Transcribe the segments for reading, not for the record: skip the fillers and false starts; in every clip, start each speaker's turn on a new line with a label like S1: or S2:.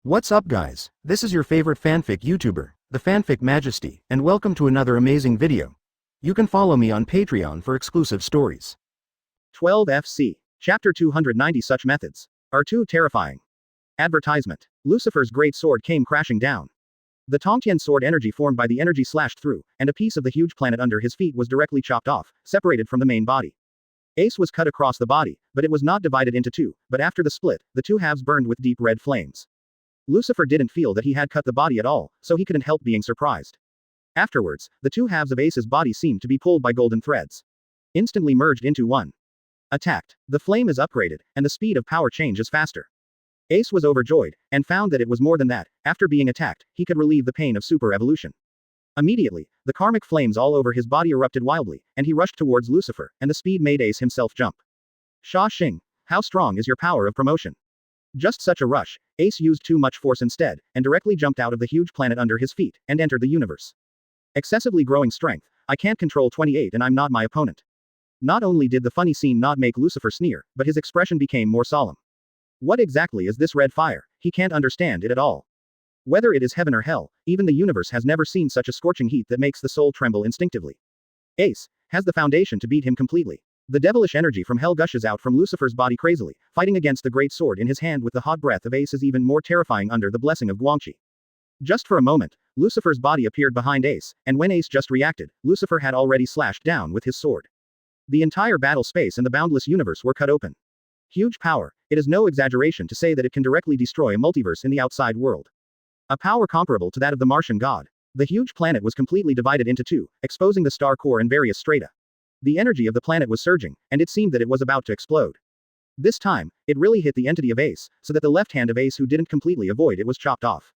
S1: What's up guys, this is your favorite fanfic YouTuber, the Fanfic Majesty, and welcome to another amazing video. You can follow me on Patreon for exclusive stories.
S2: 12 FC. Chapter 290. Such methods are too terrifying. Advertisement. Lucifer's great sword came crashing down. The Tongtian sword energy formed by the energy slashed through, and a piece of the huge planet under his feet was directly chopped off, separated from the main body. Ace was cut across the body, but it was not divided into two, but after the split, the two halves burned with deep red flames. Lucifer didn't feel that he had cut the body at all, so he couldn't help being surprised. Afterwards, the two halves of Ace's body seemed to be pulled by golden threads. Instantly merged into one. Attacked. The flame is upgraded, and the speed of power change is faster. Ace was overjoyed, and found that it was more than that. After being attacked, he could relieve the pain of super evolution. Immediately, the karmic flames all over his body erupted wildly, and he rushed towards Lucifer, and the speed made Ace himself jump. Xia Xing, how strong is your power of promotion? Just such a rush, Ace used too much force instead, and directly jumped out of the huge planet under his feet, and entered the universe. Excessively growing strength, I can't control 28 and I'm not my opponent. Not only did the funny scene not make Lucifer sneer, but his expression became more solemn. What exactly is this red fire? He can't understand it at all. Whether it is heaven or hell, even the universe has never seen such a scorching heat that makes the soul tremble instinctively. Ace has the foundation to beat him completely. The devilish energy from hell gushes out from Lucifer's body crazily, fighting against the great sword in his hand with the hot breath of Ace is even more terrifying under the blessing of Guangxi. Just for a moment, Lucifer's body appeared behind Ace, and when Ace just reacted, Lucifer had already slashed down with his sword. The entire battle space and the boundless universe were cut open. Huge power, it is no exaggeration to say that it can directly destroy a multiverse in the outside world. A power comparable to that of the Martian god. The huge planet was completely divided into two, exposing the star core and various strata. The energy of the planet was surging, and it seemed that it was about to explode. This time, it really hit the entity of Ace, so that the left hand of Ace who didn't completely avoid it was chopped off.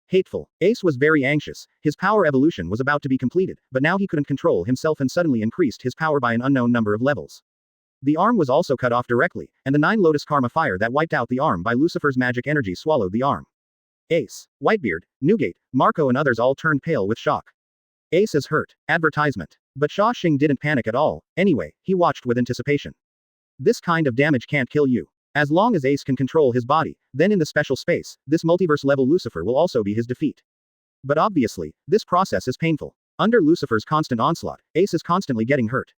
S2: Hateful. Ace was very anxious, his power evolution was about to be completed, but now he couldn't control himself and suddenly increased his power by an unknown number of levels. The arm was also cut off directly, and the 9 Lotus Karma fire that wiped out the arm by Lucifer's magic energy swallowed the arm. Ace, Whitebeard, Newgate, Marco and others all turned pale with shock. Ace is hurt. Advertisement. But Xia Xing didn't panic at all. Anyway, he watched with anticipation. This kind of damage can't kill you. As long as Ace can control his body, then in the special space, this multiverse-level Lucifer will also be his defeat. But obviously, this process is painful. Under Lucifer's constant onslaught, Ace is constantly getting hurt.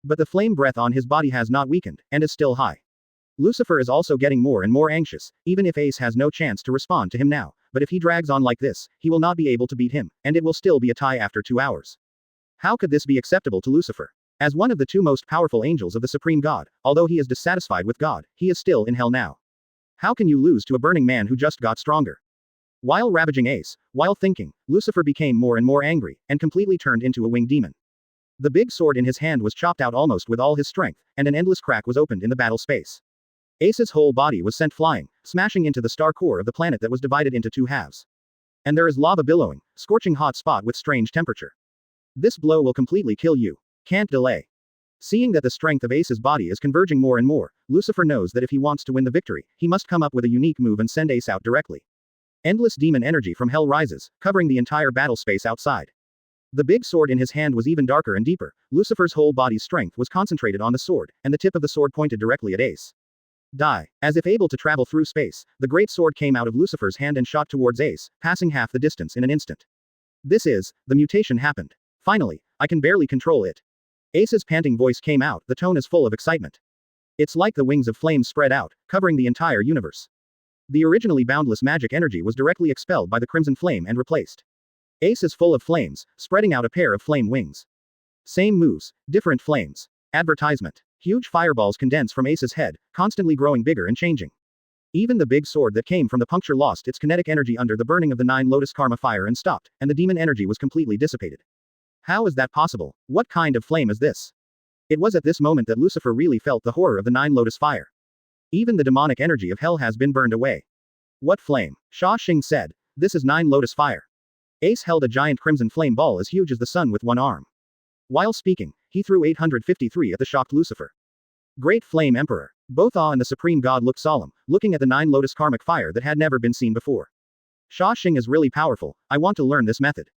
S2: But the flame breath on his body has not weakened, and is still high. Lucifer is also getting more and more anxious, even if Ace has no chance to respond to him now, but if he drags on like this, he will not be able to beat him, and it will still be a tie after 2 hours. How could this be acceptable to Lucifer? As one of the 2 most powerful angels of the Supreme God, although he is dissatisfied with God, he is still in hell now. How can you lose to a burning man who just got stronger? While ravaging Ace, while thinking, Lucifer became more and more angry, and completely turned into a winged demon. The big sword in his hand was chopped out almost with all his strength, and an endless crack was opened in the battle space. Ace's whole body was sent flying, smashing into the star core of the planet that was divided into 2 halves. And there is lava billowing, scorching hot spot with strange temperature. This blow will completely kill you. Can't delay. Seeing that the strength of Ace's body is converging more and more, Lucifer knows that if he wants to win the victory, he must come up with a unique move and send Ace out directly. Endless demon energy from hell rises, covering the entire battle space outside. The big sword in his hand was even darker and deeper. Lucifer's whole body's strength was concentrated on the sword, and the tip of the sword pointed directly at Ace. Die. As if able to travel through space, the great sword came out of Lucifer's hand and shot towards Ace, passing half the distance in an instant. The mutation happened. Finally, I can barely control it. Ace's panting voice came out, the tone is full of excitement. It's like the wings of flames spread out, covering the entire universe. The originally boundless magic energy was directly expelled by the crimson flame and replaced. Ace is full of flames, spreading out a pair of flame wings. Same moves, different flames. Advertisement. Huge fireballs condense from Ace's head, constantly growing bigger and changing. Even the big sword that came from the puncture lost its kinetic energy under the burning of the 9 Lotus Karma fire and stopped, and the demon energy was completely dissipated. How is that possible? What kind of flame is this? It was at this moment that Lucifer really felt the horror of the 9 Lotus fire. Even the demonic energy of hell has been burned away. What flame? Xia Xing said. This is 9 Lotus fire. Ace held a giant crimson flame ball as huge as the sun with one arm. While speaking, he threw 853 at the shocked Lucifer. Great Flame Emperor. Both Awe and the Supreme God looked solemn, looking at the 9 Lotus karmic fire that had never been seen before. Xia Xing is really powerful, I want to learn this method.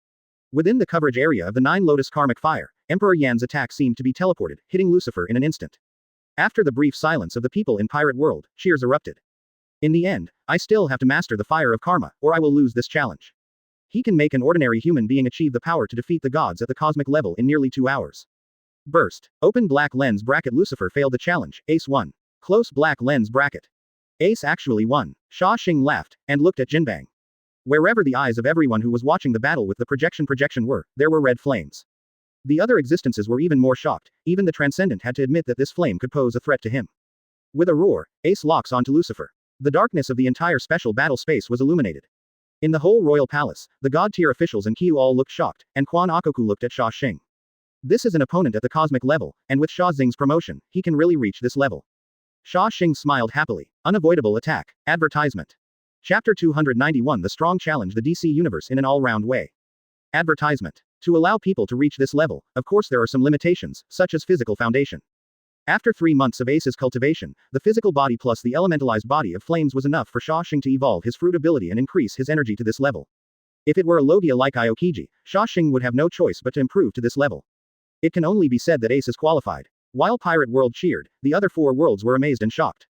S2: Within the coverage area of the 9 Lotus karmic fire, Emperor Yan's attack seemed to be teleported, hitting Lucifer in an instant. After the brief silence of the people in Pirate World, cheers erupted. In the end, I still have to master the fire of karma, or I will lose this challenge. He can make an ordinary human being achieve the power to defeat the gods at the cosmic level in nearly 2 hours. Burst. Open black lens bracket. Lucifer failed the challenge. Ace won. Close black lens bracket. Ace actually won. Xia Xing laughed, and looked at Jinbang. Wherever the eyes of everyone who was watching the battle with the projection were, there were red flames. The other existences were even more shocked, even the Transcendent had to admit that this flame could pose a threat to him. With a roar, Ace locks onto Lucifer. The darkness of the entire special battle space was illuminated. In the whole royal palace, the god-tier officials and Kyu all looked shocked, and Quan Akoku looked at Xia Xing. This is an opponent at the cosmic level, and with Xia Xing's promotion, he can really reach this level. Xia Xing smiled happily. Unavoidable attack. Advertisement. Chapter 291. The strong challenge the DC universe in an all-round way. Advertisement. To allow people to reach this level, of course there are some limitations, such as physical foundation. After 3 months of Ace's cultivation, the physical body plus the elementalized body of flames was enough for Xia Xing to evolve his fruit ability and increase his energy to this level. If it were a Logia like Aokiji, Xia Xing would have no choice but to improve to this level. It can only be said that Ace is qualified. While Pirate World cheered, the other 4 worlds were amazed and shocked.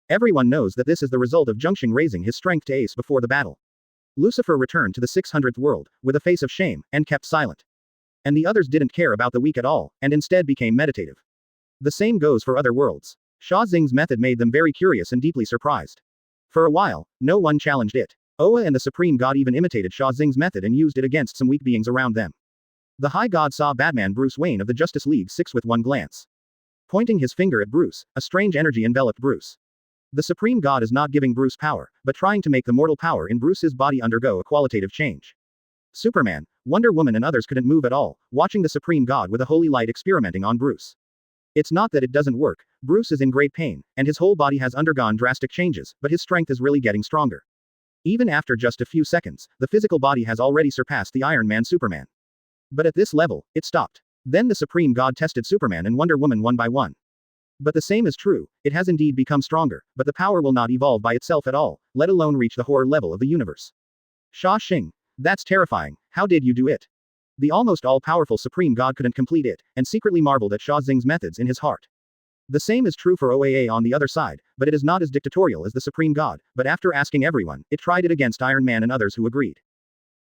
S2: Everyone knows that this is the result of Zhengxing raising his strength to Ace before the battle. Lucifer returned to the 600th world, with a face of shame, and kept silent. And the others didn't care about the weak at all, and instead became meditative. The same goes for other worlds. Xia Xing's method made them very curious and deeply surprised. For a while, no one challenged it. Oa and the Supreme God even imitated Xia Xing's method and used it against some weak beings around them. The High God saw Batman Bruce Wayne of the Justice League 6 with one glance. Pointing his finger at Bruce, a strange energy enveloped Bruce. The Supreme God is not giving Bruce power, but trying to make the mortal power in Bruce's body undergo a qualitative change. Superman, Wonder Woman and others couldn't move at all, watching the Supreme God with a holy light experimenting on Bruce. It's not that it doesn't work, Bruce is in great pain, and his whole body has undergone drastic changes, but his strength is really getting stronger. Even after just a few seconds, the physical body has already surpassed the Iron Man Superman. But at this level, it stopped. Then the Supreme God tested Superman and Wonder Woman one by one. But the same is true, it has indeed become stronger, but the power will not evolve by itself at all, let alone reach the horror level of the universe. Xia Xing. That's terrifying, how did you do it? The almost all-powerful Supreme God couldn't complete it, and secretly marveled at Xia Xing's methods in his heart. The same is true for OAA on the other side, but it is not as dictatorial as the Supreme God, but after asking everyone, it tried it against Iron Man and others who agreed.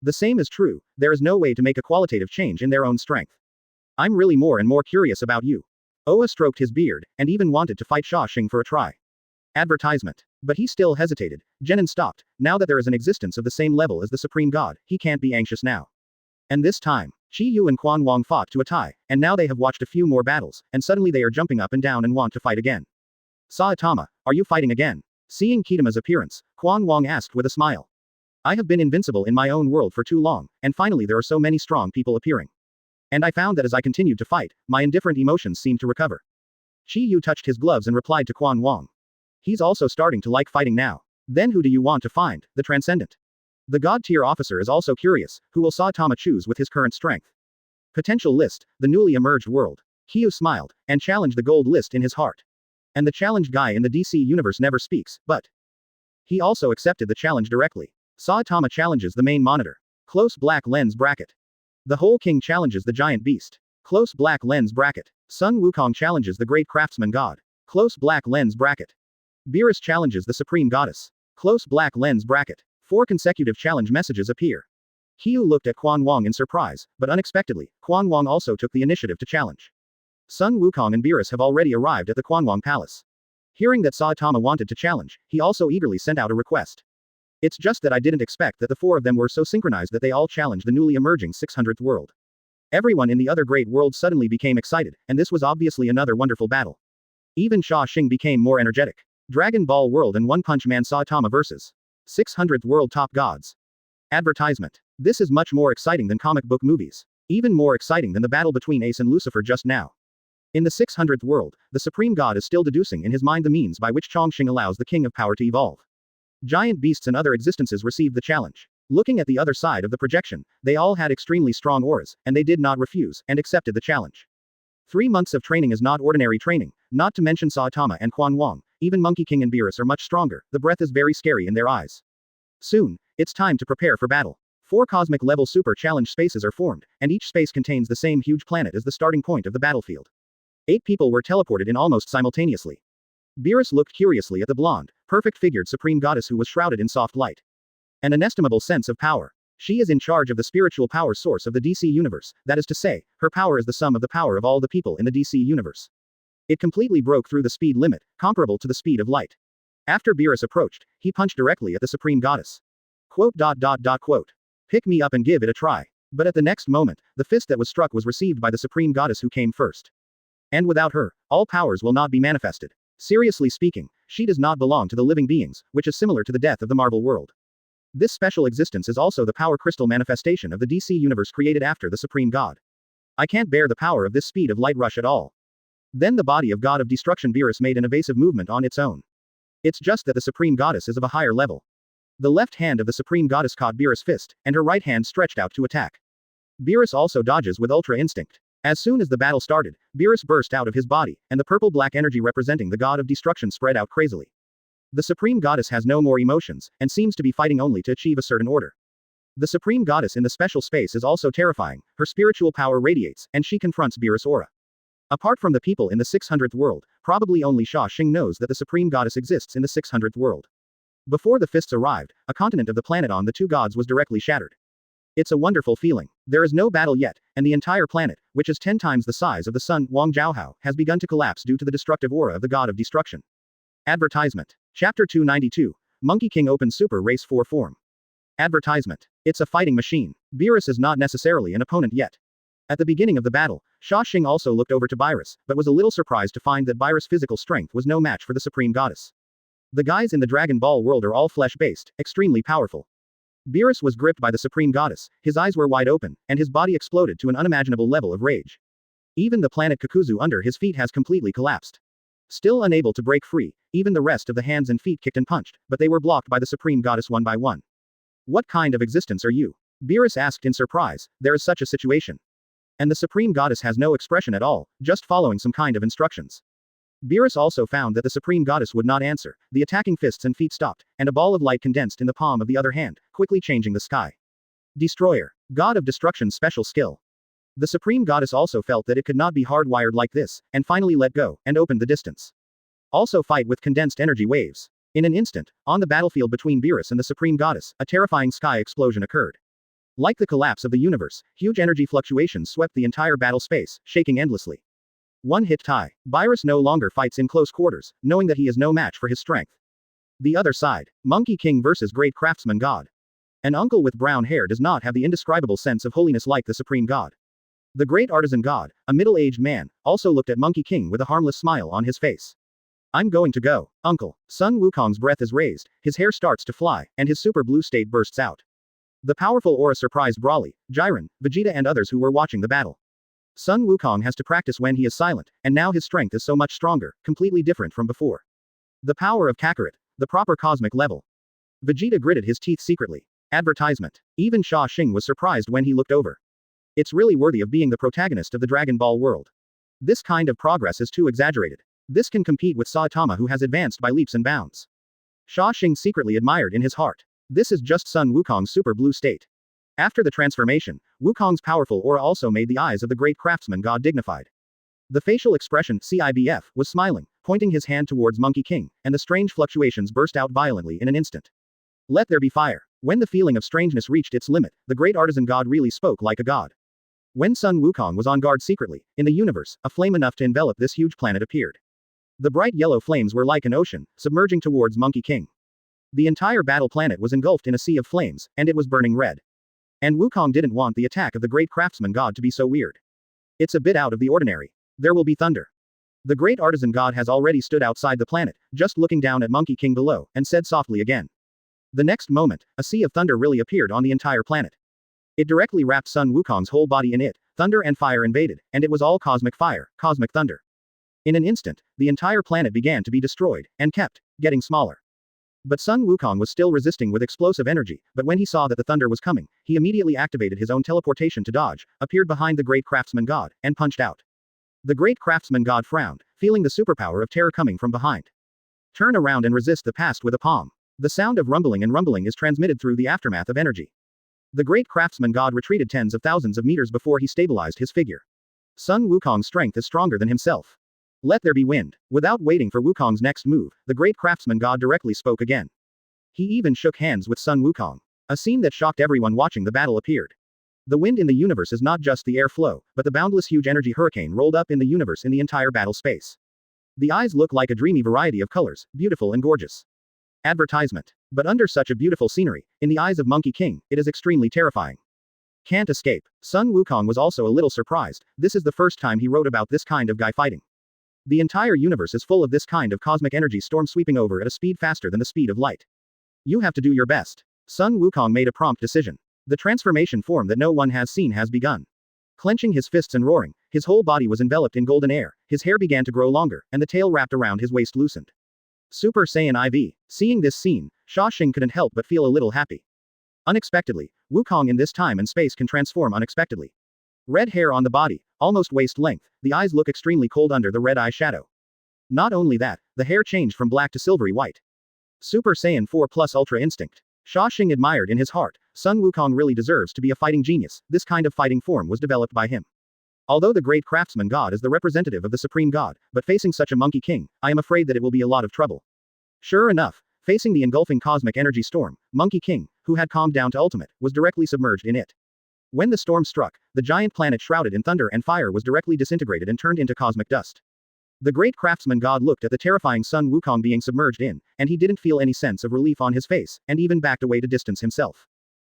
S2: The same is true, there is no way to make a qualitative change in their own strength. I'm really more and more curious about you. Oa stroked his beard, and even wanted to fight Xia Xing for a try. Advertisement. But he still hesitated. Genin stopped. Now that there is an existence of the same level as the Supreme God, he can't be anxious now. And this time, Chi Yu and Quan Wong fought to a tie, and now they have watched a few more battles, and suddenly they are jumping up and down and want to fight again. Saitama, are you fighting again? Seeing Kitama's appearance, Quan Wong asked with a smile. I have been invincible in my own world for too long, and finally there are so many strong people appearing. And I found that as I continued to fight, my indifferent emotions seemed to recover. Chi Yu touched his gloves and replied to Quan Wong. He's also starting to like fighting now. Then who do you want to find? The Transcendent. The God-tier officer is also curious, who will Saitama choose with his current strength? Potential list, the newly emerged world. Kyu smiled, and challenged the gold list in his heart. And the challenged guy in the DC universe never speaks, but he also accepted the challenge directly. Saitama challenges the main monitor. Close black lens bracket. The Whole King challenges the giant beast. Close black lens bracket. Sun Wukong challenges the great craftsman god. Close black lens bracket. Beerus challenges the supreme goddess. Close black lens bracket. 4 consecutive challenge messages appear. Kyu looked at Quan Wong in surprise, but unexpectedly, Quan Wong also took the initiative to challenge. Sun Wukong and Beerus have already arrived at the Quan Wong Palace. Hearing that Saitama wanted to challenge, he also eagerly sent out a request. It's just that I didn't expect that the 4 of them were so synchronized that they all challenged the newly emerging 600th world. Everyone in the other great worlds suddenly became excited, and this was obviously another wonderful battle. Even Xia Xing became more energetic. Dragon Ball World and One Punch Man Saitama vs. 600th World Top Gods. Advertisement. This is much more exciting than comic book movies. Even more exciting than the battle between Ace and Lucifer just now. In the 600th world, the Supreme God is still deducing in his mind the means by which Chongqing allows the King of Power to evolve. Giant beasts and other existences received the challenge. Looking at the other side of the projection, they all had extremely strong auras, and they did not refuse, and accepted the challenge. 3 months of training is not ordinary training, not to mention Saitama and Quan Wong, even Monkey King and Beerus are much stronger, the breath is very scary in their eyes. Soon, it's time to prepare for battle. 4 cosmic level super challenge spaces are formed, and each space contains the same huge planet as the starting point of the battlefield. 8 people were teleported in almost simultaneously. Beerus looked curiously at the blonde, perfect figured supreme goddess who was shrouded in soft light. An inestimable sense of power. She is in charge of the spiritual power source of the DC universe, that is to say, her power is the sum of the power of all the people in the DC universe. It completely broke through the speed limit, comparable to the speed of light. After Beerus approached, he punched directly at the supreme goddess. Quote. Pick me up and give it a try. But at the next moment, the fist that was struck was received by the supreme goddess who came first. And without her, all powers will not be manifested. Seriously speaking, she does not belong to the living beings, which is similar to the death of the Marvel world. This special existence is also the power crystal manifestation of the DC universe created after the Supreme God. I can't bear the power of this speed of light rush at all. Then the body of God of destruction Beerus made an evasive movement on its own. It's just that the Supreme Goddess is of a higher level. The left hand of the Supreme Goddess caught Beerus' fist, and her right hand stretched out to attack. Beerus also dodges with ultra instinct. As soon as the battle started, Beerus burst out of his body, and the purple-black energy representing the God of destruction spread out crazily. The Supreme Goddess has no more emotions, and seems to be fighting only to achieve a certain order. The Supreme Goddess in the special space is also terrifying, her spiritual power radiates, and she confronts Beerus' aura. Apart from the people in the 600th world, probably only Xia Xing knows that the Supreme Goddess exists in the 600th world. Before the fists arrived, a continent of the planet on the two gods was directly shattered. It's a wonderful feeling. There is no battle yet, and the entire planet, which is 10 times the size of the sun, Wang Jiaohao, has begun to collapse due to the destructive aura of the god of destruction. Advertisement. Chapter 292. Monkey King opens Super Race 4 form. Advertisement. It's a fighting machine. Beerus is not necessarily an opponent yet. At the beginning of the battle, Xia Xing also looked over to Beerus, but was a little surprised to find that Beerus' physical strength was no match for the Supreme Goddess. The guys in the Dragon Ball world are all flesh-based, extremely powerful. Beerus was gripped by the Supreme Goddess, his eyes were wide open, and his body exploded to an unimaginable level of rage. Even the planet Kakuzu under his feet has completely collapsed. Still unable to break free, even the rest of the hands and feet kicked and punched, but they were blocked by the Supreme Goddess one by one. What kind of existence are you? Beerus asked in surprise. There is such a situation. And the Supreme Goddess has no expression at all, just following some kind of instructions. Beerus also found that the Supreme Goddess would not answer, the attacking fists and feet stopped, and a ball of light condensed in the palm of the other hand, quickly changing the sky. Destroyer. God of Destruction special skill. The Supreme Goddess also felt that it could not be hardwired like this, and finally let go, and opened the distance. Also fight with condensed energy waves. In an instant, on the battlefield between Beerus and the Supreme Goddess, a terrifying sky explosion occurred. Like the collapse of the universe, huge energy fluctuations swept the entire battle space, shaking endlessly. One-hit tie. Beerus no longer fights in close quarters, knowing that he is no match for his strength. The other side. Monkey King versus Great Craftsman God. An uncle with brown hair does not have the indescribable sense of holiness like the Supreme God. The Great Artisan God, a middle-aged man, also looked at Monkey King with a harmless smile on his face. I'm going to go, uncle. Sun Wukong's breath is raised, his hair starts to fly, and his super blue state bursts out. The powerful aura surprised Brawly, Jiren, Vegeta and others who were watching the battle. Sun Wukong has to practice when he is silent, and now his strength is so much stronger, completely different from before. The power of Kakarot, the proper cosmic level. Vegeta gritted his teeth secretly. Advertisement. Even Xia Xing was surprised when he looked over. It's really worthy of being the protagonist of the Dragon Ball world. This kind of progress is too exaggerated. This can compete with Saitama who has advanced by leaps and bounds. Xia Xing secretly admired in his heart. This is just Sun Wukong's super blue state. After the transformation, Wukong's powerful aura also made the eyes of the great craftsman god dignified. The facial expression, CIBF, was smiling, pointing his hand towards Monkey King, and the strange fluctuations burst out violently in an instant. Let there be fire. When the feeling of strangeness reached its limit, the great artisan god really spoke like a god. When Sun Wukong was on guard secretly, in the universe, a flame enough to envelop this huge planet appeared. The bright yellow flames were like an ocean, submerging towards Monkey King. The entire battle planet was engulfed in a sea of flames, and it was burning red. And Wukong didn't want the attack of the great craftsman god to be so weird. It's a bit out of the ordinary. There will be thunder. The great artisan god has already stood outside the planet, just looking down at Monkey King below, and said softly again. The next moment, a sea of thunder really appeared on the entire planet. It directly wrapped Sun Wukong's whole body in it, thunder and fire invaded, and it was all cosmic fire, cosmic thunder. In an instant, the entire planet began to be destroyed, and kept getting smaller. But Sun Wukong was still resisting with explosive energy, but when he saw that the thunder was coming, he immediately activated his own teleportation to dodge, appeared behind the great craftsman god, and punched out. The great craftsman god frowned, feeling the superpower of terror coming from behind. Turn around and resist the past with a palm. The sound of rumbling and rumbling is transmitted through the aftermath of energy. The great craftsman god retreated tens of thousands of meters before he stabilized his figure. Sun Wukong's strength is stronger than himself. Let there be wind. Without waiting for Wukong's next move, the great craftsman god directly spoke again. He even shook hands with Sun Wukong. A scene that shocked everyone watching the battle appeared. The wind in the universe is not just the air flow, but the boundless huge energy hurricane rolled up in the universe in the entire battle space. The eyes look like a dreamy variety of colors, beautiful and gorgeous. Advertisement. But under such a beautiful scenery, in the eyes of Monkey King, it is extremely terrifying. Can't escape. Sun Wukong was also a little surprised. This is the first time he wrote about this kind of guy fighting. The entire universe is full of this kind of cosmic energy storm sweeping over at a speed faster than the speed of light. You have to do your best. Sun Wukong made a prompt decision. The transformation form that no one has seen has begun. Clenching his fists and roaring, his whole body was enveloped in golden air, his hair began to grow longer, and the tail wrapped around his waist loosened. Super Saiyan IV. Seeing this scene, Xia Xing couldn't help but feel a little happy. Unexpectedly, Wukong in this time and space can transform unexpectedly. Red hair on the body, almost waist length, the eyes look extremely cold under the red eye shadow. Not only that, the hair changed from black to silvery white. Super Saiyan 4 Plus Ultra Instinct. Xia Xing admired in his heart, Sun Wukong really deserves to be a fighting genius. This kind of fighting form was developed by him. Although the great craftsman god is the representative of the supreme god, but facing such a monkey king, I am afraid that it will be a lot of trouble. Sure enough, facing the engulfing cosmic energy storm, Monkey King, who had calmed down to ultimate, was directly submerged in it. When the storm struck, the giant planet shrouded in thunder and fire was directly disintegrated and turned into cosmic dust. The great craftsman god looked at the terrifying Sun Wukong being submerged in, and he didn't feel any sense of relief on his face, and even backed away to distance himself.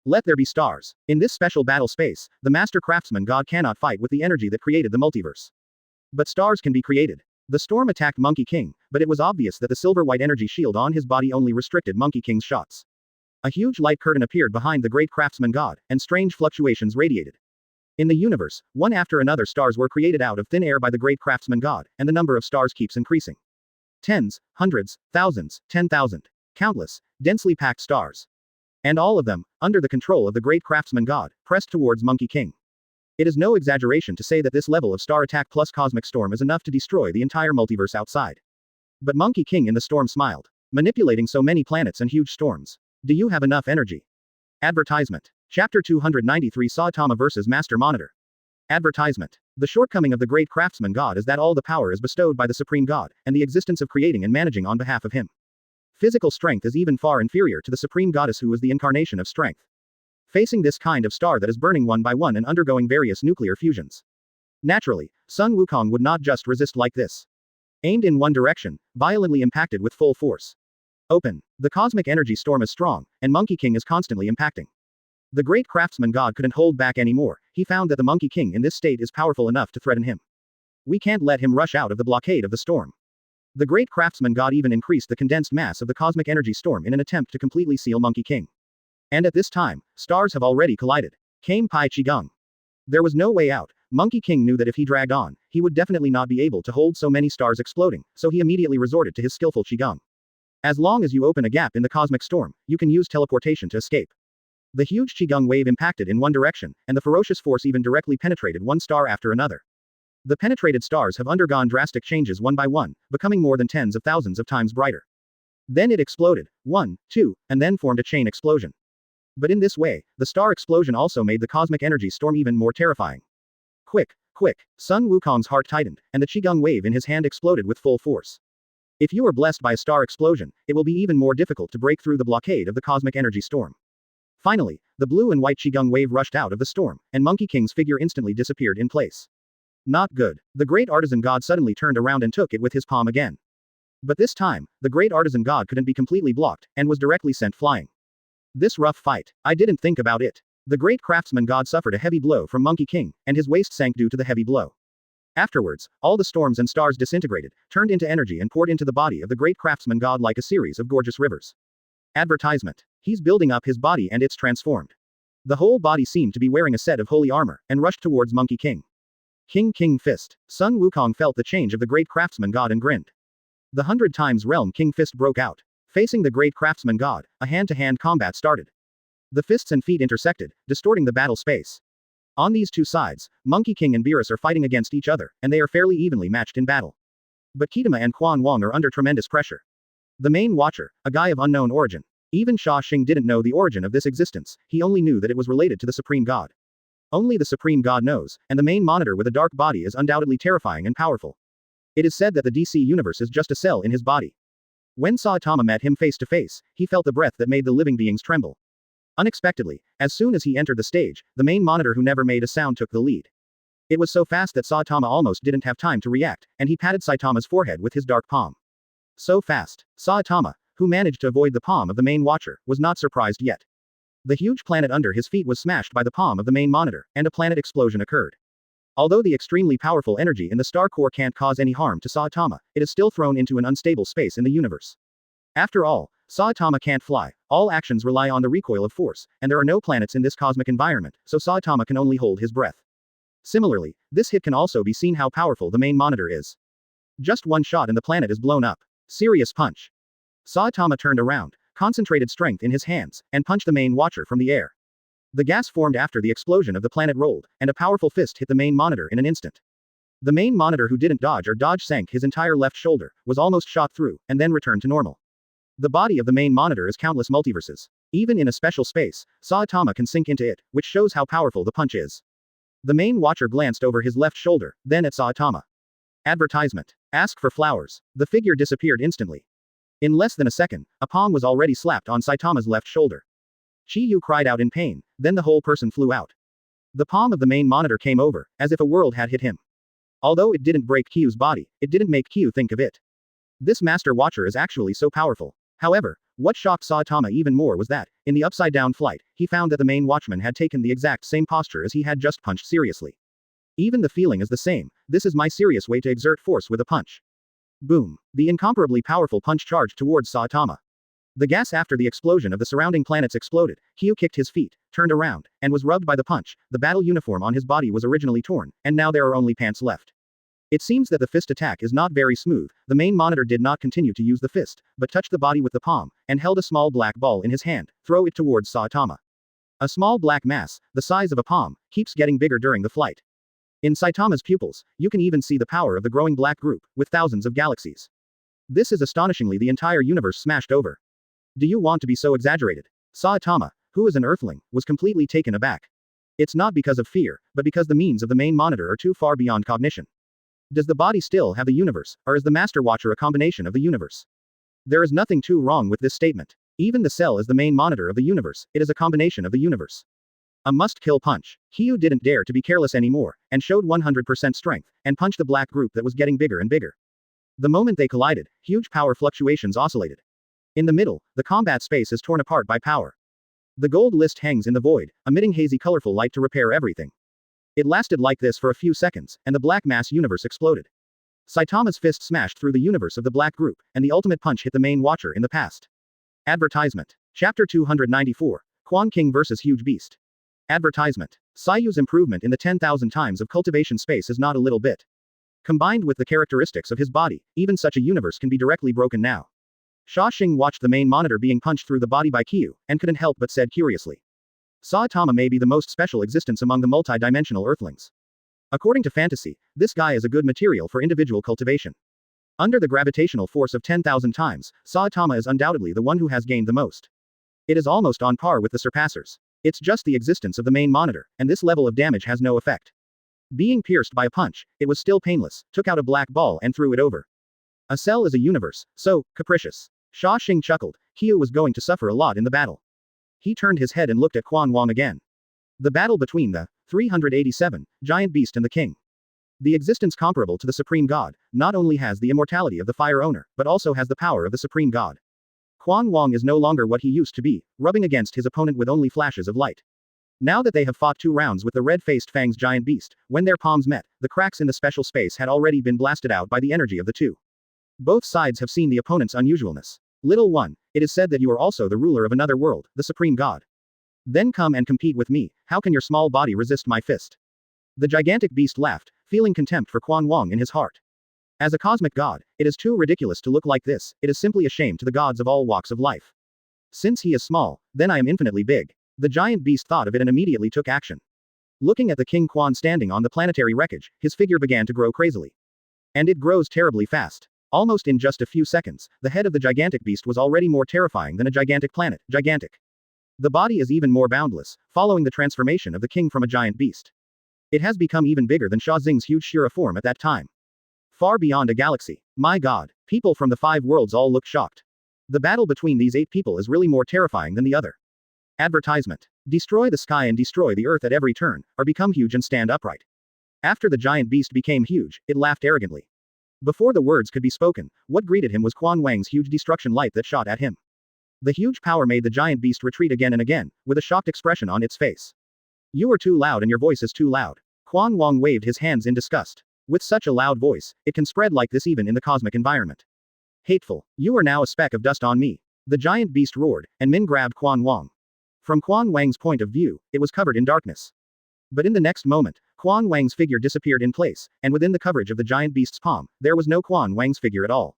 S2: Let there be stars. In this special battle space, the master craftsman god cannot fight with the energy that created the multiverse. But stars can be created. The storm attacked Monkey King, but it was obvious that the silver-white energy shield on his body only restricted Monkey King's shots. A huge light curtain appeared behind the great craftsman god, and strange fluctuations radiated. In the universe, one after another stars were created out of thin air by the great craftsman god, and the number of stars keeps increasing. Tens, hundreds, thousands, 10,000. Countless, densely packed stars. And all of them, under the control of the great craftsman god, pressed towards Monkey King. It is no exaggeration to say that this level of star attack plus cosmic storm is enough to destroy the entire multiverse outside. But Monkey King in the storm smiled. Manipulating so many planets and huge storms. Do you have enough energy? Advertisement. Chapter 293 Saitama vs. Master Monitor. Advertisement. The shortcoming of the great craftsman god is that all the power is bestowed by the supreme god, and the existence of creating and managing on behalf of him. Physical strength is even far inferior to the supreme goddess who is the incarnation of strength. Facing this kind of star that is burning one by one and undergoing various nuclear fusions. Naturally, Sun Wukong would not just resist like this. Aimed in one direction, violently impacted with full force. Open. The cosmic energy storm is strong, and Monkey King is constantly impacting. The great craftsman god couldn't hold back anymore. He found that the Monkey King in this state is powerful enough to threaten him. We can't let him rush out of the blockade of the storm. The great craftsman god even increased the condensed mass of the cosmic energy storm in an attempt to completely seal Monkey King. And at this time, stars have already collided. Came Pai Qigong. There was no way out. Monkey King knew that if he dragged on, he would definitely not be able to hold so many stars exploding, so he immediately resorted to his skillful Qigong. As long as you open a gap in the cosmic storm, you can use teleportation to escape. The huge Qigong wave impacted in one direction, and the ferocious force even directly penetrated one star after another. The penetrated stars have undergone drastic changes one by one, becoming more than tens of thousands of times brighter. Then it exploded, 1, 2, and then formed a chain explosion. But in this way, the star explosion also made the cosmic energy storm even more terrifying. Quick, quick, Sun Wukong's heart tightened, and the Qigong wave in his hand exploded with full force. If you are blessed by a star explosion, it will be even more difficult to break through the blockade of the cosmic energy storm. Finally, the blue and white Qigong wave rushed out of the storm, and Monkey King's figure instantly disappeared in place. Not good. The great artisan god suddenly turned around and took it with his palm again. But this time, the great artisan god couldn't be completely blocked, and was directly sent flying. This rough fight, I didn't think about it. The great craftsman god suffered a heavy blow from Monkey King, and his waist sank due to the heavy blow. Afterwards, all the storms and stars disintegrated, turned into energy and poured into the body of the great craftsman god like a series of gorgeous rivers. Advertisement. He's building up his body and it's transformed. The whole body seemed to be wearing a set of holy armor, and rushed towards Monkey King. King Fist. Sun Wukong felt the change of the great craftsman god and grinned. The 100 times realm King Fist broke out. Facing the great craftsman god, a hand-to-hand combat started. The fists and feet intersected, distorting the battle space. On these two sides, Monkey King and Beerus are fighting against each other, and they are fairly evenly matched in battle. But Kitama and Quan Wong are under tremendous pressure. The main watcher, a guy of unknown origin. Even Xia Xing didn't know the origin of this existence, he only knew that it was related to the supreme god. Only the supreme god knows, and the main monitor with a dark body is undoubtedly terrifying and powerful. It is said that the DC universe is just a cell in his body. When Saitama met him face to face, he felt the breath that made the living beings tremble. Unexpectedly, as soon as he entered the stage, the main monitor who never made a sound took the lead. It was so fast that Saitama almost didn't have time to react, and he patted Saitama's forehead with his dark palm. So fast. Saitama, who managed to avoid the palm of the main watcher, was not surprised yet. The huge planet under his feet was smashed by the palm of the main monitor, and a planet explosion occurred. Although the extremely powerful energy in the star core can't cause any harm to Saitama, it is still thrown into an unstable space in the universe. After all, Saitama can't fly, all actions rely on the recoil of force, and there are no planets in this cosmic environment, so Saitama can only hold his breath. Similarly, this hit can also be seen how powerful the main monitor is. Just one shot and the planet is blown up. Serious punch. Saitama turned around, concentrated strength in his hands, and punched the main watcher from the air. The gas formed after the explosion of the planet rolled, and a powerful fist hit the main monitor in an instant. The main monitor who didn't dodge or dodge sank his entire left shoulder, was almost shot through, and then returned to normal. The body of the main monitor is countless multiverses. Even in a special space, Saitama can sink into it, which shows how powerful the punch is. The main watcher glanced over his left shoulder, then at Saitama. Advertisement. Ask for flowers. The figure disappeared instantly. In less than a second, a palm was already slapped on Saitama's left shoulder. Chiyu cried out in pain, then the whole person flew out. The palm of the main monitor came over, as if a world had hit him. Although it didn't break Kyu's body, it didn't make Kyu think of it. This master watcher is actually so powerful. However, what shocked Saitama even more was that, in the upside-down flight, he found that the main watchman had taken the exact same posture as he had just punched seriously. Even the feeling is the same, this is my serious way to exert force with a punch. Boom. The incomparably powerful punch charged towards Saitama. The gas after the explosion of the surrounding planets exploded. Kyu kicked his feet, turned around, and was rubbed by the punch. The battle uniform on his body was originally torn, and now there are only pants left. It seems that the fist attack is not very smooth. The main monitor did not continue to use the fist, but touched the body with the palm, and held a small black ball in his hand, throw it towards Saitama. A small black mass, the size of a palm, keeps getting bigger during the flight. In Saitama's pupils, you can even see the power of the growing black group, with thousands of galaxies. This is astonishingly the entire universe smashed over. Do you want to be so exaggerated? Saitama, who is an earthling, was completely taken aback. It's not because of fear, but because the means of the main monitor are too far beyond cognition. Does the body still have the universe, or is the Master Watcher a combination of the universe? There is nothing too wrong with this statement. Even the cell is the main monitor of the universe, it is a combination of the universe. A must-kill punch. Kyu didn't dare to be careless anymore, and showed 100% strength, and punched the black group that was getting bigger and bigger. The moment they collided, huge power fluctuations oscillated. In the middle, the combat space is torn apart by power. The gold list hangs in the void, emitting hazy colorful light to repair everything. It lasted like this for a few seconds, and the black mass universe exploded. Saitama's fist smashed through the universe of the black group, and the ultimate punch hit the main watcher in the past. Advertisement. Chapter 294. Quan King vs. Huge Beast. Advertisement. Sayu's improvement in the 10,000 times of cultivation space is not a little bit. Combined with the characteristics of his body, even such a universe can be directly broken now. Xia Xing watched the main monitor being punched through the body by Kyu, and couldn't help but said curiously. Saitama may be the most special existence among the multi-dimensional earthlings. According to fantasy, this guy is a good material for individual cultivation. Under the gravitational force of 10,000 times, Saitama is undoubtedly the one who has gained the most. It is almost on par with the surpassers. It's just the existence of the main monitor, and this level of damage has no effect. Being pierced by a punch, it was still painless, took out a black ball and threw it over. A cell is a universe, so capricious. Xia Xing chuckled. Kyu was going to suffer a lot in the battle. He turned his head and looked at Quan Wang again. The battle between the 387 giant beast and the king. The existence comparable to the supreme god, not only has the immortality of the fire owner, but also has the power of the supreme god. Quan Wang is no longer what he used to be, rubbing against his opponent with only flashes of light. Now that they have fought 2 rounds with the red-faced Fang's giant beast, when their palms met, the cracks in the special space had already been blasted out by the energy of the two. Both sides have seen the opponent's unusualness. Little one, it is said that you are also the ruler of another world, the supreme god. Then come and compete with me, how can your small body resist my fist? The gigantic beast laughed, feeling contempt for Quan Wang in his heart. As a cosmic god, it is too ridiculous to look like this, it is simply a shame to the gods of all walks of life. Since he is small, then I am infinitely big. The giant beast thought of it and immediately took action. Looking at the King Quan standing on the planetary wreckage, his figure began to grow crazily. And it grows terribly fast. Almost in just a few seconds, the head of the gigantic beast was already more terrifying than a gigantic planet, gigantic. The body is even more boundless, following the transformation of the king from a giant beast. It has become even bigger than Xia Xing's huge Shira form at that time. Far beyond a galaxy. My god. People from the 5 worlds all look shocked. The battle between these 8 people is really more terrifying than the other. Advertisement. Destroy the sky and destroy the earth at every turn, or become huge and stand upright. After the giant beast became huge, it laughed arrogantly. Before the words could be spoken, what greeted him was Quan Wang's huge destruction light that shot at him. The huge power made the giant beast retreat again and again, with a shocked expression on its face. You are too loud and your voice is too loud. Quan Wang waved his hands in disgust. With such a loud voice, it can spread like this even in the cosmic environment. Hateful. You are now a speck of dust on me. The giant beast roared, and Min grabbed Quan Wang. From Quan Wang's point of view, it was covered in darkness. But in the next moment, Quan Wang's figure disappeared in place, and within the coverage of the giant beast's palm, there was no Quan Wang's figure at all.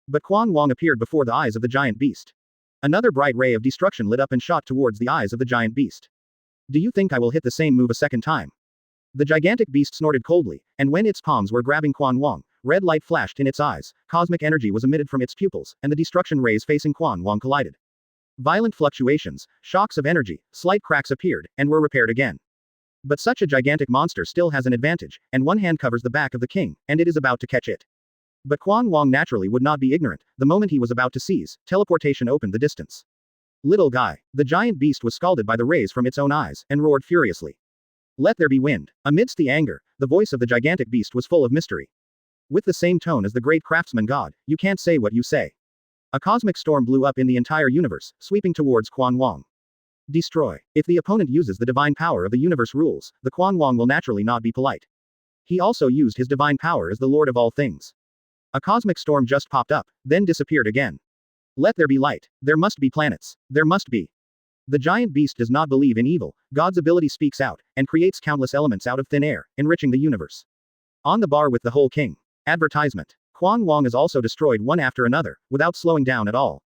S2: But Quan Wang appeared before the eyes of the giant beast. Another bright ray of destruction lit up and shot towards the eyes of the giant beast. Do you think I will hit the same move a second time? The gigantic beast snorted coldly, and when its palms were grabbing Quan Wang, red light flashed in its eyes, cosmic energy was emitted from its pupils, and the destruction rays facing Quan Wang collided. Violent fluctuations, shocks of energy, slight cracks appeared, and were repaired again. But such a gigantic monster still has an advantage, and one hand covers the back of the king, and it is about to catch it. But Quan Wang naturally would not be ignorant. The moment he was about to seize, teleportation opened the distance. Little guy. The giant beast was scalded by the rays from its own eyes, and roared furiously. Let there be wind. Amidst the anger, the voice of the gigantic beast was full of mystery. With the same tone as the great craftsman god, you can't say what you say. A cosmic storm blew up in the entire universe, sweeping towards Quan Wang. Destroy. If the opponent uses the divine power of the universe rules, the Quan Wang will naturally not be polite. He also used his divine power as the lord of all things. A cosmic storm just popped up, then disappeared again. Let there be light. There must be planets. There must be. The giant beast does not believe in evil. God's ability speaks out, and creates countless elements out of thin air, enriching the universe. On the bar with the whole king. Advertisement. Quan Wang is also destroyed one after another, without slowing down at all.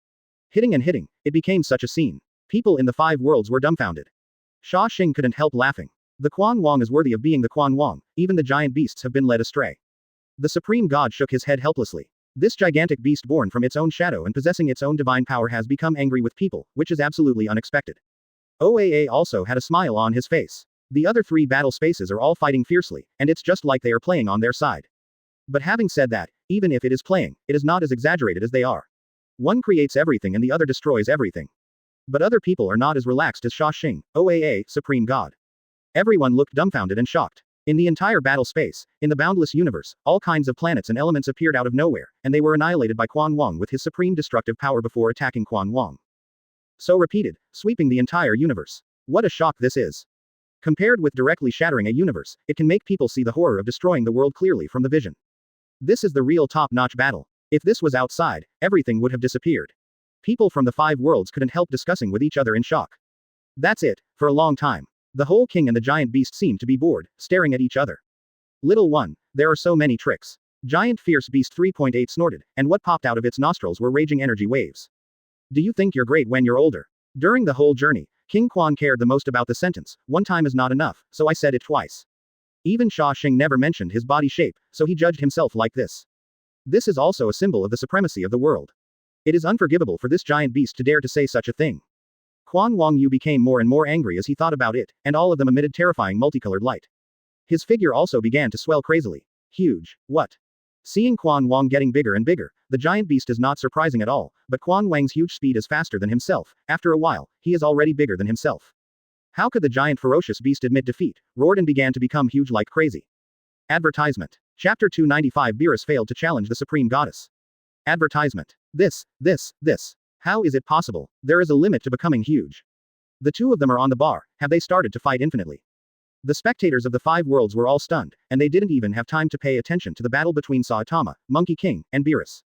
S2: Hitting and hitting, it became such a scene. People in the 5 worlds were dumbfounded. Xia Xing couldn't help laughing. The Quan Wang is worthy of being the Quan Wang, even the giant beasts have been led astray. The supreme god shook his head helplessly. This gigantic beast born from its own shadow and possessing its own divine power has become angry with people, which is absolutely unexpected. OAA also had a smile on his face. The other 3 battle spaces are all fighting fiercely, and it's just like they are playing on their side. But having said that, even if it is playing, it is not as exaggerated as they are. One creates everything and the other destroys everything. But other people are not as relaxed as Xia Xing, OAA, supreme god. Everyone looked dumbfounded and shocked. In the entire battle space, in the boundless universe, all kinds of planets and elements appeared out of nowhere, and they were annihilated by Quan Wang with his supreme destructive power before attacking Quan Wang. So repeated, sweeping the entire universe. What a shock this is. Compared with directly shattering a universe, it can make people see the horror of destroying the world clearly from the vision. This is the real top-notch battle. If this was outside, everything would have disappeared. People from the 5 worlds couldn't help discussing with each other in shock. That's it, for a long time. The whole king and the giant beast seemed to be bored, staring at each other. Little one, there are so many tricks. Giant fierce beast 3.8 snorted, and what popped out of its nostrils were raging energy waves. Do you think you're great when you're older? During the whole journey, King Quan cared the most about the sentence, one time is not enough, so I said it twice. Even Xia Xing never mentioned his body shape, so he judged himself like this. This is also a symbol of the supremacy of the world. It is unforgivable for this giant beast to dare to say such a thing. Quan Wang Yu became more and more angry as he thought about it, and all of them emitted terrifying multicolored light. His figure also began to swell crazily. Huge. What? Seeing Quan Wang getting bigger and bigger, the giant beast is not surprising at all, but Quan Wang's huge speed is faster than himself. After a while, he is already bigger than himself. How could the giant ferocious beast admit defeat? Roared and began to become huge like crazy. Advertisement. Chapter 295 Beerus failed to challenge the supreme goddess. Advertisement. This. How is it possible? There is a limit to becoming huge. The 2 of them are on the bar. Have they started to fight infinitely? The spectators of the 5 worlds were all stunned, and they didn't even have time to pay attention to the battle between Saitama, Monkey King, and Beerus.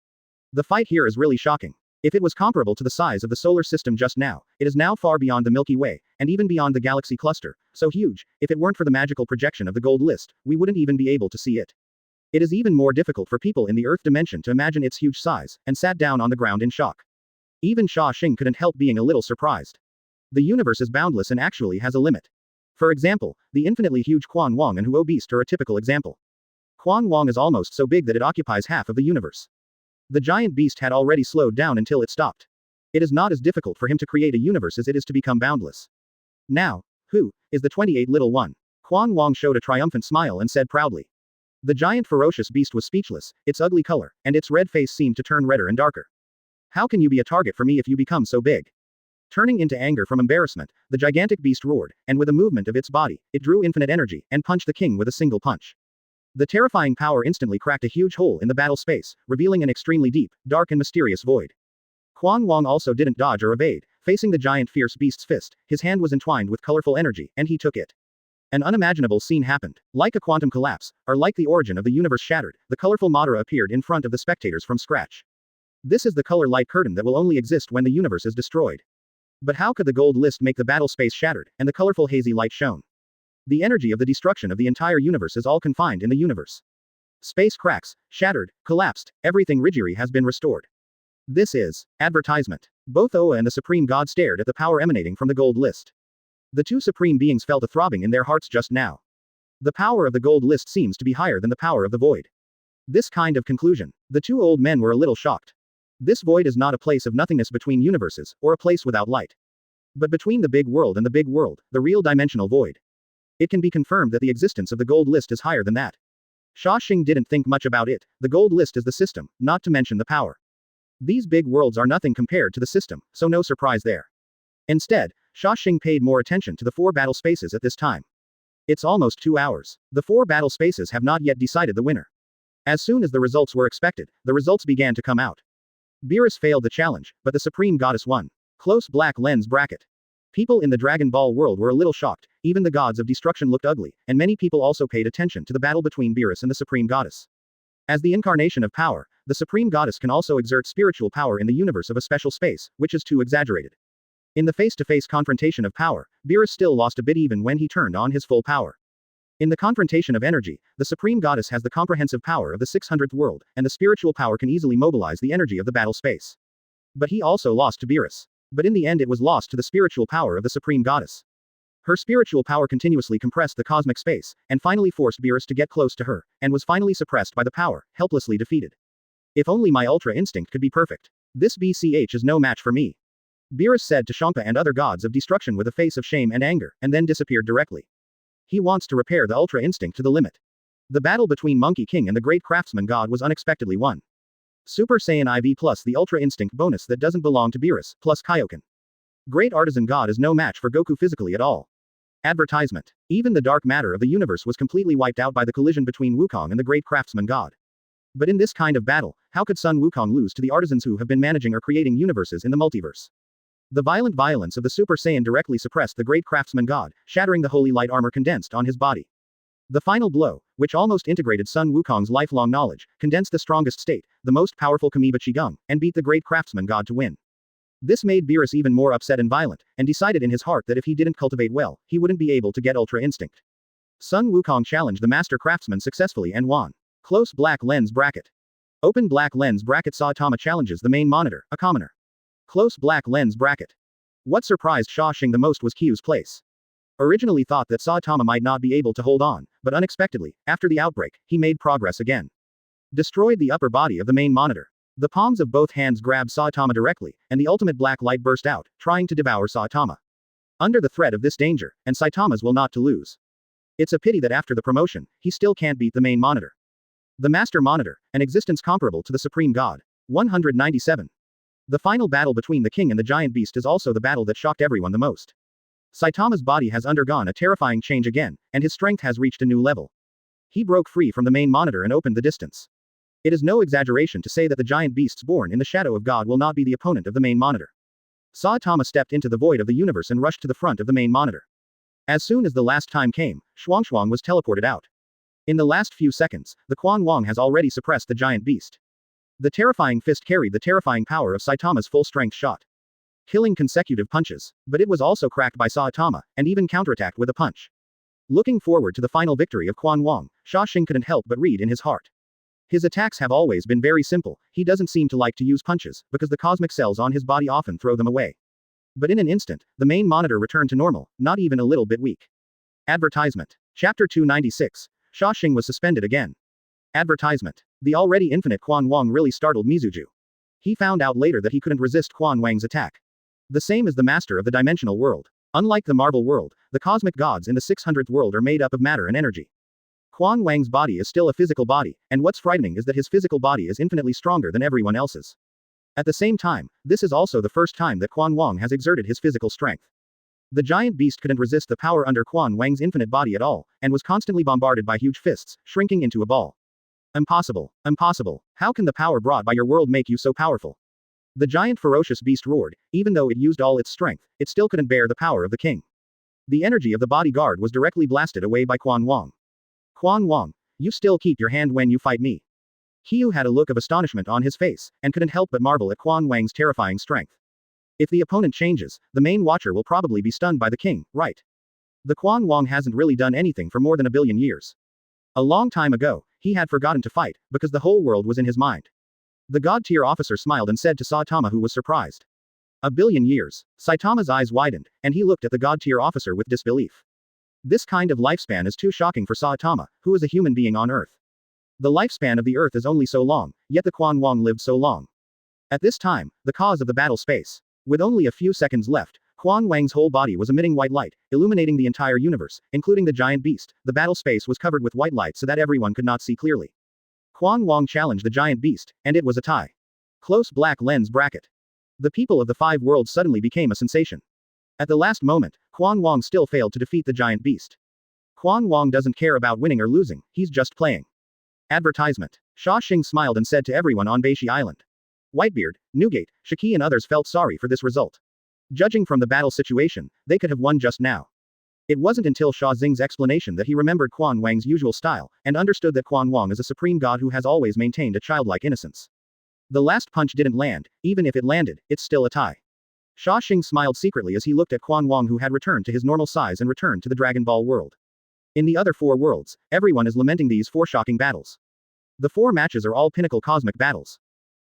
S2: The fight here is really shocking. If it was comparable to the size of the solar system just now, it is now far beyond the Milky Way, and even beyond the galaxy cluster, so huge, if it weren't for the magical projection of the gold list, we wouldn't even be able to see it. It is even more difficult for people in the Earth dimension to imagine its huge size, and sat down on the ground in shock. Even Xia Xing couldn't help being a little surprised. The universe is boundless and actually has a limit. For example, the infinitely huge Quan Wang and Huo Beast are a typical example. Quan Wang is almost so big that it occupies half of the universe. The giant beast had already slowed down until it stopped. It is not as difficult for him to create a universe as it is to become boundless. Now, who is the 28 little one? Quan Wang showed a triumphant smile and said proudly. The giant ferocious beast was speechless, its ugly color, and its red face seemed to turn redder and darker. How can you be a target for me if you become so big? Turning into anger from embarrassment, the gigantic beast roared, and with a movement of its body, it drew infinite energy, and punched the king with a single punch. The terrifying power instantly cracked a huge hole in the battle space, revealing an extremely deep, dark and mysterious void. Quan Wong also didn't dodge or evade, facing the giant fierce beast's fist, his hand was entwined with colorful energy, and he took it. An unimaginable scene happened. Like a quantum collapse, or like the origin of the universe shattered, the colorful Madara appeared in front of the spectators from scratch. This is the color light curtain that will only exist when the universe is destroyed. But how could the gold list make the battle space shattered, and the colorful hazy light shone? The energy of the destruction of the entire universe is all confined in the universe. Space cracks, shattered, collapsed, everything Rigiri has been restored. This is advertisement. Both Oa and the Supreme God stared at the power emanating from the gold list. The two supreme beings felt a throbbing in their hearts just now. The power of the gold list seems to be higher than the power of the void. This kind of conclusion. The two old men were a little shocked. This void is not a place of nothingness between universes, or a place without light. But between the big world and the big world, the real dimensional void. It can be confirmed that the existence of the gold list is higher than that. Xia Xing didn't think much about it, the gold list is the system, not to mention the power. These big worlds are nothing compared to the system, so no surprise there. Instead, Xia Xing paid more attention to the 4 battle spaces at this time. It's almost 2 hours. The 4 battle spaces have not yet decided the winner. As soon as the results were expected, the results began to come out. Beerus failed the challenge, but the Supreme Goddess won. Close black lens bracket. People in the Dragon Ball world were a little shocked, even the gods of destruction looked ugly, and many people also paid attention to the battle between Beerus and the Supreme Goddess. As the incarnation of power, the Supreme Goddess can also exert spiritual power in the universe of a special space, which is too exaggerated. In the face-to-face confrontation of power, Beerus still lost a bit even when he turned on his full power. In the confrontation of energy, the Supreme Goddess has the comprehensive power of the 600th world, and the spiritual power can easily mobilize the energy of the battle space. But he also lost to Beerus. But in the end it was lost to the spiritual power of the Supreme Goddess. Her spiritual power continuously compressed the cosmic space, and finally forced Beerus to get close to her, and was finally suppressed by the power, helplessly defeated. If only my ultra instinct could be perfect. This BCH is no match for me. Beerus said to Champa and other gods of destruction with a face of shame and anger, and then disappeared directly. He wants to repair the ultra instinct to the limit. The battle between Monkey King and the great craftsman god was unexpectedly won. Super Saiyan IV plus the ultra instinct bonus that doesn't belong to Beerus, plus Kaioken. Great artisan god is no match for Goku physically at all. Advertisement. Even the dark matter of the universe was completely wiped out by the collision between Wukong and the great craftsman god. But in this kind of battle, how could Sun Wukong lose to the artisans who have been managing or creating universes in the multiverse? The violent violence of the Super Saiyan directly suppressed the great craftsman god, shattering the holy light armor condensed on his body. The final blow, which almost integrated Sun Wukong's lifelong knowledge, condensed the strongest state, the most powerful Kamiba Qigong, and beat the great craftsman god to win. This made Beerus even more upset and violent, and decided in his heart that if he didn't cultivate well, he wouldn't be able to get ultra instinct. Sun Wukong challenged the master craftsman successfully and won. Close black lens bracket. Open black lens bracket. Saitama challenges the main monitor, a commoner. Close black lens bracket. What surprised Xia Xing the most was Kyu's place. Originally thought that Saitama might not be able to hold on, but unexpectedly, after the outbreak, he made progress again. Destroyed the upper body of the main monitor. The palms of both hands grabbed Saitama directly, and the ultimate black light burst out, trying to devour Saitama. Under the threat of this danger, and Saitama's will not to lose. It's a pity that after the promotion, he still can't beat the main monitor. The Master Monitor, an existence comparable to the Supreme God. 197. The final battle between the king and the giant beast is also the battle that shocked everyone the most. Saitama's body has undergone a terrifying change again, and his strength has reached a new level. He broke free from the main monitor and opened the distance. It is no exaggeration to say that the giant beasts born in the shadow of God will not be the opponent of the main monitor. Saitama stepped into the void of the universe and rushed to the front of the main monitor. As soon as the last time came, Xuanxuang was teleported out. In the last few seconds, the Quan Wong has already suppressed the giant beast. The terrifying fist carried the terrifying power of Saitama's full-strength shot. Killing consecutive punches, but it was also cracked by Saitama, and even counterattacked with a punch. Looking forward to the final victory of Quan Wong, Xia Xing couldn't help but read in his heart. His attacks have always been very simple, he doesn't seem to like to use punches, because the cosmic cells on his body often throw them away. But in an instant, the main monitor returned to normal, not even a little bit weak. Advertisement. Chapter 296. Xia Xing was suspended again. Advertisement. The already infinite Quan Wong really startled Mizuju. He found out later that he couldn't resist Quan Wang's attack. The same as the master of the dimensional world. Unlike the Marvel world, the cosmic gods in the 600th world are made up of matter and energy. Quan Wang's body is still a physical body, and what's frightening is that his physical body is infinitely stronger than everyone else's. At the same time, this is also the first time that Quan Wang has exerted his physical strength. The giant beast couldn't resist the power under Quan Wang's infinite body at all, and was constantly bombarded by huge fists, shrinking into a ball. Impossible, impossible, how can the power brought by your world make you so powerful? The giant ferocious beast roared, even though it used all its strength, it still couldn't bear the power of the king. The energy of the bodyguard was directly blasted away by Quan Wang. Quan Wang, you still keep your hand when you fight me. Hiyu had a look of astonishment on his face, and couldn't help but marvel at Quan Wang's terrifying strength. If the opponent changes, the main watcher will probably be stunned by the king, right? The Quan Wang hasn't really done anything for more than a billion years. A long time ago, he had forgotten to fight, because the whole world was in his mind. The god-tier officer smiled and said to Saitama, who was surprised. A billion years. Saitama's eyes widened, and he looked at the god-tier officer with disbelief. This kind of lifespan is too shocking for Saitama, who is a human being on Earth. The lifespan of the Earth is only so long, yet the Quan Wang lived so long. At this time, the cause of the battle space. With only a few seconds left, Quan Wang's whole body was emitting white light, illuminating the entire universe, including the giant beast. The battle space was covered with white light so that everyone could not see clearly. Quan Wang challenged the giant beast, and it was a tie. Close black lens bracket. The people of the 5 worlds suddenly became a sensation. At the last moment, Quan Wang still failed to defeat the giant beast. Quan Wang doesn't care about winning or losing, he's just playing. Advertisement. Xia Xing smiled and said to everyone on Beishi Island. Whitebeard, Newgate, Shiki and others felt sorry for this result. Judging from the battle situation, they could have won just now. It wasn't until Xia Xing's explanation that he remembered Quan Wang's usual style, and understood that Quan Wang is a supreme god who has always maintained a childlike innocence. The last punch didn't land, even if it landed, it's still a tie. Xia Xing smiled secretly as he looked at Quan Wang, who had returned to his normal size and returned to the Dragon Ball world. In the other 4 worlds, everyone is lamenting these 4 shocking battles. The 4 matches are all pinnacle cosmic battles.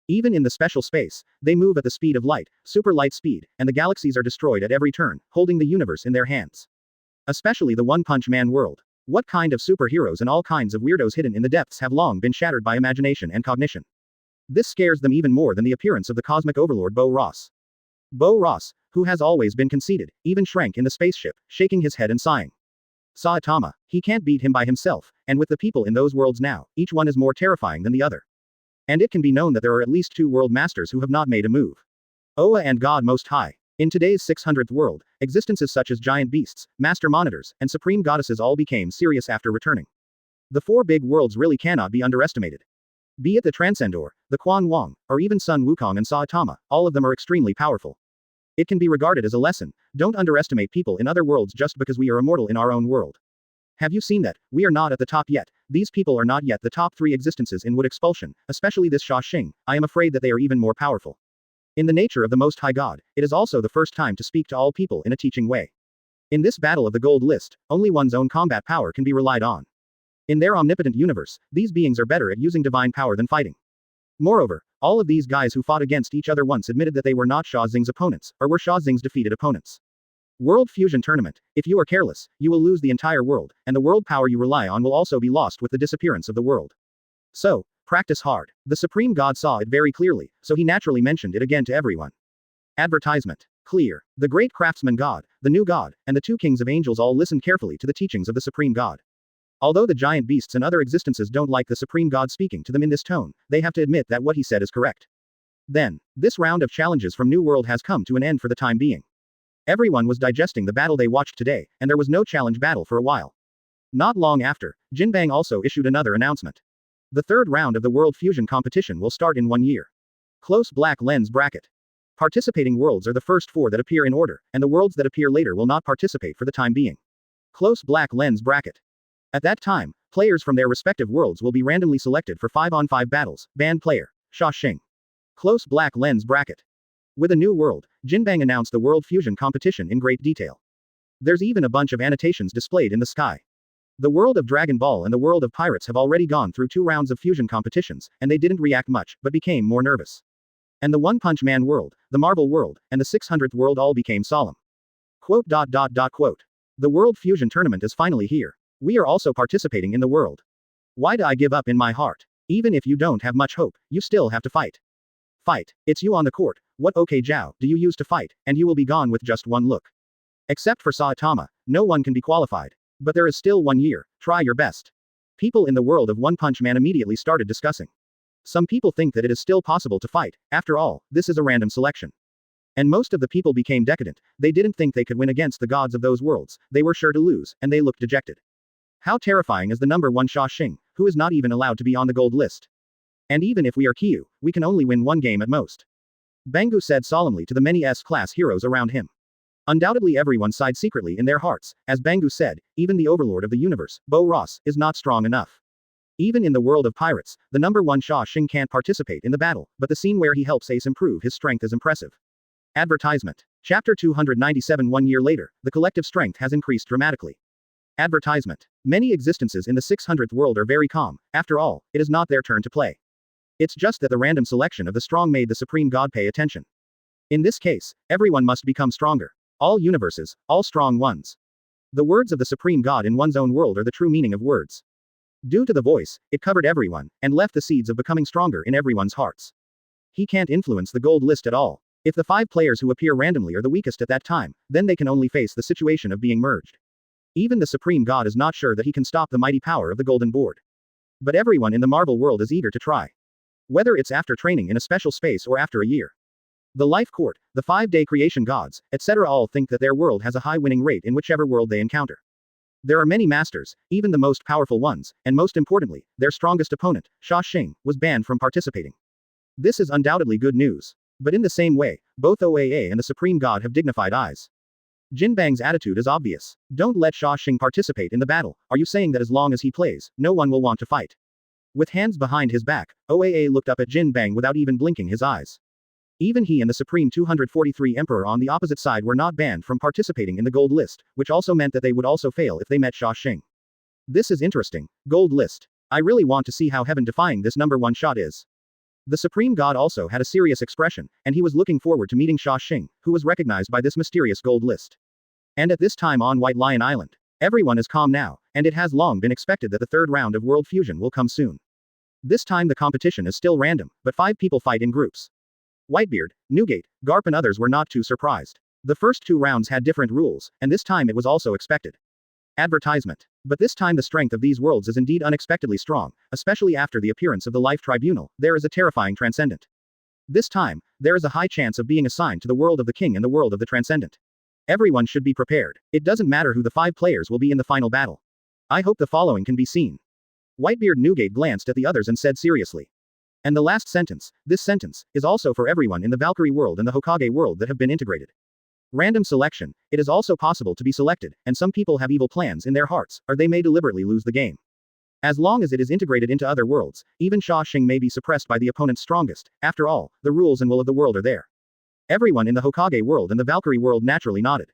S2: Even in the special space, they move at the speed of light, super light speed, and the galaxies are destroyed at every turn, holding the universe in their hands. Especially the One Punch Man world. What kind of superheroes and all kinds of weirdos hidden in the depths have long been shattered by imagination and cognition. This scares them even more than the appearance of the cosmic overlord Bo Ross. Bo Ross, who has always been conceited, even shrank in the spaceship, shaking his head and sighing. Saitama, he can't beat him by himself, and with the people in those worlds now, each one is more terrifying than the other. And it can be known that there are at least 2 world masters who have not made a move. Oa and God Most High. In today's 600th world, existences such as giant beasts, master monitors, and supreme goddesses all became serious after returning. The 4 big worlds really cannot be underestimated. Be it the Transcendor, the Quan Wang, or even Sun Wukong and Saitama, all of them are extremely powerful. It can be regarded as a lesson, don't underestimate people in other worlds just because we are immortal in our own world. Have you seen that? We are not at the top yet, these people are not yet the top 3 existences in wood expulsion, especially this Xia Xing, I am afraid that they are even more powerful. In the nature of the Most High God, it is also the first time to speak to all people in a teaching way. In this battle of the gold list, only one's own combat power can be relied on. In their omnipotent universe, these beings are better at using divine power than fighting. Moreover, all of these guys who fought against each other once admitted that they were not Xia Xing's opponents, or were Xia Xing's defeated opponents. World Fusion Tournament. If you are careless, you will lose the entire world, and the world power you rely on will also be lost with the disappearance of the world. So, practice hard. The Supreme God saw it very clearly, so he naturally mentioned it again to everyone. Advertisement. Clear. The great craftsman God, the new God, and the 2 kings of angels all listened carefully to the teachings of the Supreme God. Although the giant beasts and other existences don't like the Supreme God speaking to them in this tone, they have to admit that what he said is correct. Then, this round of challenges from New World has come to an end for the time being. Everyone was digesting the battle they watched today, and there was no challenge battle for a while. Not long after, Jinbang also issued another announcement. The 3rd round of the World Fusion competition will start in 1 year. Close black lens bracket. Participating worlds are the first 4 that appear in order, and the worlds that appear later will not participate for the time being. Close black lens bracket. At that time, players from their respective worlds will be randomly selected for 5-on-5 battles. Banned player. Xia Xing. Close black lens bracket. With a new world, Jinbang announced the World Fusion competition in great detail. There's even a bunch of annotations displayed in the sky. The world of Dragon Ball and the world of Pirates have already gone through 2 rounds of fusion competitions, and they didn't react much, but became more nervous. And the One Punch Man world, the Marvel world, and the 600th world all became solemn. Quote. The World Fusion Tournament is finally here. We are also participating in the world. Why do I give up in my heart? Even if you don't have much hope, you still have to fight. Fight. It's you on the court. What Jiao do you use to fight, and you will be gone with just 1 look. Except for Saitama, no one can be qualified. But there is still 1 year, try your best. People in the world of One Punch Man immediately started discussing. Some people think that it is still possible to fight, after all, this is a random selection. And most of the people became decadent, they didn't think they could win against the gods of those worlds, they were sure to lose, and they looked dejected. How terrifying is the number 1 Xia Xing, who is not even allowed to be on the gold list. And even if we are Kyu, we can only win one game at most. Bangu said solemnly to the many S-class heroes around him. Undoubtedly everyone sighed secretly in their hearts, as Bangu said, even the overlord of the universe, Bo Ross, is not strong enough. Even in the world of pirates, the number 1 Xia Xing can't participate in the battle, but the scene where he helps Ace improve his strength is impressive. Advertisement. Chapter 297. 1 year later, the collective strength has increased dramatically. Advertisement. Many existences in the 600th world are very calm, after all, it is not their turn to play. It's just that the random selection of the strong made the supreme god pay attention. In this case, everyone must become stronger. All universes, all strong ones. The words of the supreme god in one's own world are the true meaning of words. Due to the voice, it covered everyone, and left the seeds of becoming stronger in everyone's hearts. He can't influence the gold list at all. If the 5 players who appear randomly are the weakest at that time, then they can only face the situation of being merged. Even the supreme god is not sure that he can stop the mighty power of the golden board. But everyone in the Marvel world is eager to try. Whether it's after training in a special space or after a year. The life court, the 5-day creation gods, etc. all think that their world has a high winning rate in whichever world they encounter. There are many masters, even the most powerful ones, and most importantly, their strongest opponent, Xia Xing, was banned from participating. This is undoubtedly good news. But in the same way, both OAA and the Supreme God have dignified eyes. Jinbang's attitude is obvious. Don't let Xia Xing participate in the battle, are you saying that as long as he plays, no one will want to fight? With hands behind his back, OAA looked up at Jinbang without even blinking his eyes. Even he and the Supreme 243 Emperor on the opposite side were not banned from participating in the gold list, which also meant that they would also fail if they met Xia Xing. This is interesting. Gold list. I really want to see how heaven-defying this number 1 shot is. The Supreme God also had a serious expression, and he was looking forward to meeting Xia Xing, who was recognized by this mysterious gold list. And at this time on White Lion Island, everyone is calm now, and it has long been expected that the 3rd round of World Fusion will come soon. This time the competition is still random, but 5 people fight in groups. Whitebeard, Newgate, Garp and others were not too surprised. The first 2 rounds had different rules, and this time it was also expected. Advertisement. But this time the strength of these worlds is indeed unexpectedly strong, especially after the appearance of the Life Tribunal, there is a terrifying transcendent. This time, there is a high chance of being assigned to the world of the king and the world of the transcendent. Everyone should be prepared. It doesn't matter who the 5 players will be in the final battle. I hope the following can be seen. Whitebeard Newgate glanced at the others and said seriously. And the last sentence, this sentence, is also for everyone in the Valkyrie world and the Hokage world that have been integrated. Random selection, it is also possible to be selected, and some people have evil plans in their hearts, or they may deliberately lose the game. As long as it is integrated into other worlds, even Xia Xing may be suppressed by the opponent's strongest, after all, the rules and will of the world are there. Everyone in the Hokage world and the Valkyrie world naturally nodded.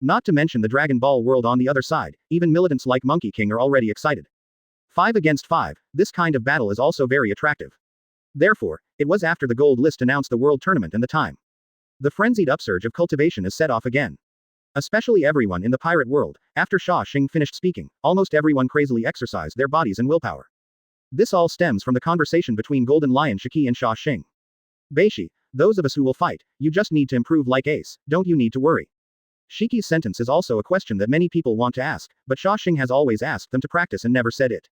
S2: Not to mention the Dragon Ball world on the other side, even militants like Monkey King are already excited. 5 against 5, this kind of battle is also very attractive. Therefore, it was after the gold list announced the world tournament and the time. The frenzied upsurge of cultivation is set off again. Especially everyone in the pirate world, after Xia Xing finished speaking, almost everyone crazily exercised their bodies and willpower. This all stems from the conversation between Golden Lion Shiki and Xia Xing. Beishi, those of us who will fight, you just need to improve like Ace, don't you need to worry. Shiki's sentence is also a question that many people want to ask, but Xia Xing has always asked them to practice and never said it.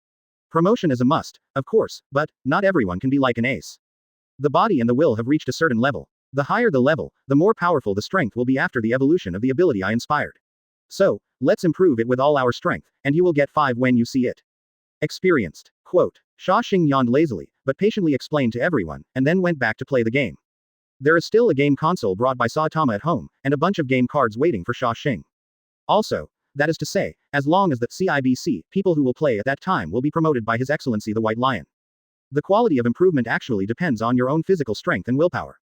S2: Promotion is a must, of course, but not everyone can be like an ace. The body and the will have reached a certain level. The higher the level, the more powerful the strength will be after the evolution of the ability I inspired. So, let's improve it with all our strength, and you will get 5 when you see it. Experienced. Quote. Xia Xing yawned lazily, but patiently explained to everyone, and then went back to play the game. There is still a game console brought by Saitama at home, and a bunch of game cards waiting for Xia Xing. Also, that is to say, as long as the CIBC, people who will play at that time will be promoted by His Excellency the White Lion. The quality of improvement actually depends on your own physical strength and willpower.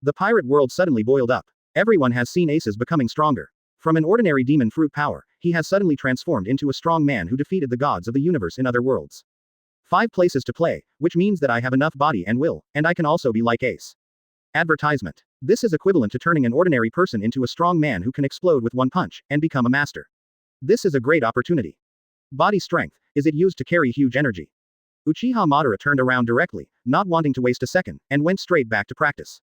S2: The pirate world suddenly boiled up. Everyone has seen aces becoming stronger. From an ordinary demon fruit power, he has suddenly transformed into a strong man who defeated the gods of the universe in other worlds. 5 places to play, which means that I have enough body and will, and I can also be like Ace. Advertisement. This is equivalent to turning an ordinary person into a strong man who can explode with one punch, and become a master. This is a great opportunity. Body strength, is it used to carry huge energy? Uchiha Madara turned around directly, not wanting to waste a second, and went straight back to practice.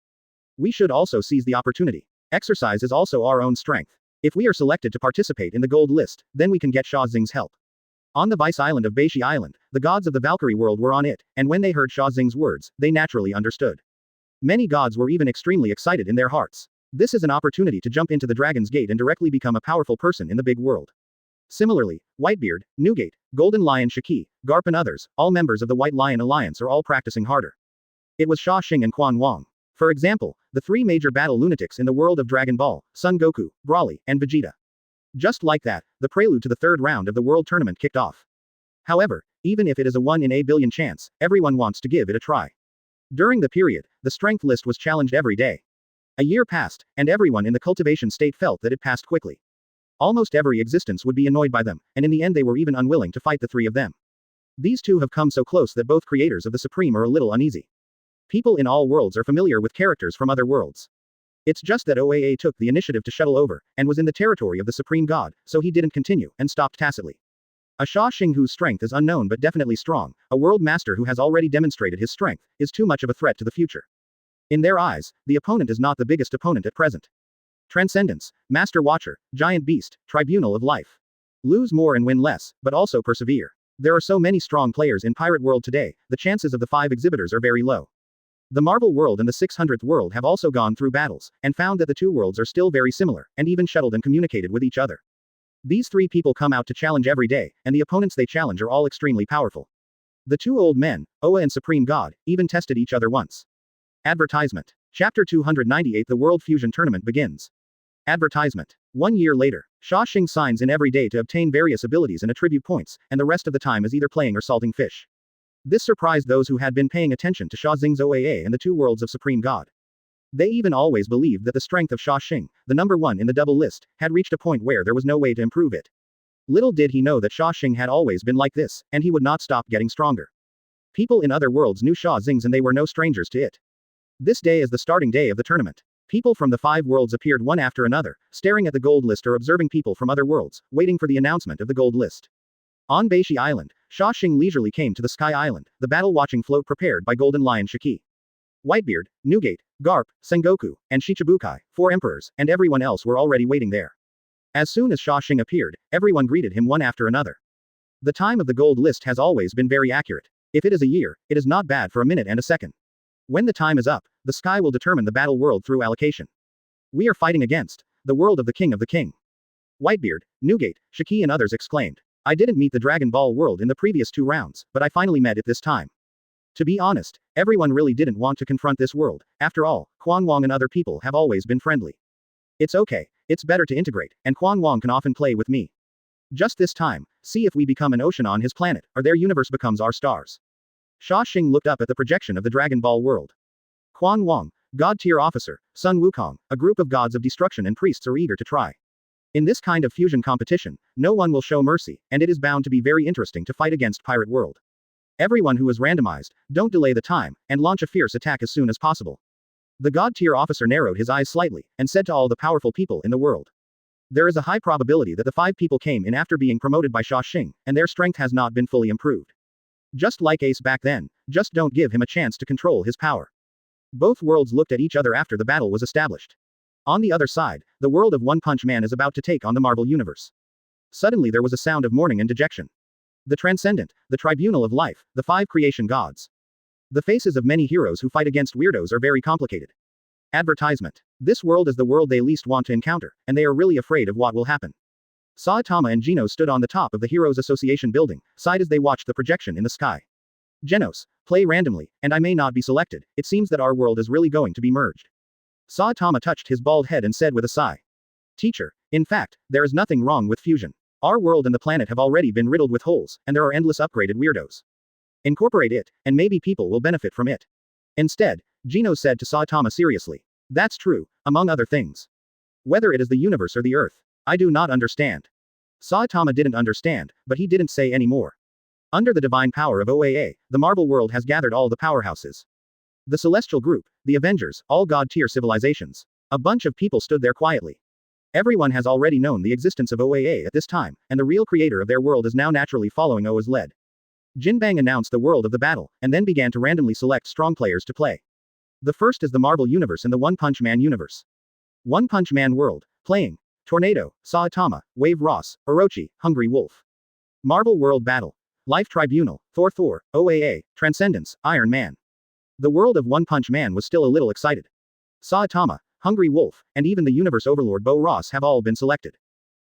S2: We should also seize the opportunity. Exercise is also our own strength. If we are selected to participate in the gold list, then we can get Xia Xing's help. On the vice island of Beishi Island, the gods of the Valkyrie world were on it, and when they heard Xia Xing's words, they naturally understood. Many gods were even extremely excited in their hearts. This is an opportunity to jump into the Dragon's Gate and directly become a powerful person in the big world. Similarly, Whitebeard, Newgate, Golden Lion Shiki, Garp and others, all members of the White Lion Alliance are all practicing harder. It was Xia Xing and Quan Wang. For example, the three major battle lunatics in the world of Dragon Ball, Sengoku, Broly, and Vegeta. Just like that, the prelude to the third round of the world tournament kicked off. However, even if it is a 1 in a billion chance, everyone wants to give it a try. During the period, the strength list was challenged every day. A year passed, and everyone in the cultivation state felt that it passed quickly. Almost every existence would be annoyed by them, and in the end they were even unwilling to fight the three of them. These two have come so close that both creators of the Supreme are a little uneasy. People in all worlds are familiar with characters from other worlds. It's just that OAA took the initiative to shuttle over, and was in the territory of the Supreme God, so he didn't continue, and stopped tacitly. A Xia Xing whose strength is unknown but definitely strong, a world master who has already demonstrated his strength, is too much of a threat to the future. In their eyes, the opponent is not the biggest opponent at present. Transcendence, Master Watcher, Giant Beast, Tribunal of Life. Lose more and win less, but also persevere. There are so many strong players in Pirate World today, the chances of the 5 exhibitors are very low. The Marvel world and the 600th world have also gone through battles, and found that the two worlds are still very similar, and even shuttled and communicated with each other. These 3 people come out to challenge every day, and the opponents they challenge are all extremely powerful. The 2 old men, Oa and Supreme God, even tested each other once. Advertisement. Chapter 298 The World Fusion Tournament begins. Advertisement. 1 year later, Xia Xing signs in every day to obtain various abilities and attribute points, and the rest of the time is either playing or salting fish. This surprised those who had been paying attention to Xia Xing's OAA and the 2 worlds of Supreme God. They even always believed that the strength of Xia Xing, the number 1 in the double list, had reached a point where there was no way to improve it. Little did he know that Xia Xing had always been like this, and he would not stop getting stronger. People in other worlds knew Xia Xing's and they were no strangers to it. This day is the starting day of the tournament. People from the 5 worlds appeared one after another, staring at the gold list or observing people from other worlds, waiting for the announcement of the gold list. On Beishi Island, Xia Xing leisurely came to the Sky Island, the battle-watching float prepared by Golden Lion Shiki. Whitebeard, Newgate, Garp, Sengoku, and Shichibukai, 4 emperors, and everyone else were already waiting there. As soon as Xia Xing appeared, everyone greeted him one after another. The time of the gold list has always been very accurate. If it is a year, it is not bad for a minute and a second. When the time is up, the sky will determine the battle world through allocation. We are fighting against the world of the king. Whitebeard, Newgate, Shiki and others exclaimed. I didn't meet the Dragon Ball world in the previous 2 rounds, but I finally met it this time. To be honest, everyone really didn't want to confront this world. After all, Quan Wang and other people have always been friendly. It's okay, it's better to integrate, and Quan Wang can often play with me. Just this time, see if we become an ocean on his planet, or their universe becomes our stars. Xia Xing looked up at the projection of the Dragon Ball world. Quan Wang, God-tier officer, Sun Wukong, a group of gods of destruction and priests are eager to try. In this kind of fusion competition, no one will show mercy, and it is bound to be very interesting to fight against Pirate World. Everyone who is randomized, don't delay the time, and launch a fierce attack as soon as possible. The God-tier officer narrowed his eyes slightly, and said to all the powerful people in the world. There is a high probability that the 5 people came in after being promoted by Xia Xing, and their strength has not been fully improved. Just like Ace back then, just don't give him a chance to control his power. Both worlds looked at each other after the battle was established. On the other side, the world of One Punch Man is about to take on the Marvel Universe. Suddenly there was a sound of mourning and dejection. The Transcendent, the Tribunal of Life, the 5 creation gods. The faces of many heroes who fight against weirdos are very complicated. Advertisement. This world is the world they least want to encounter, and they are really afraid of what will happen. Saitama and Genos stood on the top of the Heroes Association building, sighed as they watched the projection in the sky. Genos, play randomly, and I may not be selected, it seems that our world is really going to be merged. Saitama touched his bald head and said with a sigh. Teacher, in fact, there is nothing wrong with fusion. Our world and the planet have already been riddled with holes, and there are endless upgraded weirdos. Incorporate it, and maybe people will benefit from it. Instead, Gino said to Saitama seriously. That's true, among other things. Whether it is the universe or the earth, I do not understand. Saitama didn't understand, but he didn't say any more. Under the divine power of OAA, the Marvel world has gathered all the powerhouses. The Celestial Group, the Avengers, all god-tier civilizations. A bunch of people stood there quietly. Everyone has already known the existence of OAA at this time, and the real creator of their world is now naturally following Oa's lead. Jinbang announced the world of the battle, and then began to randomly select strong players to play. The first is the Marvel Universe and the One Punch Man Universe. One Punch Man World, playing Tornado, Saitama, Wave Ross, Orochi, Hungry Wolf. Marvel World Battle. Life Tribunal, Thor, OAA, Transcendence, Iron Man. The world of One Punch Man was still a little excited. Saitama, Hungry Wolf, and even the Universe Overlord Bo Ross have all been selected.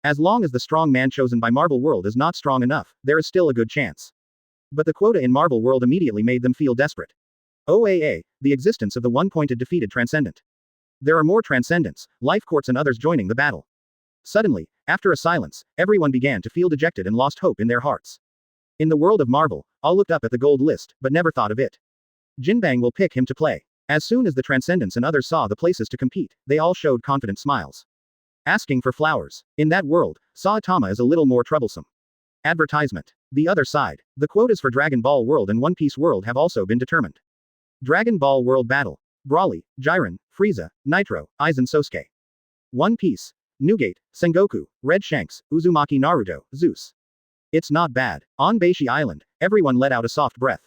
S2: As long as the strong man chosen by Marvel World is not strong enough, there is still a good chance. But the quota in Marvel World immediately made them feel desperate. OAA, the existence of the one-pointed defeated Transcendent. There are more Transcendents, Life Courts and others joining the battle. Suddenly, after a silence, everyone began to feel dejected and lost hope in their hearts. In the world of Marvel, all looked up at the gold list, but never thought of it. Jinbang will pick him to play. As soon as the Transcendents and others saw the places to compete, they all showed confident smiles. Asking for flowers. In that world, Saitama is a little more troublesome. Advertisement. The other side. The quotas for Dragon Ball World and One Piece World have also been determined. Dragon Ball World Battle. Broly, Jiren, Frieza, Nitro, Aizen Sosuke. One Piece. Newgate, Sengoku, Red Shanks, Uzumaki Naruto, Zeus. It's not bad. On Beishi Island, everyone let out a soft breath.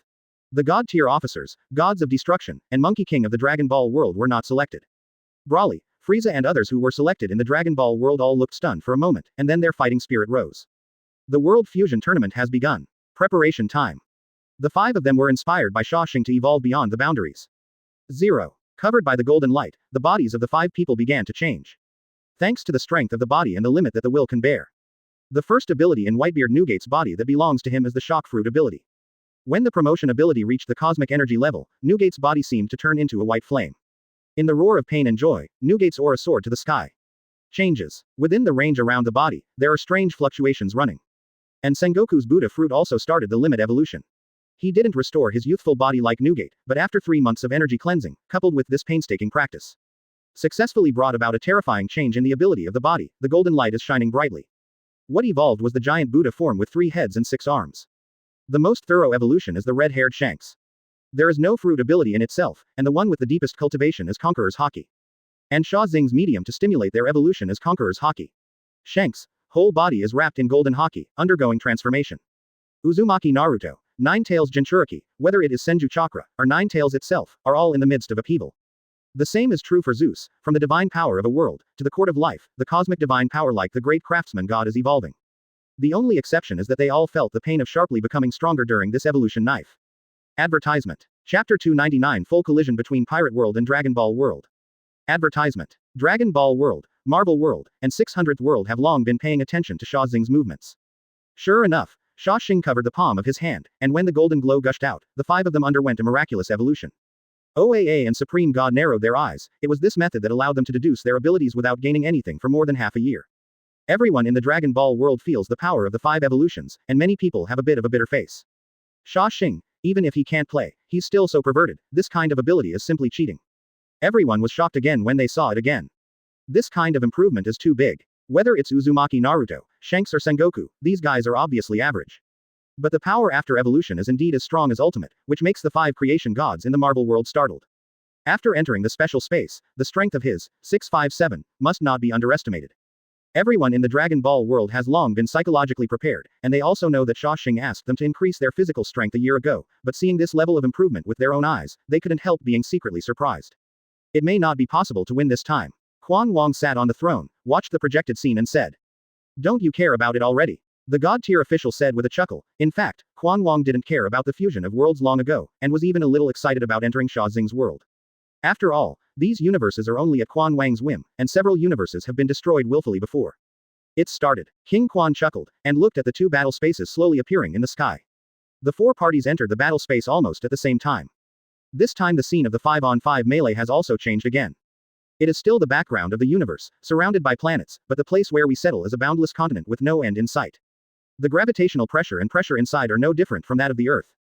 S2: The God-tier officers, gods of destruction, and Monkey King of the Dragon Ball world were not selected. Broly, Frieza and others who were selected in the Dragon Ball world all looked stunned for a moment, and then their fighting spirit rose. The World Fusion Tournament has begun. Preparation time. The 5 of them were inspired by Xia Xing to evolve beyond the boundaries. 0. Covered by the golden light, the bodies of the 5 people began to change. Thanks to the strength of the body and the limit that the will can bear. The first ability in Whitebeard Newgate's body that belongs to him is the Shock Fruit ability. When the promotion ability reached the cosmic energy level, Newgate's body seemed to turn into a white flame. In the roar of pain and joy, Newgate's aura soared to the sky. Changes. Within the range around the body, there are strange fluctuations running. And Sengoku's Buddha fruit also started the limit evolution. He didn't restore his youthful body like Newgate, but after 3 months of energy cleansing, coupled with this painstaking practice, successfully brought about a terrifying change in the ability of the body. The golden light is shining brightly. What evolved was the giant Buddha form with 3 heads and 6 arms. The most thorough evolution is the red-haired Shanks. There is no fruit ability in itself, and the one with the deepest cultivation is Conqueror's Haki. And Xia Xing's medium to stimulate their evolution is Conqueror's Haki. Shanks' whole body is wrapped in golden Haki, undergoing transformation. Uzumaki Naruto, Nine Tails Jinchuriki, whether it is Senju Chakra, or Nine Tails itself, are all in the midst of upheaval. The same is true for Zeus, from the divine power of a world, to the court of life, the cosmic divine power like the great craftsman god is evolving. The only exception is that they all felt the pain of sharply becoming stronger during this evolution knife. Advertisement. Chapter 299 Full collision between Pirate World and Dragon Ball World. Advertisement. Dragon Ball World, Marvel World, and 600th World have long been paying attention to Xia Xing's movements. Sure enough, Xia Xing covered the palm of his hand, and when the golden glow gushed out, the 5 of them underwent a miraculous evolution. OAA and Supreme God narrowed their eyes. It was this method that allowed them to deduce their abilities without gaining anything for more than half a year. Everyone in the Dragon Ball world feels the power of the 5 evolutions, and many people have a bit of a bitter face. Xia Xing, even if he can't play, he's still so perverted. This kind of ability is simply cheating. Everyone was shocked again when they saw it again. This kind of improvement is too big. Whether it's Uzumaki Naruto, Shanks or Sengoku, these guys are obviously average. But the power after evolution is indeed as strong as ultimate, which makes the 5 creation gods in the Marvel world startled. After entering the special space, the strength of his 657 must not be underestimated. Everyone in the Dragon Ball world has long been psychologically prepared, and they also know that Xia Xing asked them to increase their physical strength a year ago, but seeing this level of improvement with their own eyes, they couldn't help being secretly surprised. It may not be possible to win this time. Quan Wong sat on the throne, watched the projected scene and said, "Don't you care about it already?" The god-tier official said with a chuckle. In fact, Quan Wong didn't care about the fusion of worlds long ago, and was even a little excited about entering Xia Xing's world. After all, these universes are only at Quan Wang's whim, and several universes have been destroyed willfully before. It started. King Quan chuckled, and looked at the 2 battle spaces slowly appearing in the sky. The 4 parties entered the battle space almost at the same time. This time the scene of the 5-on-5 melee has also changed again. It is still the background of the universe, surrounded by planets, but the place where we settle is a boundless continent with no end in sight. The gravitational pressure and pressure inside are no different from that of the Earth.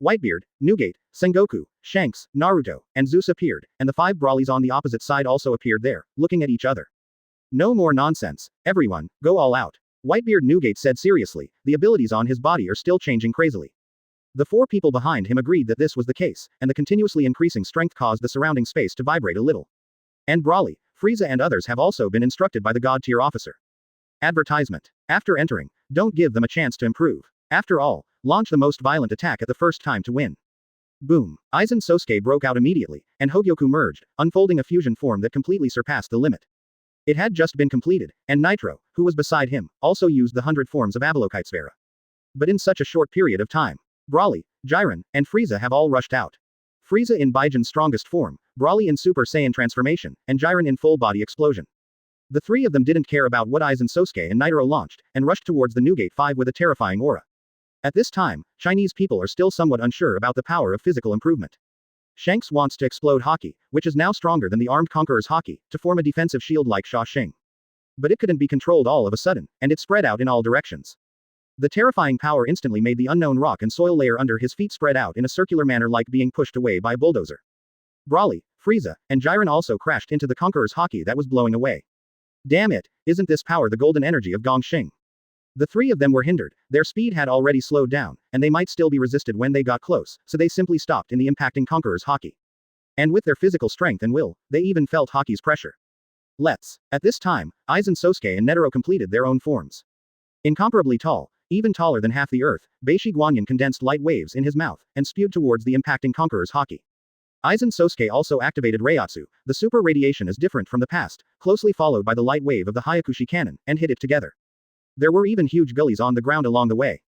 S2: Whitebeard, Newgate, Sengoku, Shanks, Naruto, and Zeus appeared, and the 5 Brawlies on the opposite side also appeared there, looking at each other. No more nonsense, everyone, go all out. Whitebeard Newgate said seriously, the abilities on his body are still changing crazily. The 4 people behind him agreed that this was the case, and the continuously increasing strength caused the surrounding space to vibrate a little. And Broly, Frieza and others have also been instructed by the god-tier officer. Advertisement. After entering, don't give them a chance to improve. After all, launch the most violent attack at the first time to win. Boom. Aizen Sosuke broke out immediately, and Hogyoku merged, unfolding a fusion form that completely surpassed the limit. It had just been completed, and Nitro, who was beside him, also used the 100 forms of Avalokitesfera. But in such a short period of time, Brawly, Jiren, and Frieza have all rushed out. Frieza in Baijan's strongest form, Brawly in Super Saiyan transformation, and Jiren in full body explosion. The three of them didn't care about what Aizen Sosuke and Nitro launched, and rushed towards the Newgate 5 with a terrifying aura. At this time, Chinese people are still somewhat unsure about the power of physical improvement. Shanks wants to explode Haki, which is now stronger than the armed Conqueror's Haki, to form a defensive shield like Xia Xing. But it couldn't be controlled all of a sudden, and it spread out in all directions. The terrifying power instantly made the unknown rock and soil layer under his feet spread out in a circular manner like being pushed away by a bulldozer. Brawly, Frieza, and Jiren also crashed into the Conqueror's Haki that was blowing away. Damn it, isn't this power the golden energy of Gongxing? The three of them were hindered, their speed had already slowed down, and they might still be resisted when they got close, so they simply stopped in the impacting Conqueror's Haki. And with their physical strength and will, they even felt Haki's pressure. At this time, Aizen Sosuke and Netero completed their own forms. Incomparably tall, even taller than half the earth, Beishi Guanyin condensed light waves in his mouth, and spewed towards the impacting Conqueror's Haki. Aizen Sosuke also activated Reiatsu, the super radiation is different from the past, closely followed by the light wave of the Hyakushi cannon, and hit it together. There were even huge gullies on the ground along the way.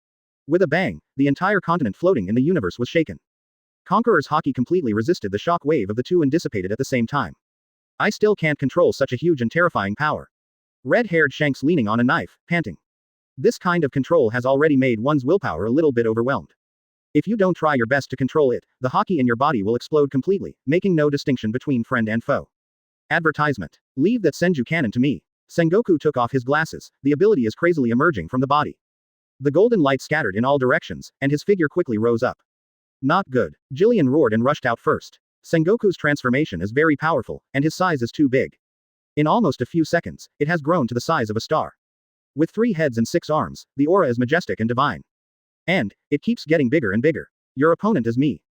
S2: With a bang, the entire continent floating in the universe was shaken. Conqueror's Haki completely resisted the shock wave of the two and dissipated at the same time. I still can't control such a huge and terrifying power. Red-haired Shanks leaning on a knife, panting. This kind of control has already made one's willpower a little bit overwhelmed. If you don't try your best to control it, the Haki in your body will explode completely, making no distinction between friend and foe. Advertisement. Leave that Senju cannon to me. Sengoku took off his glasses, the ability is crazily emerging from the body. The golden light scattered in all directions, and his figure quickly rose up. Not good. Jillian roared and rushed out first. Sengoku's transformation is very powerful, and his size is too big. In almost a few seconds, it has grown to the size of a star. With 3 heads and 6 arms, the aura is majestic and divine. And, it keeps getting bigger and bigger. Your opponent is me.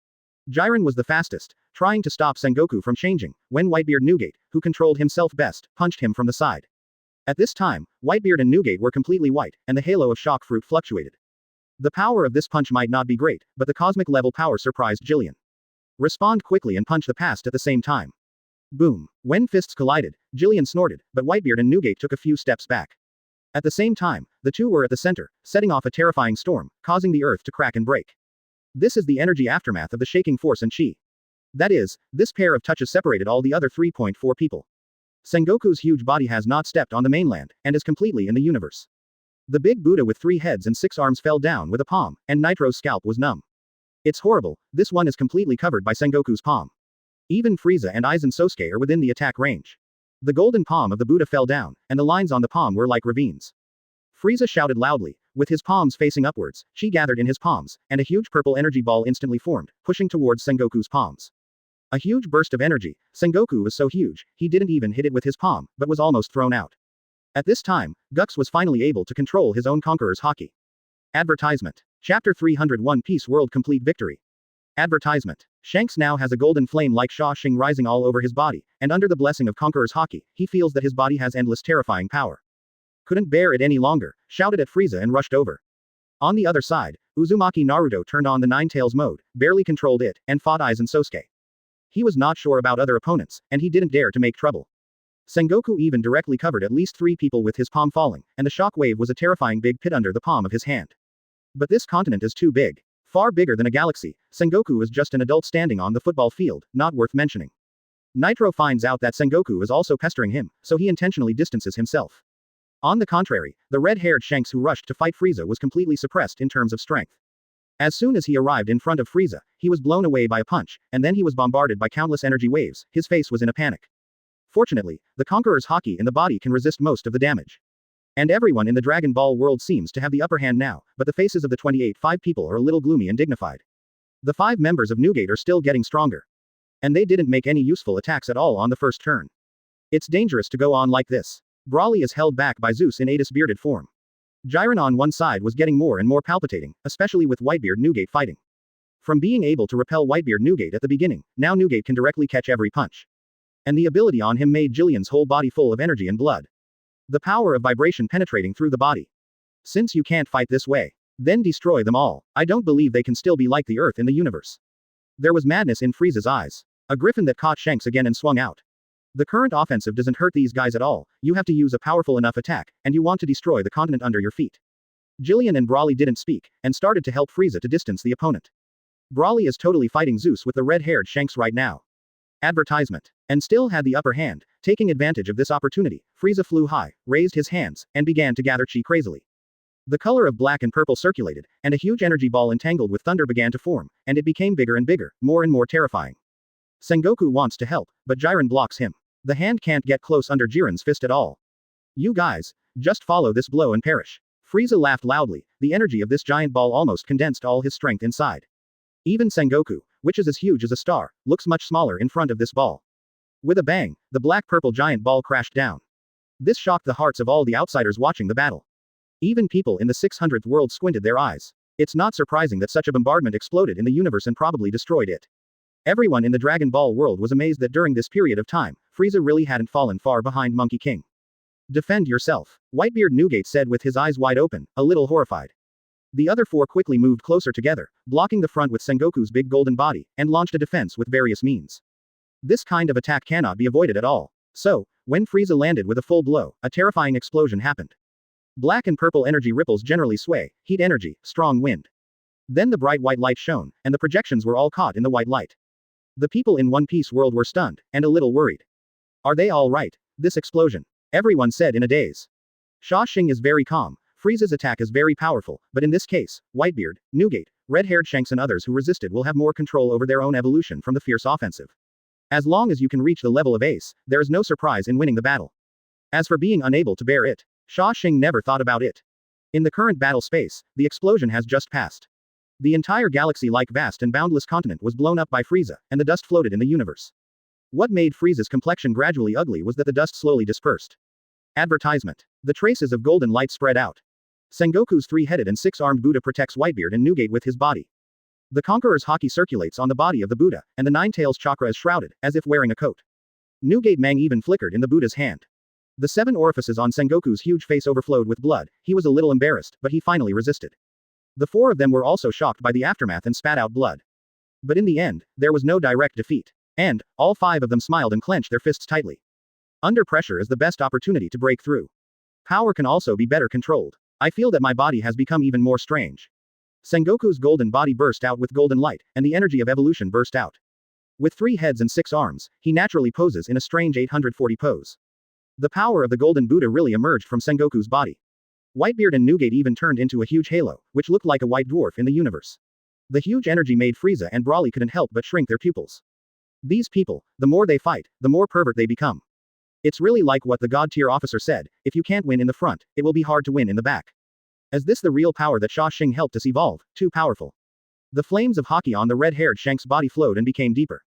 S2: Jiren was the fastest, trying to stop Sengoku from changing, when Whitebeard Newgate, who controlled himself best, punched him from the side. At this time, Whitebeard and Newgate were completely white, and the halo of shock fruit fluctuated. The power of this punch might not be great, but the cosmic level power surprised Jillian. Respond quickly and punch the past at the same time. Boom. When fists collided, Jillian snorted, but Whitebeard and Newgate took a few steps back. At the same time, the two were at the center, setting off a terrifying storm, causing the earth to crack and break. This is the energy aftermath of the shaking force and chi. That is, this pair of touches separated all the other 3.4 people. Sengoku's huge body has not stepped on the mainland, and is completely in the universe. The big Buddha with 3 heads and 6 arms fell down with a palm, and Nitro's scalp was numb. It's horrible, this one is completely covered by Sengoku's palm. Even Frieza and Aizen Sosuke are within the attack range. The golden palm of the Buddha fell down, and the lines on the palm were like ravines. Frieza shouted loudly, with his palms facing upwards, chi gathered in his palms, and a huge purple energy ball instantly formed, pushing towards Sengoku's palms. A huge burst of energy. Sengoku was so huge, he didn't even hit it with his palm, but was almost thrown out. At this time, Gux was finally able to control his own Conqueror's Haki. Advertisement. Chapter 301 Peace World Complete Victory. Advertisement. Shanks now has a golden flame like Xia Xing rising all over his body, and under the blessing of Conqueror's Haki, he feels that his body has endless terrifying power. Couldn't bear it any longer, shouted at Frieza and rushed over. On the other side, Uzumaki Naruto turned on the Nine Tails mode, barely controlled it, and fought Aizen Sosuke. He was not sure about other opponents, and he didn't dare to make trouble. Sengoku even directly covered at least 3 people with his palm falling, and the shock wave was a terrifying big pit under the palm of his hand. But this continent is too big. Far bigger than a galaxy. Sengoku is just an adult standing on the football field, not worth mentioning. Nitro finds out that Sengoku is also pestering him, so he intentionally distances himself. On the contrary, the red-haired Shanks who rushed to fight Frieza was completely suppressed in terms of strength. As soon as he arrived in front of Frieza, he was blown away by a punch, and then he was bombarded by countless energy waves, his face was in a panic. Fortunately, the Conqueror's Haki in the body can resist most of the damage. And everyone in the Dragon Ball world seems to have the upper hand now, but the faces of the 28-5 people are a little gloomy and dignified. The 5 members of Newgate are still getting stronger. And they didn't make any useful attacks at all on the first turn. It's dangerous to go on like this. Brawly is held back by Zeus in Atis bearded form. Jiren on one side was getting more and more palpitating, especially with Whitebeard Newgate fighting. From being able to repel Whitebeard Newgate at the beginning, now Newgate can directly catch every punch. And the ability on him made Jillian's whole body full of energy and blood. The power of vibration penetrating through the body. Since you can't fight this way, then destroy them all. I don't believe they can still be like the Earth in the universe. There was madness in Frieza's eyes. A griffin that caught Shanks again and swung out. The current offensive doesn't hurt these guys at all, you have to use a powerful enough attack, and you want to destroy the continent under your feet. Jillian and Brawley didn't speak, and started to help Frieza to distance the opponent. Brawley is totally fighting Zeus with the red-haired Shanks right now. Advertisement. And still had the upper hand. Taking advantage of this opportunity, Frieza flew high, raised his hands, and began to gather chi crazily. The color of black and purple circulated, and a huge energy ball entangled with thunder began to form, and it became bigger and bigger, more and more terrifying. Sengoku wants to help, but Jiren blocks him. The hand can't get close under Jiren's fist at all. You guys, just follow this blow and perish. Frieza laughed loudly, the energy of this giant ball almost condensed all his strength inside. Even Sengoku, which is as huge as a star, looks much smaller in front of this ball. With a bang, the black-purple giant ball crashed down. This shocked the hearts of all the outsiders watching the battle. Even people in the 600th world squinted their eyes. It's not surprising that such a bombardment exploded in the universe and probably destroyed it. Everyone in the Dragon Ball world was amazed that during this period of time, Frieza really hadn't fallen far behind Monkey King. Defend yourself, Whitebeard Newgate said with his eyes wide open, a little horrified. The other four quickly moved closer together, blocking the front with Sengoku's big golden body, and launched a defense with various means. This kind of attack cannot be avoided at all. So, when Frieza landed with a full blow, a terrifying explosion happened. Black and purple energy ripples generally sway, heat energy, strong wind. Then the bright white light shone, and the projections were all caught in the white light. The people in One Piece world were stunned, and a little worried. Are they all right? This explosion. Everyone said in a daze. Xia Xing is very calm. Frieza's attack is very powerful, but in this case, Whitebeard, Newgate, red-haired Shanks and others who resisted will have more control over their own evolution from the fierce offensive. As long as you can reach the level of ace, there is no surprise in winning the battle. As for being unable to bear it, Xia Xing never thought about it. In the current battle space, the explosion has just passed. The entire galaxy-like vast and boundless continent was blown up by Frieza, and the dust floated in the universe. What made Frieza's complexion gradually ugly was that the dust slowly dispersed. Advertisement. The traces of golden light spread out. Sengoku's three-headed and six-armed Buddha protects Whitebeard and Newgate with his body. The Conqueror's Haki circulates on the body of the Buddha, and the Nine-Tails chakra is shrouded, as if wearing a coat. Newgate Mang even flickered in the Buddha's hand. The 7 orifices on Sengoku's huge face overflowed with blood. He was a little embarrassed, but he finally resisted. The 4 of them were also shocked by the aftermath and spat out blood. But in the end, there was no direct defeat. And, all 5 of them smiled and clenched their fists tightly. Under pressure is the best opportunity to break through. Power can also be better controlled. I feel that my body has become even more strange. Sengoku's golden body burst out with golden light, and the energy of evolution burst out. With 3 heads and 6 arms, he naturally poses in a strange 840 pose. The power of the golden Buddha really emerged from Sengoku's body. Whitebeard and Newgate even turned into a huge halo, which looked like a white dwarf in the universe. The huge energy made Frieza and Brawley couldn't help but shrink their pupils. These people, the more they fight, the more pervert they become. It's really like what the god-tier officer said, if you can't win in the front, it will be hard to win in the back. Is this the real power that Xia Xing helped us evolve? Too powerful. The flames of Haki on the red-haired Shank's body flowed and became deeper.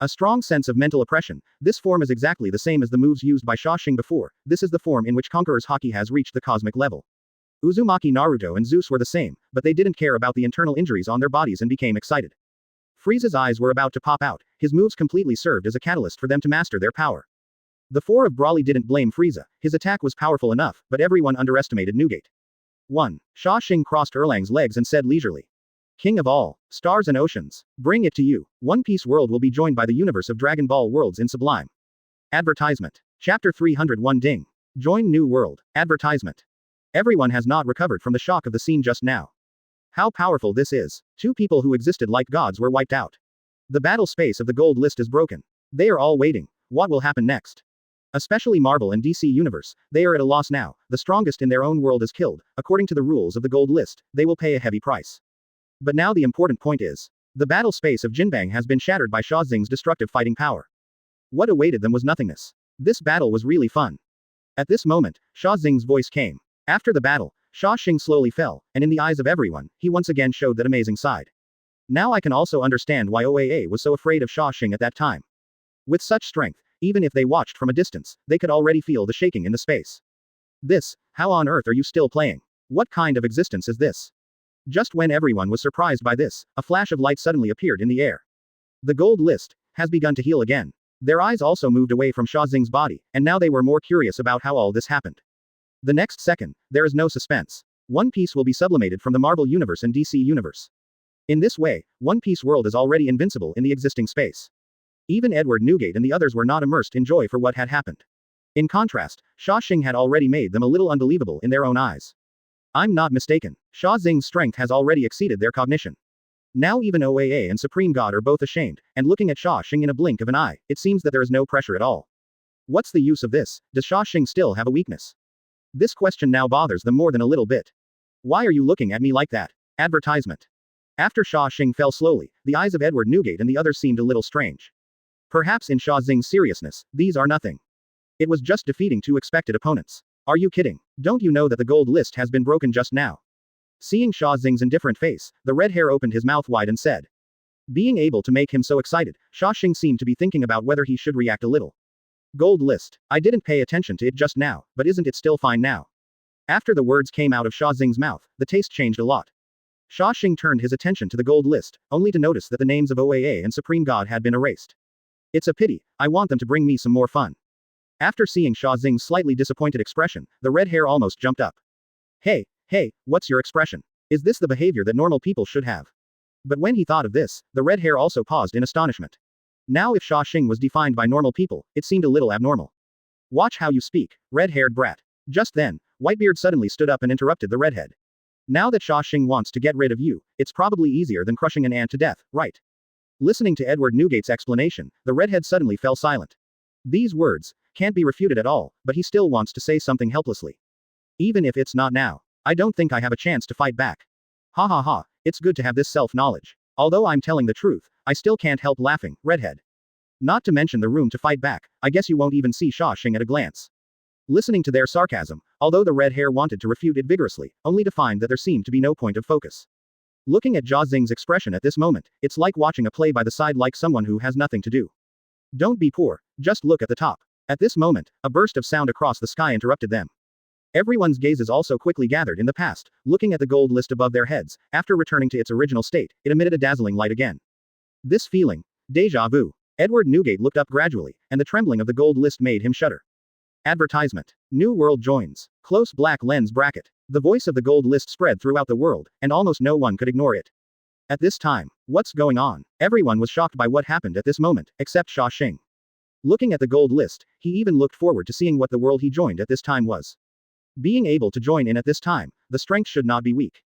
S2: A strong sense of mental oppression. This form is exactly the same as the moves used by Xia Xing before. This is the form in which Conqueror's Haki has reached the cosmic level. Uzumaki Naruto and Zeus were the same, but they didn't care about the internal injuries on their bodies and became excited. Frieza's eyes were about to pop out. His moves completely served as a catalyst for them to master their power. The 4 of Brawley didn't blame Frieza. His attack was powerful enough, but everyone underestimated Newgate. 1. Xia Xing crossed Erlang's legs and said leisurely. King of all, stars and oceans, bring it to you. One Piece world will be joined by the universe of Dragon Ball worlds in Sublime. Advertisement. Chapter 301 Ding. Join New World. Advertisement. Everyone has not recovered from the shock of the scene just now. How powerful this is. 2 people who existed like gods were wiped out. The battle space of the gold list is broken. They are all waiting. What will happen next? Especially Marvel and DC Universe, they are at a loss now. The strongest in their own world is killed. According to the rules of the gold list, they will pay a heavy price. But now the important point is, the battle space of Jinbang has been shattered by Xia Xing's destructive fighting power. What awaited them was nothingness. This battle was really fun. At this moment, Xia Xing's voice came. After the battle, Xia Xing slowly fell, and in the eyes of everyone, he once again showed that amazing side. Now I can also understand why OAA was so afraid of Xia Xing at that time. With such strength, even if they watched from a distance, they could already feel the shaking in the space. This, how on earth are you still playing? What kind of existence is this? Just when everyone was surprised by this, a flash of light suddenly appeared in the air. The gold list has begun to heal again. Their eyes also moved away from Xia Xing's body, and now they were more curious about how all this happened. The next second, there is no suspense. One Piece will be sublimated from the Marvel Universe and DC Universe. In this way, One Piece world is already invincible in the existing space. Even Edward Newgate and the others were not immersed in joy for what had happened. In contrast, Xia Xing had already made them a little unbelievable in their own eyes. I'm not mistaken. Xia Xing's strength has already exceeded their cognition. Now even OAA and Supreme God are both ashamed, and looking at Xia Xing in a blink of an eye, it seems that there is no pressure at all. What's the use of this? Does Xia Xing still have a weakness? This question now bothers them more than a little bit. Why are you looking at me like that? Advertisement. After Xia Xing fell slowly, the eyes of Edward Newgate and the others seemed a little strange. Perhaps in Xia Xing's seriousness, these are nothing. It was just defeating two expected opponents. Are you kidding? Don't you know that the gold list has been broken just now? Seeing Xia Xing's indifferent face, the red hair opened his mouth wide and said. Being able to make him so excited, Xia Xing seemed to be thinking about whether he should react a little. Gold list. I didn't pay attention to it just now, but isn't it still fine now? After the words came out of Xia Xing's mouth, the taste changed a lot. Xia Xing turned his attention to the gold list, only to notice that the names of OAA and Supreme God had been erased. It's a pity, I want them to bring me some more fun. After seeing Xia Xing's slightly disappointed expression, the red hair almost jumped up. Hey, what's your expression? Is this the behavior that normal people should have? But when he thought of this, the red hair also paused in astonishment. Now if Xia Xing was defined by normal people, it seemed a little abnormal. Watch how you speak, red-haired brat. Just then, Whitebeard suddenly stood up and interrupted the redhead. Now that Xia Xing wants to get rid of you, it's probably easier than crushing an ant to death, right? Listening to Edward Newgate's explanation, the redhead suddenly fell silent. These words can't be refuted at all, but he still wants to say something helplessly. Even if it's not now. I don't think I have a chance to fight back. Ha ha ha, it's good to have this self-knowledge. Although I'm telling the truth, I still can't help laughing, redhead. Not to mention the room to fight back, I guess you won't even see Xia Xing at a glance. Listening to their sarcasm, although the red hair wanted to refute it vigorously, only to find that there seemed to be no point of focus. Looking at Xia Xing's expression at this moment, it's like watching a play by the side like someone who has nothing to do. Don't be poor, just look at the top. At this moment, a burst of sound across the sky interrupted them. Everyone's gazes also quickly gathered in the past, looking at the gold list above their heads. After returning to its original state, it emitted a dazzling light again. This feeling, déjà vu. Edward Newgate looked up gradually, and the trembling of the gold list made him shudder. Advertisement. New world joins. Close black lens bracket. The voice of the gold list spread throughout the world, and almost no one could ignore it. At this time, what's going on? Everyone was shocked by what happened at this moment, except Xia Xing. Looking at the gold list, he even looked forward to seeing what the world he joined at this time was. Being able to join in at this time, the strength should not be weak.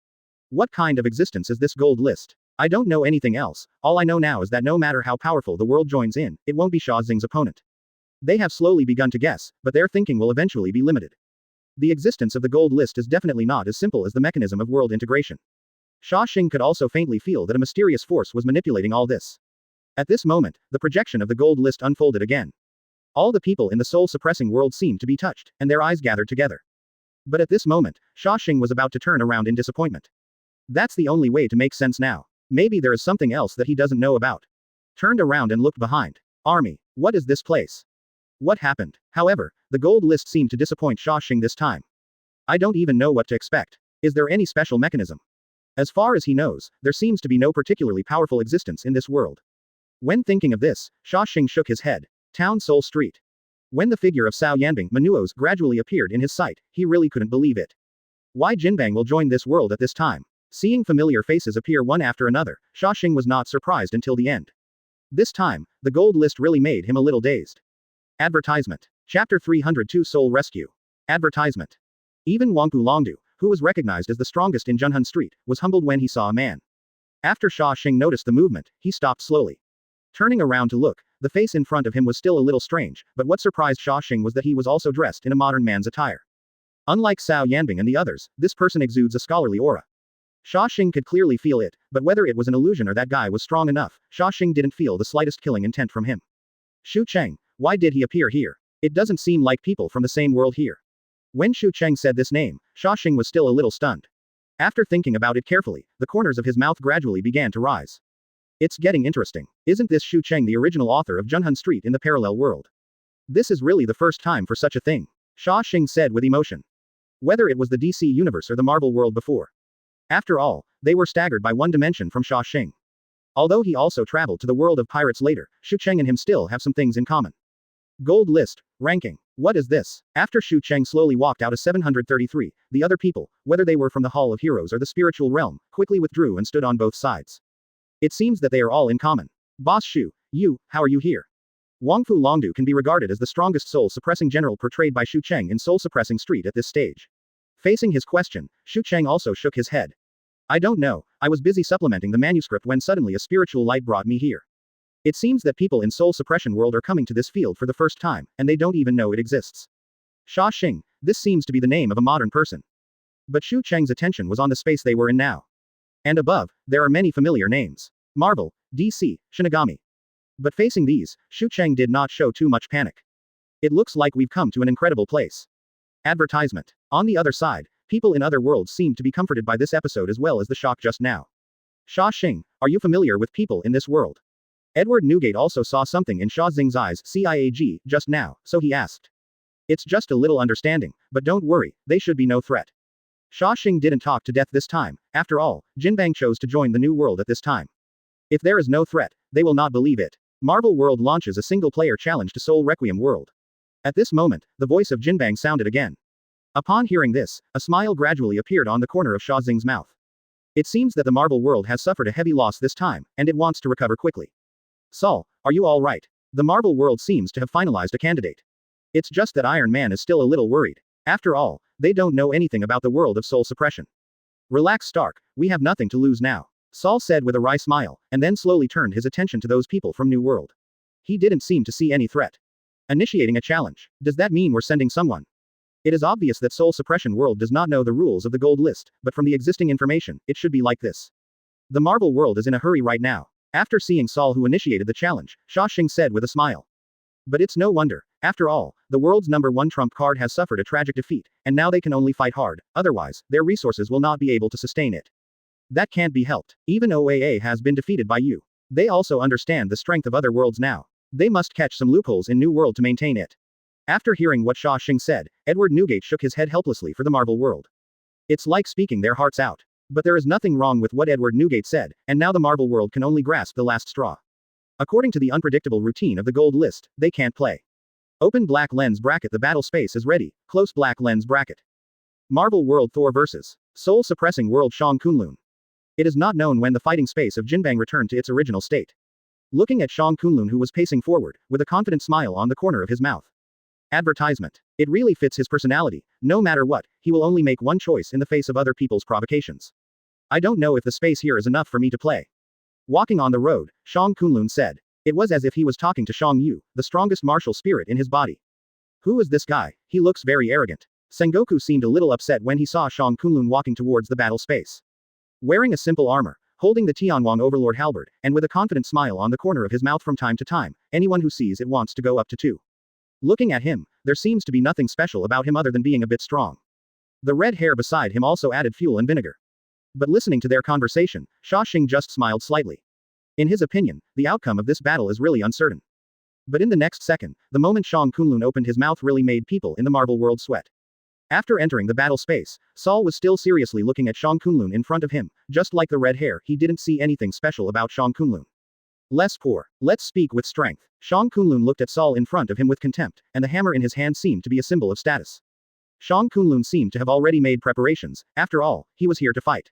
S2: What kind of existence is this gold list? I don't know anything else, all I know now is that no matter how powerful the world joins in, it won't be Xia Xing's opponent. They have slowly begun to guess, but their thinking will eventually be limited. The existence of the gold list is definitely not as simple as the mechanism of world integration. Xia Xing could also faintly feel that a mysterious force was manipulating all this. At this moment, the projection of the gold list unfolded again. All the people in the soul-suppressing world seemed to be touched, and their eyes gathered together. But at this moment, Xia Xing was about to turn around in disappointment. That's the only way to make sense now. Maybe there is something else that he doesn't know about. Turned around and looked behind. Army. What is this place? What happened? However, the gold list seemed to disappoint Xia Xing this time. I don't even know what to expect. Is there any special mechanism? As far as he knows, there seems to be no particularly powerful existence in this world. When thinking of this, Xia Xing shook his head. Town Soul Street. When the figure of Cao Yanbing Manuos gradually appeared in his sight, he really couldn't believe it. Why Jinbang will join this world at this time? Seeing familiar faces appear one after another, Xia Xing was not surprised until the end. This time, the gold list really made him a little dazed. Advertisement. Chapter 302 Soul Rescue. Advertisement. Even Wangpu Longdu, who was recognized as the strongest in Junhun Street, was humbled when he saw a man. After Xia Xing noticed the movement, he stopped slowly. Turning around to look, the face in front of him was still a little strange, but what surprised Xia Xing was that he was also dressed in a modern man's attire. Unlike Cao Yanbing and the others, this person exudes a scholarly aura. Xia Xing could clearly feel it, but whether it was an illusion or that guy was strong enough, Xia Xing didn't feel the slightest killing intent from him. Xu Cheng, why did he appear here? It doesn't seem like people from the same world here. When Xu Cheng said this name, Xia Xing was still a little stunned. After thinking about it carefully, the corners of his mouth gradually began to rise. It's getting interesting. Isn't this Xu Cheng the original author of Junhun Street in the parallel world? This is really the first time for such a thing, Xia Xing said with emotion. Whether it was the DC universe or the Marvel world before. After all, they were staggered by one dimension from Xia Xing. Although he also traveled to the world of pirates later, Xu Cheng and him still have some things in common. Gold list, ranking. What is this? After Xu Cheng slowly walked out of 733, the other people, whether they were from the Hall of Heroes or the spiritual realm, quickly withdrew and stood on both sides. It seems that they are all in common. Boss Xu, you, how are you here? Wangfu Longdu can be regarded as the strongest soul-suppressing general portrayed by Xu Cheng in Soul-Suppressing Street at this stage. Facing his question, Xu Cheng also shook his head. I don't know, I was busy supplementing the manuscript when suddenly a spiritual light brought me here. It seems that people in Soul Suppression World are coming to this field for the first time, and they don't even know it exists. Xia Xing, this seems to be the name of a modern person. But Xu Cheng's attention was on the space they were in now. And above, there are many familiar names. Marvel, DC, Shinigami. But facing these, Xu Cheng did not show too much panic. It looks like we've come to an incredible place. Advertisement. On the other side, people in other worlds seemed to be comforted by this episode as well as the shock just now. Xia Xing, are you familiar with people in this world? Edward Newgate also saw something in Xia Xing's eyes CIAG just now, so he asked. It's just a little understanding, but don't worry, they should be no threat. Xia Xing didn't talk to death this time, after all, Jinbang chose to join the new world at this time. If there is no threat, they will not believe it. Marvel World launches a single-player challenge to Soul Requiem World. At this moment, the voice of Jinbang sounded again. Upon hearing this, a smile gradually appeared on the corner of Xia Xing's mouth. It seems that the Marvel World has suffered a heavy loss this time, and it wants to recover quickly. Saul, are you all right? The Marvel World seems to have finalized a candidate. It's just that Iron Man is still a little worried. After all, they don't know anything about the world of soul suppression. Relax, Stark, we have nothing to lose now, Saul said with a wry smile, and then slowly turned his attention to those people from New World. He didn't seem to see any threat. Initiating a challenge. Does that mean we're sending someone? It is obvious that Soul Suppression World does not know the rules of the gold list, but from the existing information, it should be like this. The Marvel World is in a hurry right now. After seeing Saul who initiated the challenge, Xia Xing said with a smile. But it's no wonder. After all, the world's #1 trump card has suffered a tragic defeat, and now they can only fight hard, otherwise, their resources will not be able to sustain it. That can't be helped. Even OAA has been defeated by you. They also understand the strength of other worlds now. They must catch some loopholes in New World to maintain it. After hearing what Xia Xing said, Edward Newgate shook his head helplessly for the Marvel World. It's like speaking their hearts out. But there is nothing wrong with what Edward Newgate said, and now the Marvel World can only grasp the last straw. According to the unpredictable routine of the gold list, they can't play. Open black lens bracket. The battle space is ready. Close black lens bracket. Marvel World Thor vs. Soul Suppressing World Shang Kunlun. It is not known when the fighting space of Jinbang returned to its original state. Looking at Shang Kunlun, who was pacing forward, with a confident smile on the corner of his mouth. Advertisement. It really fits his personality. No matter what, he will only make one choice in the face of other people's provocations. I don't know if the space here is enough for me to play. Walking on the road, Shang Kunlun said. It was as if he was talking to Shang Yu, the strongest martial spirit in his body. Who is this guy? He looks very arrogant. Sengoku seemed a little upset when he saw Shang Kunlun walking towards the battle space. Wearing a simple armor, holding the Tianwang Overlord halberd, and with a confident smile on the corner of his mouth from time to time, anyone who sees it wants to go up to 2. Looking at him, there seems to be nothing special about him other than being a bit strong. The red hair beside him also added fuel and vinegar. But listening to their conversation, Xia Xing just smiled slightly. In his opinion, the outcome of this battle is really uncertain. But in the next second, the moment Shang Kunlun opened his mouth really made people in the Marvel World sweat. After entering the battle space, Saul was still seriously looking at Shang Kunlun in front of him. Just like the red hair, he didn't see anything special about Shang Kunlun. Less poor. Let's speak with strength. Shang Kunlun looked at Saul in front of him with contempt, and the hammer in his hand seemed to be a symbol of status. Shang Kunlun seemed to have already made preparations. After all, he was here to fight.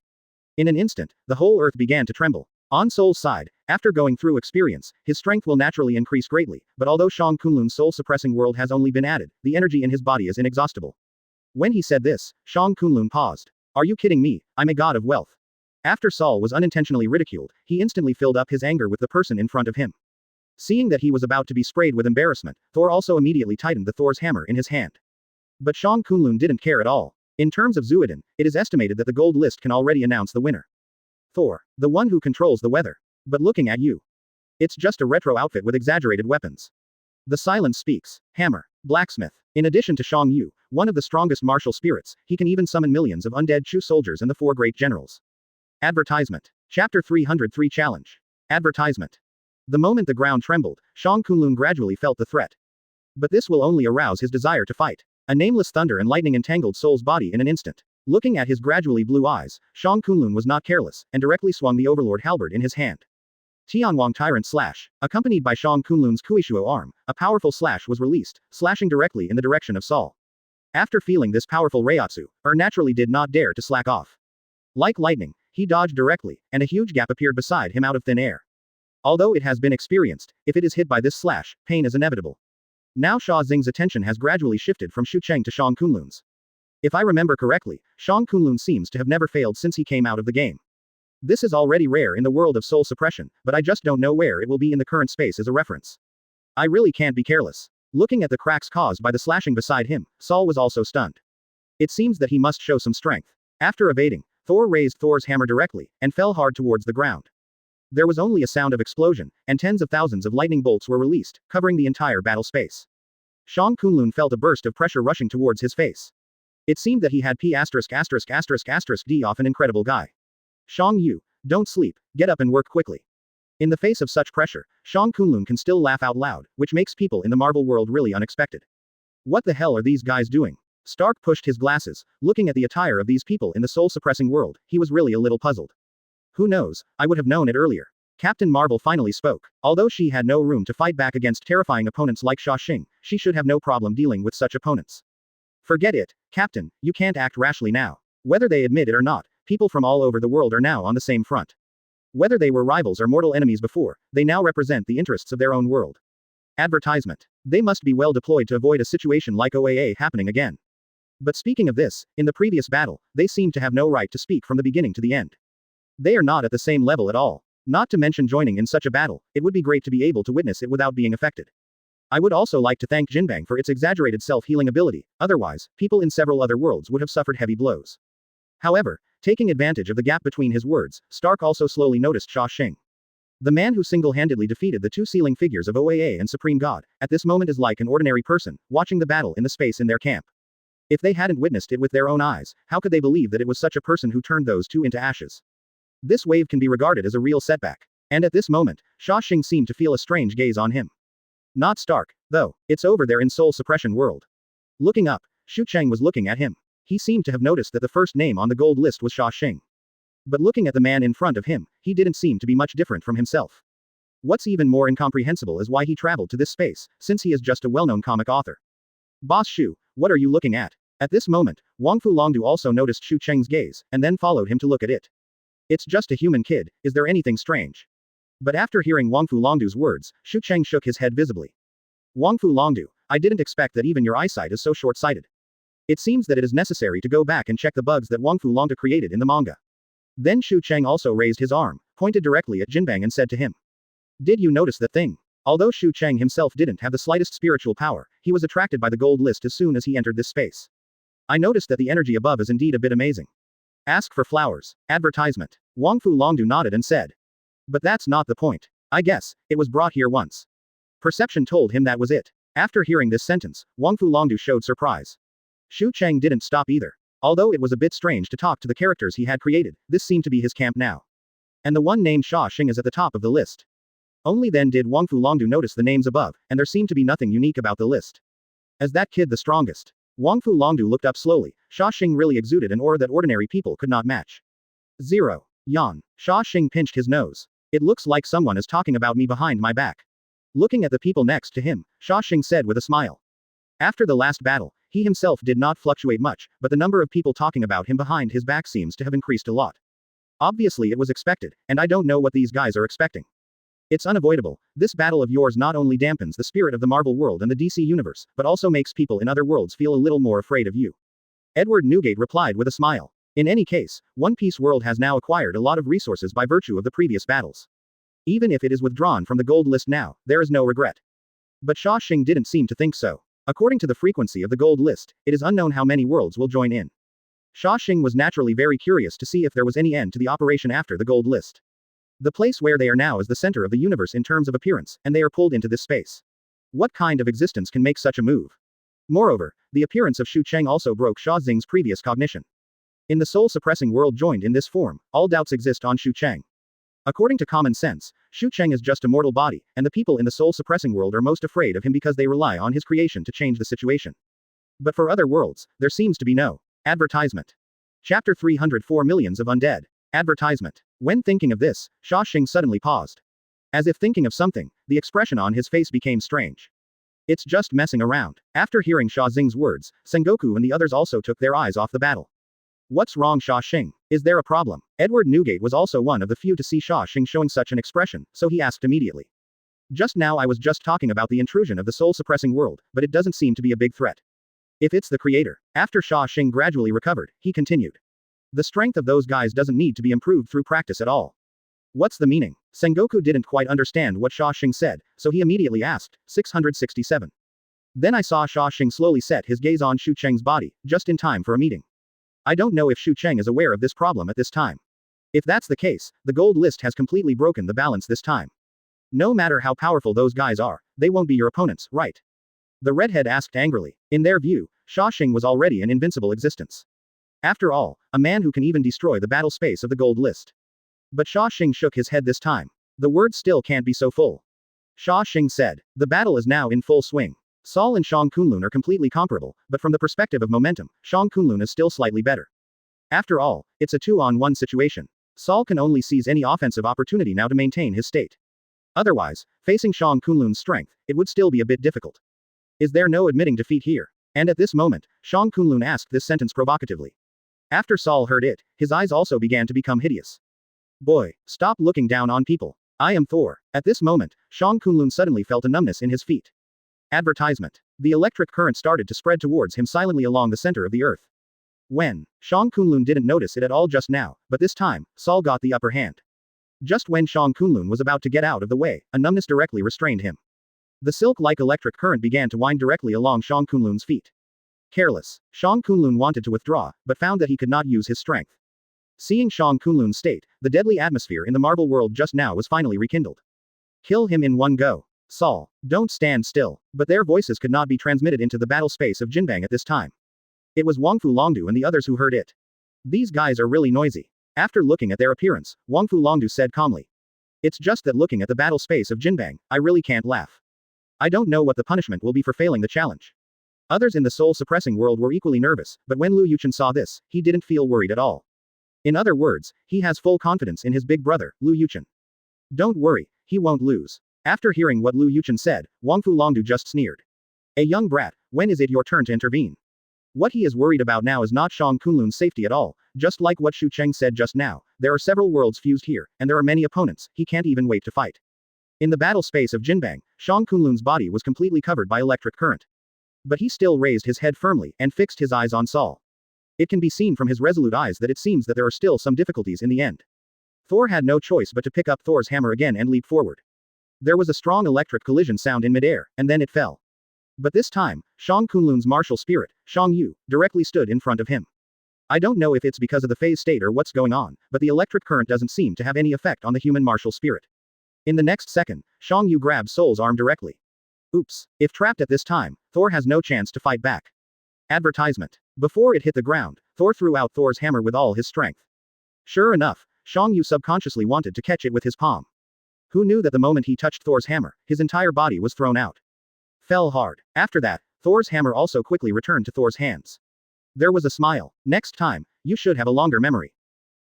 S2: In an instant, the whole earth began to tremble. On Soul's side, after going through experience, his strength will naturally increase greatly, but although Shang Kunlun's soul-suppressing world has only been added, the energy in his body is inexhaustible. When he said this, Shang Kunlun paused. Are you kidding me? I'm a god of wealth. After Saul was unintentionally ridiculed, he instantly filled up his anger with the person in front of him. Seeing that he was about to be sprayed with embarrassment, Thor also immediately tightened the Thor's hammer in his hand. But Shang Kunlun didn't care at all. In terms of Zuiden, it is estimated that the gold list can already announce the winner. Thor, the one who controls the weather. But looking at you. It's just a retro outfit with exaggerated weapons. The silence speaks. Hammer. Blacksmith. In addition to Shang Yu, one of the strongest martial spirits, he can even summon millions of undead Chu soldiers and the 4 great generals. Advertisement. Chapter 303 Challenge. Advertisement. The moment the ground trembled, Shang Kunlun gradually felt the threat. But this will only arouse his desire to fight. A nameless thunder and lightning entangled Soul's body in an instant. Looking at his gradually blue eyes, Shang Kunlun was not careless, and directly swung the Overlord halberd in his hand. Tianwang Tyrant Slash. Accompanied by Shang Kunlun's Kuishuo arm, a powerful slash was released, slashing directly in the direction of Saul. After feeling this powerful Reiatsu, naturally did not dare to slack off. Like lightning, he dodged directly, and a huge gap appeared beside him out of thin air. Although it has been experienced, if it is hit by this slash, pain is inevitable. Now Xia Xing's attention has gradually shifted from Xu Cheng to Shang Kunlun's. If I remember correctly, Shang Kunlun seems to have never failed since he came out of the game. This is already rare in the world of soul suppression, but I just don't know where it will be in the current space as a reference. I really can't be careless. Looking at the cracks caused by the slashing beside him, Saul was also stunned. It seems that he must show some strength. After evading, Thor raised Thor's hammer directly, and fell hard towards the ground. There was only a sound of explosion, and tens of thousands of lightning bolts were released, covering the entire battle space. Shang Kunlun felt a burst of pressure rushing towards his face. It seemed that he had D off an incredible guy. Shang Yu, don't sleep, get up and work quickly. In the face of such pressure, Shang Kunlun can still laugh out loud, which makes people in the Marvel world really unexpected. What the hell are these guys doing? Stark pushed his glasses, looking at the attire of these people in the soul-suppressing world, he was really a little puzzled. Who knows, I would have known it earlier. Captain Marvel finally spoke. Although she had no room to fight back against terrifying opponents like Xia Xing, she should have no problem dealing with such opponents. Forget it, Captain, you can't act rashly now. Whether they admit it or not, people from all over the world are now on the same front. Whether they were rivals or mortal enemies before, they now represent the interests of their own world. Advertisement. They must be well deployed to avoid a situation like OAA happening again. But speaking of this, in the previous battle, they seemed to have no right to speak from the beginning to the end. They are not at the same level at all. Not to mention joining in such a battle, it would be great to be able to witness it without being affected. I would also like to thank Jinbang for its exaggerated self-healing ability, otherwise, people in several other worlds would have suffered heavy blows. However, taking advantage of the gap between his words, Stark also slowly noticed Xia Xing. The man who single-handedly defeated the two ceiling figures of OAA and Supreme God, at this moment is like an ordinary person, watching the battle in the space in their camp. If they hadn't witnessed it with their own eyes, how could they believe that it was such a person who turned those two into ashes? This wave can be regarded as a real setback. And at this moment, Xia Xing seemed to feel a strange gaze on him. Not Stark, though, it's over there in soul suppression world. Looking up, Xu Cheng was looking at him. He seemed to have noticed that the first name on the gold list was Xia Xing. But looking at the man in front of him, he didn't seem to be much different from himself. What's even more incomprehensible is why he traveled to this space, since he is just a well-known comic author. Boss Xu, what are you looking at? At this moment, Wangfu Longdu also noticed Xu Cheng's gaze, and then followed him to look at it. It's just a human kid, is there anything strange? But after hearing Wangfu Longdu's words, Xu Cheng shook his head visibly. Wangfu Longdu, I didn't expect that even your eyesight is so short-sighted. It seems that it is necessary to go back and check the bugs that Wangfu Longdu created in the manga. Then Xu Cheng also raised his arm, pointed directly at Jinbang and said to him. Did you notice that thing? Although Xu Cheng himself didn't have the slightest spiritual power, he was attracted by the gold list as soon as he entered this space. I noticed that the energy above is indeed a bit amazing. Ask for flowers. Advertisement. Wangfu Longdu nodded and said. But that's not the point. I guess, it was brought here once. Perception told him that was it. After hearing this sentence, Wangfu Longdu showed surprise. Xu Cheng didn't stop either. Although it was a bit strange to talk to the characters he had created, this seemed to be his camp now. And the one named Xia Xing is at the top of the list. Only then did Wangfu Longdu notice the names above, and there seemed to be nothing unique about the list. As that kid the strongest? Wangfu Longdu looked up slowly. Xia Xing really exuded an aura that ordinary people could not match. 0. Yawn. Xia Xing pinched his nose. It looks like someone is talking about me behind my back. Looking at the people next to him, Xia Xing said with a smile. After the last battle, he himself did not fluctuate much, but the number of people talking about him behind his back seems to have increased a lot. Obviously it was expected, and I don't know what these guys are expecting. It's unavoidable. This battle of yours not only dampens the spirit of the Marvel world and the DC universe, but also makes people in other worlds feel a little more afraid of you. Edward Newgate replied with a smile. In any case, One Piece world has now acquired a lot of resources by virtue of the previous battles. Even if it is withdrawn from the gold list now, there is no regret. But Xia Xing didn't seem to think so. According to the frequency of the gold list, it is unknown how many worlds will join in. Xia Xing was naturally very curious to see if there was any end to the operation after the gold list. The place where they are now is the center of the universe in terms of appearance, and they are pulled into this space. What kind of existence can make such a move? Moreover, the appearance of Xu Cheng also broke Xia Xing's previous cognition. In the soul-suppressing world joined in this form, all doubts exist on Xu Cheng. According to common sense, Xu Cheng is just a mortal body, and the people in the soul-suppressing world are most afraid of him because they rely on his creation to change the situation. But for other worlds, there seems to be no advertisement. Chapter 304 Millions of Undead. Advertisement. When thinking of this, Xia Xing suddenly paused. As if thinking of something, the expression on his face became strange. It's just messing around. After hearing Xia Xing's words, Sengoku and the others also took their eyes off the battle. What's wrong, Xia Xing? Is there a problem? Edward Newgate was also one of the few to see Xia Xing showing such an expression, so he asked immediately. Just now I was just talking about the intrusion of the soul-suppressing world, but it doesn't seem to be a big threat. If it's the creator. After Xia Xing gradually recovered, he continued. The strength of those guys doesn't need to be improved through practice at all. What's the meaning? Sengoku didn't quite understand what Xia Xing said, so he immediately asked, 667. Then I saw Xia Xing slowly set his gaze on Xu Cheng's body, just in time for a meeting. I don't know if Xu Cheng is aware of this problem at this time. If that's the case, the gold list has completely broken the balance this time. No matter how powerful those guys are, they won't be your opponents, right? The redhead asked angrily. In their view, Xia Xing was already an invincible existence. After all, a man who can even destroy the battle space of the gold list. But Xia Xing shook his head this time. The word still can't be so full. Xia Xing said, the battle is now in full swing. Sol and Shang Kunlun are completely comparable, but from the perspective of momentum, Shang Kunlun is still slightly better. After all, it's a 2-on-1 situation. Sol can only seize any offensive opportunity now to maintain his state. Otherwise, facing Shang Kunlun's strength, it would still be a bit difficult. Is there no admitting defeat here? And at this moment, Shang Kunlun asked this sentence provocatively. After Sol heard it, his eyes also began to become hideous. Boy, stop looking down on people. I am Thor. At this moment, Shang Kunlun suddenly felt a numbness in his feet. Advertisement. The electric current started to spread towards him silently along the center of the earth. When Shang Kunlun didn't notice it at all just now, but this time, Sol got the upper hand. Just when Shang Kunlun was about to get out of the way, a numbness directly restrained him. The silk-like electric current began to wind directly along Shang Kunlun's feet. Careless, Shang Kunlun wanted to withdraw, but found that he could not use his strength. Seeing Shang Kunlun's state, the deadly atmosphere in the Marvel world just now was finally rekindled. Kill him in one go. Sol, don't stand still. But their voices could not be transmitted into the battle space of Jinbang at this time. It was Wangfu Longdu and the others who heard it. These guys are really noisy. After looking at their appearance, Wangfu Longdu said calmly. It's just that looking at the battle space of Jinbang, I really can't laugh. I don't know what the punishment will be for failing the challenge. Others in the soul-suppressing world were equally nervous, but when Lu Yuchen saw this, he didn't feel worried at all. In other words, he has full confidence in his big brother, Lu Yuchen. Don't worry, he won't lose. After hearing what Lu Yuchen said, Wangfu Longdu just sneered. A young brat, when is it your turn to intervene? What he is worried about now is not Shang Kunlun's safety at all, just like what Xu Cheng said just now, there are several worlds fused here, and there are many opponents, he can't even wait to fight. In the battle space of Jinbang, Shang Kunlun's body was completely covered by electric current. But he still raised his head firmly, and fixed his eyes on Sol. It can be seen from his resolute eyes that it seems that there are still some difficulties in the end. Thor had no choice but to pick up Thor's hammer again and leap forward. There was a strong electric collision sound in midair, and then it fell. But this time, Shang Kunlun's martial spirit, Shang Yu, directly stood in front of him. I don't know if it's because of the phase state or what's going on, but the electric current doesn't seem to have any effect on the human martial spirit. In the next second, Shang Yu grabbed Sol's arm directly. Oops, if trapped at this time, Thor has no chance to fight back. Advertisement. Before it hit the ground, Thor threw out Thor's hammer with all his strength. Sure enough, Shang Yu subconsciously wanted to catch it with his palm. Who knew that the moment he touched Thor's hammer, his entire body was thrown out. Fell hard. After that, Thor's hammer also quickly returned to Thor's hands. There was a smile. Next time, you should have a longer memory.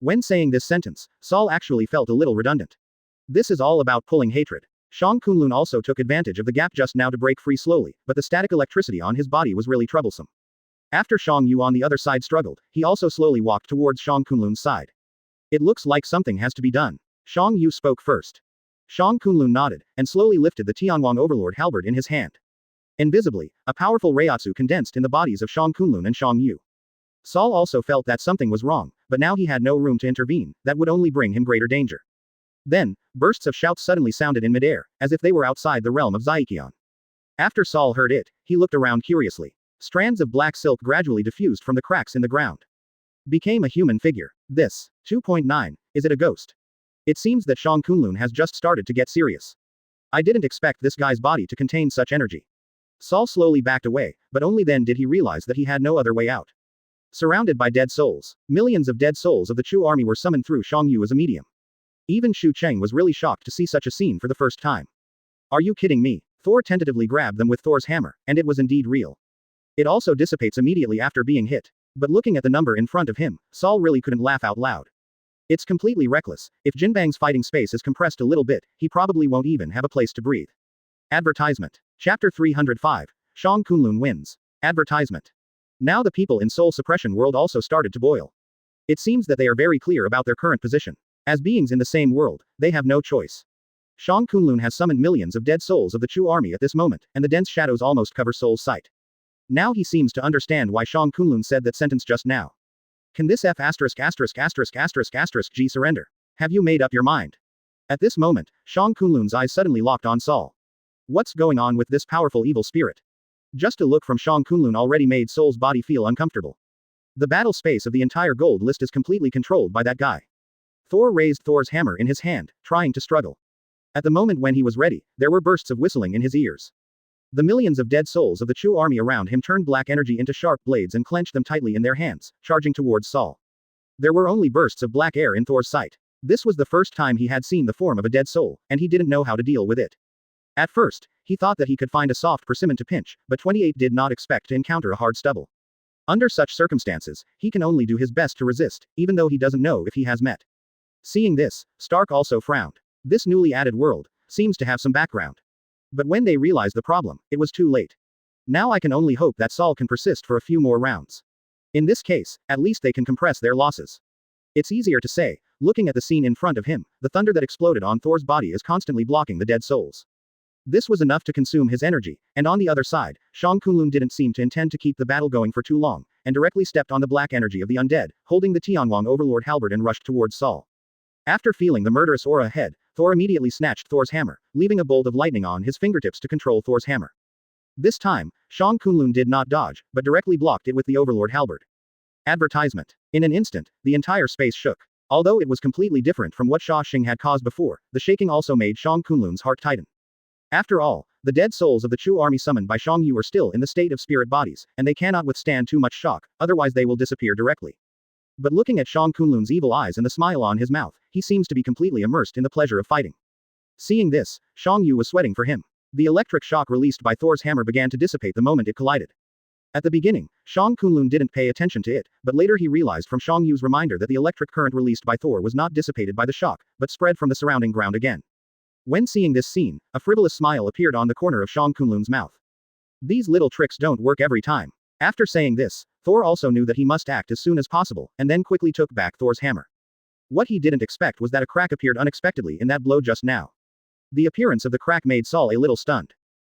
S2: When saying this sentence, Sol actually felt a little redundant. This is all about pulling hatred. Shang Kunlun also took advantage of the gap just now to break free slowly, but the static electricity on his body was really troublesome. After Shang Yu on the other side struggled, he also slowly walked towards Shang Kunlun's side. It looks like something has to be done. Shang Yu spoke first. Shang Kunlun nodded, and slowly lifted the Tianwang Overlord halberd in his hand. Invisibly, a powerful Reiatsu condensed in the bodies of Shang Kunlun and Shang Yu. Sol also felt that something was wrong, but now he had no room to intervene, that would only bring him greater danger. Then, bursts of shouts suddenly sounded in midair, as if they were outside the realm of Zaikion. After Sol heard it, he looked around curiously. Strands of black silk gradually diffused from the cracks in the ground. Became a human figure. This. 2.9, is it a ghost? It seems that Shang Kunlun has just started to get serious. I didn't expect this guy's body to contain such energy. Sol slowly backed away, but only then did he realize that he had no other way out. Surrounded by dead souls, millions of dead souls of the Chu army were summoned through Shang Yu as a medium. Even Xu Cheng was really shocked to see such a scene for the first time. Are you kidding me? Thor tentatively grabbed them with Thor's hammer, and it was indeed real. It also dissipates immediately after being hit. But looking at the number in front of him, Sol really couldn't laugh out loud. It's completely reckless. If Jinbang's fighting space is compressed a little bit, he probably won't even have a place to breathe. Advertisement. Chapter 305. Shang Kunlun wins. Advertisement. Now the people in Soul Suppression world also started to boil. It seems that they are very clear about their current position. As beings in the same world, they have no choice. Shang Kunlun has summoned millions of dead souls of the Chu army at this moment, and the dense shadows almost cover Soul's sight. Now he seems to understand why Shang Kunlun said that sentence just now. Can this G surrender? Have you made up your mind? At this moment, Shang Kunlun's eyes suddenly locked on Sol. What's going on with this powerful evil spirit? Just a look from Shang Kunlun already made Sol's body feel uncomfortable. The battle space of the entire gold list is completely controlled by that guy. Thor raised Thor's hammer in his hand, trying to struggle. At the moment when he was ready, there were bursts of whistling in his ears. The millions of dead souls of the Chu army around him turned black energy into sharp blades and clenched them tightly in their hands, charging towards Sol. There were only bursts of black air in Thor's sight. This was the first time he had seen the form of a dead soul, and he didn't know how to deal with it. At first, he thought that he could find a soft persimmon to pinch, but 28 did not expect to encounter a hard stubble. Under such circumstances, he can only do his best to resist, even though he doesn't know if he has met. Seeing this, Stark also frowned. This newly added world seems to have some background. But when they realized the problem, it was too late. Now I can only hope that Sol can persist for a few more rounds. In this case, at least they can compress their losses. It's easier to say, looking at the scene in front of him, the thunder that exploded on Thor's body is constantly blocking the dead souls. This was enough to consume his energy, and on the other side, Shang Kunlun didn't seem to intend to keep the battle going for too long, and directly stepped on the black energy of the undead, holding the Tianwang Overlord halberd and rushed towards Sol. After feeling the murderous aura ahead, Thor immediately snatched Thor's hammer, leaving a bolt of lightning on his fingertips to control Thor's hammer. This time, Shang Kunlun did not dodge, but directly blocked it with the Overlord halberd. Advertisement. In an instant, the entire space shook. Although it was completely different from what Xia Xing had caused before, the shaking also made Shang Kunlun's heart tighten. After all, the dead souls of the Chu army summoned by Shang Yu are still in the state of spirit bodies, and they cannot withstand too much shock, otherwise they will disappear directly. But looking at Shang Kunlun's evil eyes and the smile on his mouth, he seems to be completely immersed in the pleasure of fighting. Seeing this, Shang Yu was sweating for him. The electric shock released by Thor's hammer began to dissipate the moment it collided. At the beginning, Shang Kunlun didn't pay attention to it, but later he realized from Shang Yu's reminder that the electric current released by Thor was not dissipated by the shock, but spread from the surrounding ground again. When seeing this scene, a frivolous smile appeared on the corner of Shang Kunlun's mouth. These little tricks don't work every time. After saying this, Thor also knew that he must act as soon as possible, and then quickly took back Thor's hammer. What he didn't expect was that a crack appeared unexpectedly in that blow just now. The appearance of the crack made Sol a little stunned.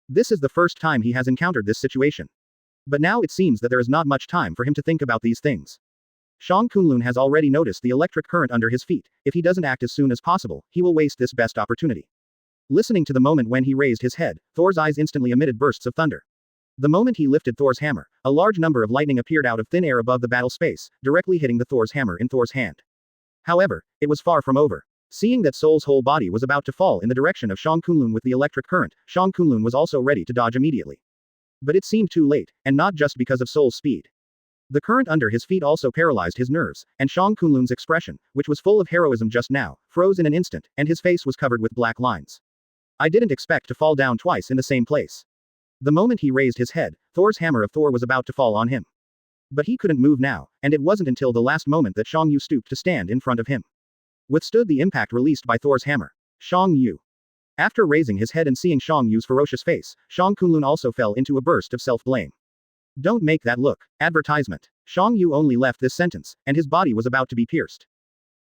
S2: This is the first time he has encountered this situation. But now it seems that there is not much time for him to think about these things. Shang Kunlun has already noticed the electric current under his feet. If he doesn't act as soon as possible, he will waste this best opportunity. Listening to the moment when he raised his head, Thor's eyes instantly emitted bursts of thunder. The moment he lifted Thor's hammer, a large number of lightning appeared out of thin air above the battle space, directly hitting the Thor's hammer in Thor's hand. However, it was far from over. Seeing that Sol's whole body was about to fall in the direction of Shang Kunlun with the electric current, Shang Kunlun was also ready to dodge immediately. But it seemed too late, and not just because of Sol's speed. The current under his feet also paralyzed his nerves, and Shang Kunlun's expression, which was full of heroism just now, froze in an instant, and his face was covered with black lines. I didn't expect to fall down twice in the same place. The moment he raised his head, Thor's hammer of Thor was about to fall on him. But he couldn't move now, and it wasn't until the last moment that Shang Yu stooped to stand in front of him. Withstood the impact released by Thor's hammer. Shang Yu. After raising his head and seeing Shang Yu's ferocious face, Shang Kunlun also fell into a burst of self-blame. Don't make that look. Advertisement. Shang Yu only left this sentence, and his body was about to be pierced.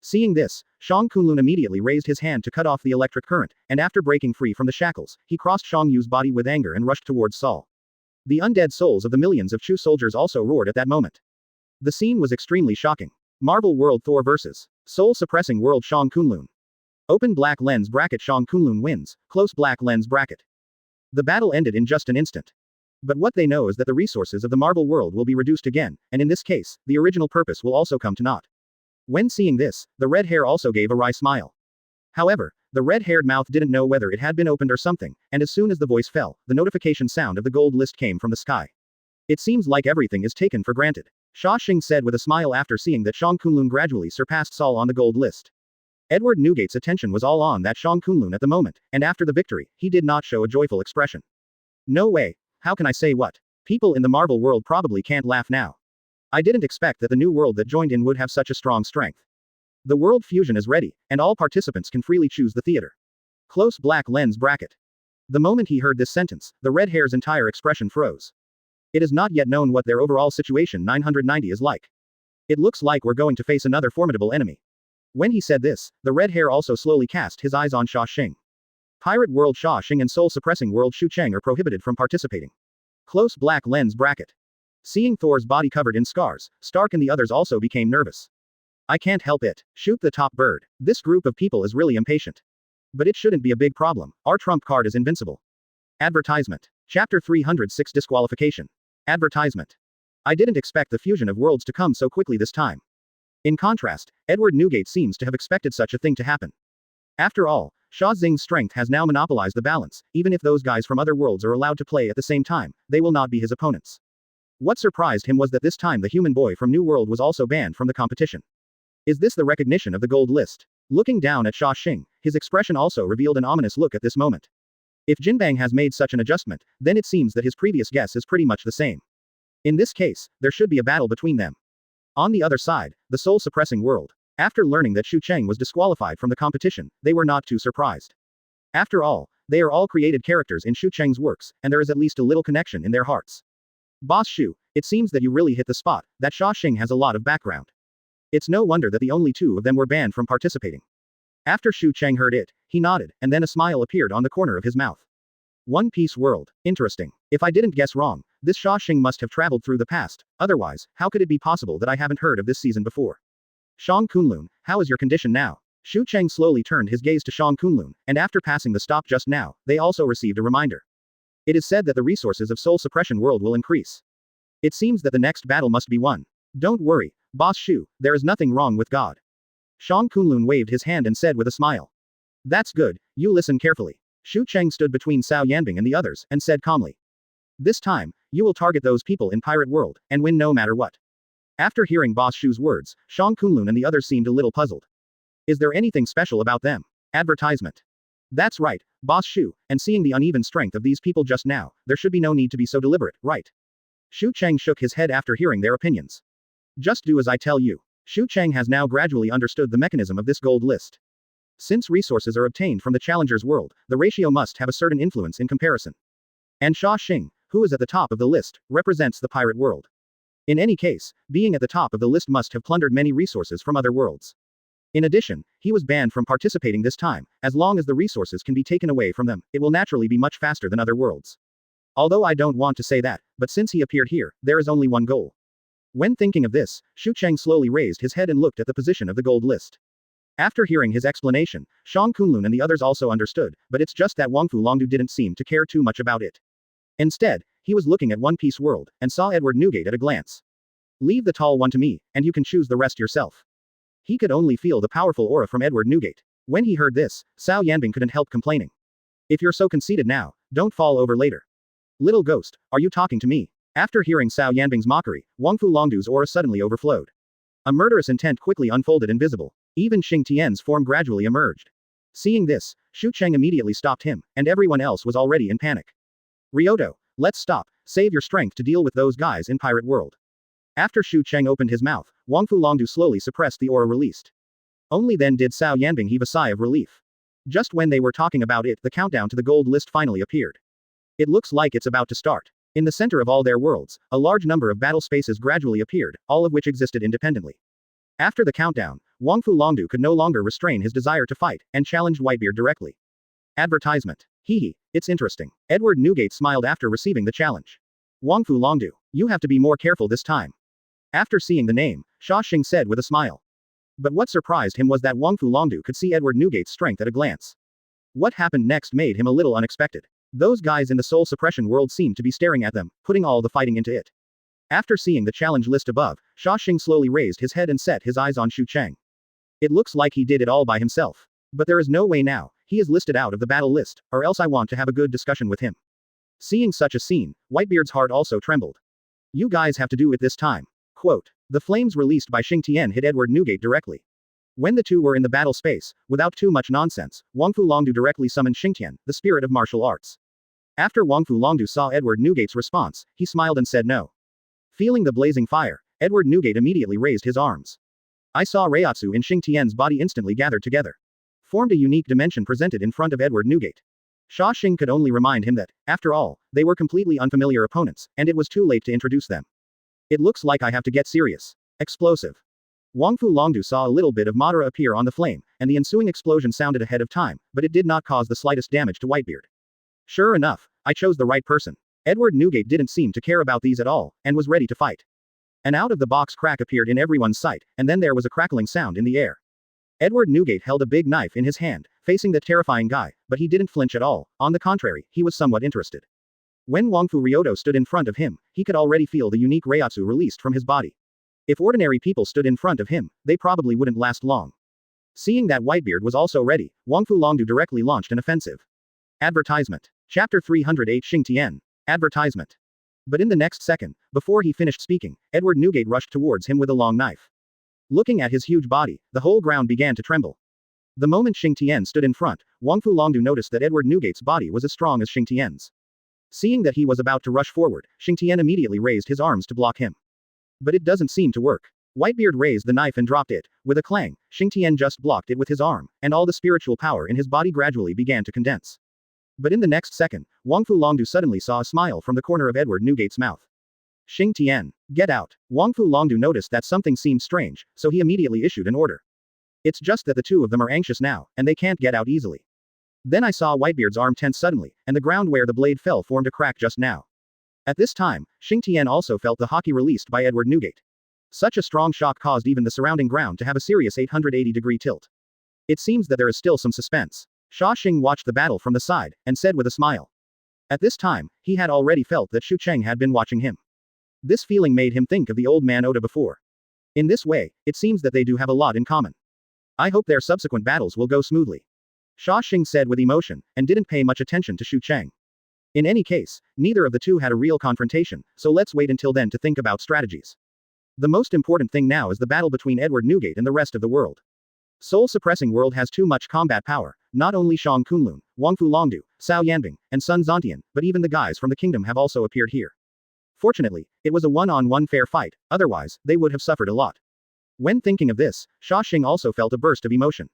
S2: Seeing this, Shang Kunlun immediately raised his hand to cut off the electric current, and after breaking free from the shackles, he crossed Shang Yu's body with anger and rushed towards Sol. The undead souls of the millions of Chu soldiers also roared at that moment. The scene was extremely shocking. Marvel World Thor vs. Soul Suppressing World Shang Kunlun. Open black lens bracket Shang Kunlun wins, close black lens bracket. The battle ended in just an instant. But what they know is that the resources of the Marvel world will be reduced again, and in this case, the original purpose will also come to naught. When seeing this, the red hair also gave a wry smile. However, the red-haired mouth didn't know whether it had been opened or something, and as soon as the voice fell, the notification sound of the gold list came from the sky. It seems like everything is taken for granted, Xia Xing said with a smile after seeing that Shang Kunlun gradually surpassed Sol on the gold list. Edward Newgate's attention was all on that Shang Kunlun at the moment, and after the victory, he did not show a joyful expression. No way. How can I say what? People in the Marvel world probably can't laugh now. I didn't expect that the new world that joined in would have such a strong strength. The world fusion is ready, and all participants can freely choose the theater. Close black lens bracket. The moment he heard this sentence, the red hair's entire expression froze. It is not yet known what their overall situation 990 is like. It looks like we're going to face another formidable enemy. When he said this, the red hair also slowly cast his eyes on Xia Xing. Pirate World Xia Xing and Soul Suppressing World Shu Cheng are prohibited from participating. Close black lens bracket. Seeing Thor's body covered in scars, Stark and the others also became nervous. I can't help it. Shoot the top bird. This group of people is really impatient. But it shouldn't be a big problem. Our trump card is invincible. Advertisement. Chapter 306 Disqualification. Advertisement. I didn't expect the fusion of worlds to come so quickly this time. In contrast, Edward Newgate seems to have expected such a thing to happen. After all, Xia Xing's strength has now monopolized the balance. Even if those guys from other worlds are allowed to play at the same time, they will not be his opponents. What surprised him was that this time the human boy from New World was also banned from the competition. Is this the recognition of the gold list? Looking down at Xia Xing, his expression also revealed an ominous look at this moment. If Jinbang has made such an adjustment, then it seems that his previous guess is pretty much the same. In this case, there should be a battle between them. On the other side, the soul-suppressing world. After learning that Xu Cheng was disqualified from the competition, they were not too surprised. After all, they are all created characters in Xu Cheng's works, and there is at least a little connection in their hearts. Boss Xu, it seems that you really hit the spot, that Xia Xing has a lot of background. It's no wonder that the only two of them were banned from participating. After Xu Cheng heard it, he nodded, and then a smile appeared on the corner of his mouth. One Piece world. Interesting. If I didn't guess wrong, this Xia Xing must have traveled through the past, otherwise, how could it be possible that I haven't heard of this season before? Shang Kunlun, how is your condition now? Xu Cheng slowly turned his gaze to Shang Kunlun, and after passing the stop just now, they also received a reminder. It is said that the resources of Soul Suppression World will increase. It seems that the next battle must be won. Don't worry, Boss Xu, there is nothing wrong with God. Shang Kunlun waved his hand and said with a smile. That's good, you listen carefully. Xu Cheng stood between Cao Yanbing and the others, and said calmly. This time, you will target those people in Pirate World, and win no matter what. After hearing Boss Xu's words, Shang Kunlun and the others seemed a little puzzled. Is there anything special about them? Advertisement. That's right, Boss Xu, and seeing the uneven strength of these people just now, there should be no need to be so deliberate, right? Xu Cheng shook his head after hearing their opinions. Just do as I tell you. Xu Cheng has now gradually understood the mechanism of this gold list. Since resources are obtained from the challenger's world, the ratio must have a certain influence in comparison. And Xia Xing, who is at the top of the list, represents the pirate world. In any case, being at the top of the list must have plundered many resources from other worlds. In addition, he was banned from participating this time. As long as the resources can be taken away from them, it will naturally be much faster than other worlds. Although I don't want to say that, but since he appeared here, there is only one goal. When thinking of this, Xu Cheng slowly raised his head and looked at the position of the gold list. After hearing his explanation, Shang Kunlun and the others also understood, but it's just that Wangfu Longdu didn't seem to care too much about it. Instead, he was looking at One Piece World, and saw Edward Newgate at a glance. Leave the tall one to me, and you can choose the rest yourself. He could only feel the powerful aura from Edward Newgate. When he heard this, Cao Yanbing couldn't help complaining. If you're so conceited now, don't fall over later. Little ghost, are you talking to me? After hearing Cao Yanbing's mockery, Wangfu Longdu's aura suddenly overflowed. A murderous intent quickly unfolded invisible. Even Xing Tian's form gradually emerged. Seeing this, Xu Cheng immediately stopped him, and everyone else was already in panic. Ryoto, let's stop, save your strength to deal with those guys in Pirate World. After Xu Cheng opened his mouth, Wangfu Longdu slowly suppressed the aura released. Only then did Cao Yanbing heave a sigh of relief. Just when they were talking about it, the countdown to the gold list finally appeared. It looks like it's about to start. In the center of all their worlds, a large number of battle spaces gradually appeared, all of which existed independently. After the countdown, Wangfu Longdu could no longer restrain his desire to fight, and challenged Whitebeard directly. Advertisement. Hee, it's interesting. Edward Newgate smiled after receiving the challenge. Wangfu Longdu, you have to be more careful this time. After seeing the name, Xia Xing said with a smile. But what surprised him was that Wangfu Longdu could see Edward Newgate's strength at a glance. What happened next made him a little unexpected. Those guys in the soul suppression world seemed to be staring at them, putting all the fighting into it. After seeing the challenge list above, Xia Xing slowly raised his head and set his eyes on Xu Cheng. It looks like he did it all by himself. But there is no way now, he is listed out of the battle list, or else I want to have a good discussion with him. Seeing such a scene, Whitebeard's heart also trembled. You guys have to do it this time. Quote. The flames released by Xing Tian hit Edward Newgate directly. When the two were in the battle space, without too much nonsense, Wangfu Longdu directly summoned Xing Tian, the spirit of martial arts. After Wangfu Longdu saw Edward Newgate's response, he smiled and said no. Feeling the blazing fire, Edward Newgate immediately raised his arms. I saw Reiatsu in Xing Tian's body instantly gathered together. Formed a unique dimension presented in front of Edward Newgate. Xia Xing could only remind him that, after all, they were completely unfamiliar opponents, and it was too late to introduce them. It looks like I have to get serious. Explosive. Wangfu Longdu saw a little bit of Madara appear on the flame, and the ensuing explosion sounded ahead of time, but it did not cause the slightest damage to Whitebeard. Sure enough, I chose the right person. Edward Newgate didn't seem to care about these at all, and was ready to fight. An out-of-the-box crack appeared in everyone's sight, and then there was a crackling sound in the air. Edward Newgate held a big knife in his hand, facing the terrifying guy, but he didn't flinch at all. On the contrary, he was somewhat interested. When Wangfu Ryoto stood in front of him, he could already feel the unique reiatsu released from his body. If ordinary people stood in front of him, they probably wouldn't last long. Seeing that Whitebeard was also ready, Wangfu Longdu directly launched an offensive. Advertisement. Chapter 308 Xingtian. Advertisement. But in the next second, before he finished speaking, Edward Newgate rushed towards him with a long knife. Looking at his huge body, the whole ground began to tremble. The moment Xingtian stood in front, Wangfu Longdu noticed that Edward Newgate's body was as strong as Xingtian's. Seeing that he was about to rush forward, Xingtian immediately raised his arms to block him. But it doesn't seem to work. Whitebeard raised the knife and dropped it. With a clang, Xingtian just blocked it with his arm, and all the spiritual power in his body gradually began to condense. But in the next second, Wangfu Longdu suddenly saw a smile from the corner of Edward Newgate's mouth. Xingtian, get out. Wangfu Longdu noticed that something seemed strange, so he immediately issued an order. It's just that the two of them are anxious now, and they can't get out easily. Then I saw Whitebeard's arm tense suddenly, and the ground where the blade fell formed a crack just now. At this time, Xingtian also felt the haki released by Edward Newgate. Such a strong shock caused even the surrounding ground to have a serious 880-degree tilt. It seems that there is still some suspense. Xia Xing watched the battle from the side, and said with a smile. At this time, he had already felt that Xu Cheng had been watching him. This feeling made him think of the old man Oda before. In this way, it seems that they do have a lot in common. I hope their subsequent battles will go smoothly. Xia Xing said with emotion, and didn't pay much attention to Xu Cheng. In any case, neither of the two had a real confrontation, so let's wait until then to think about strategies. The most important thing now is the battle between Edward Newgate and the rest of the world. Soul-suppressing world has too much combat power, not only Shang Kunlun, Wangfu Longdu, Cao Yanbing, and Sun Zontian, but even the guys from the kingdom have also appeared here. Fortunately, it was a one-on-one fair fight, otherwise, they would have suffered a lot. When thinking of this, Xia Xing also felt a burst of emotion.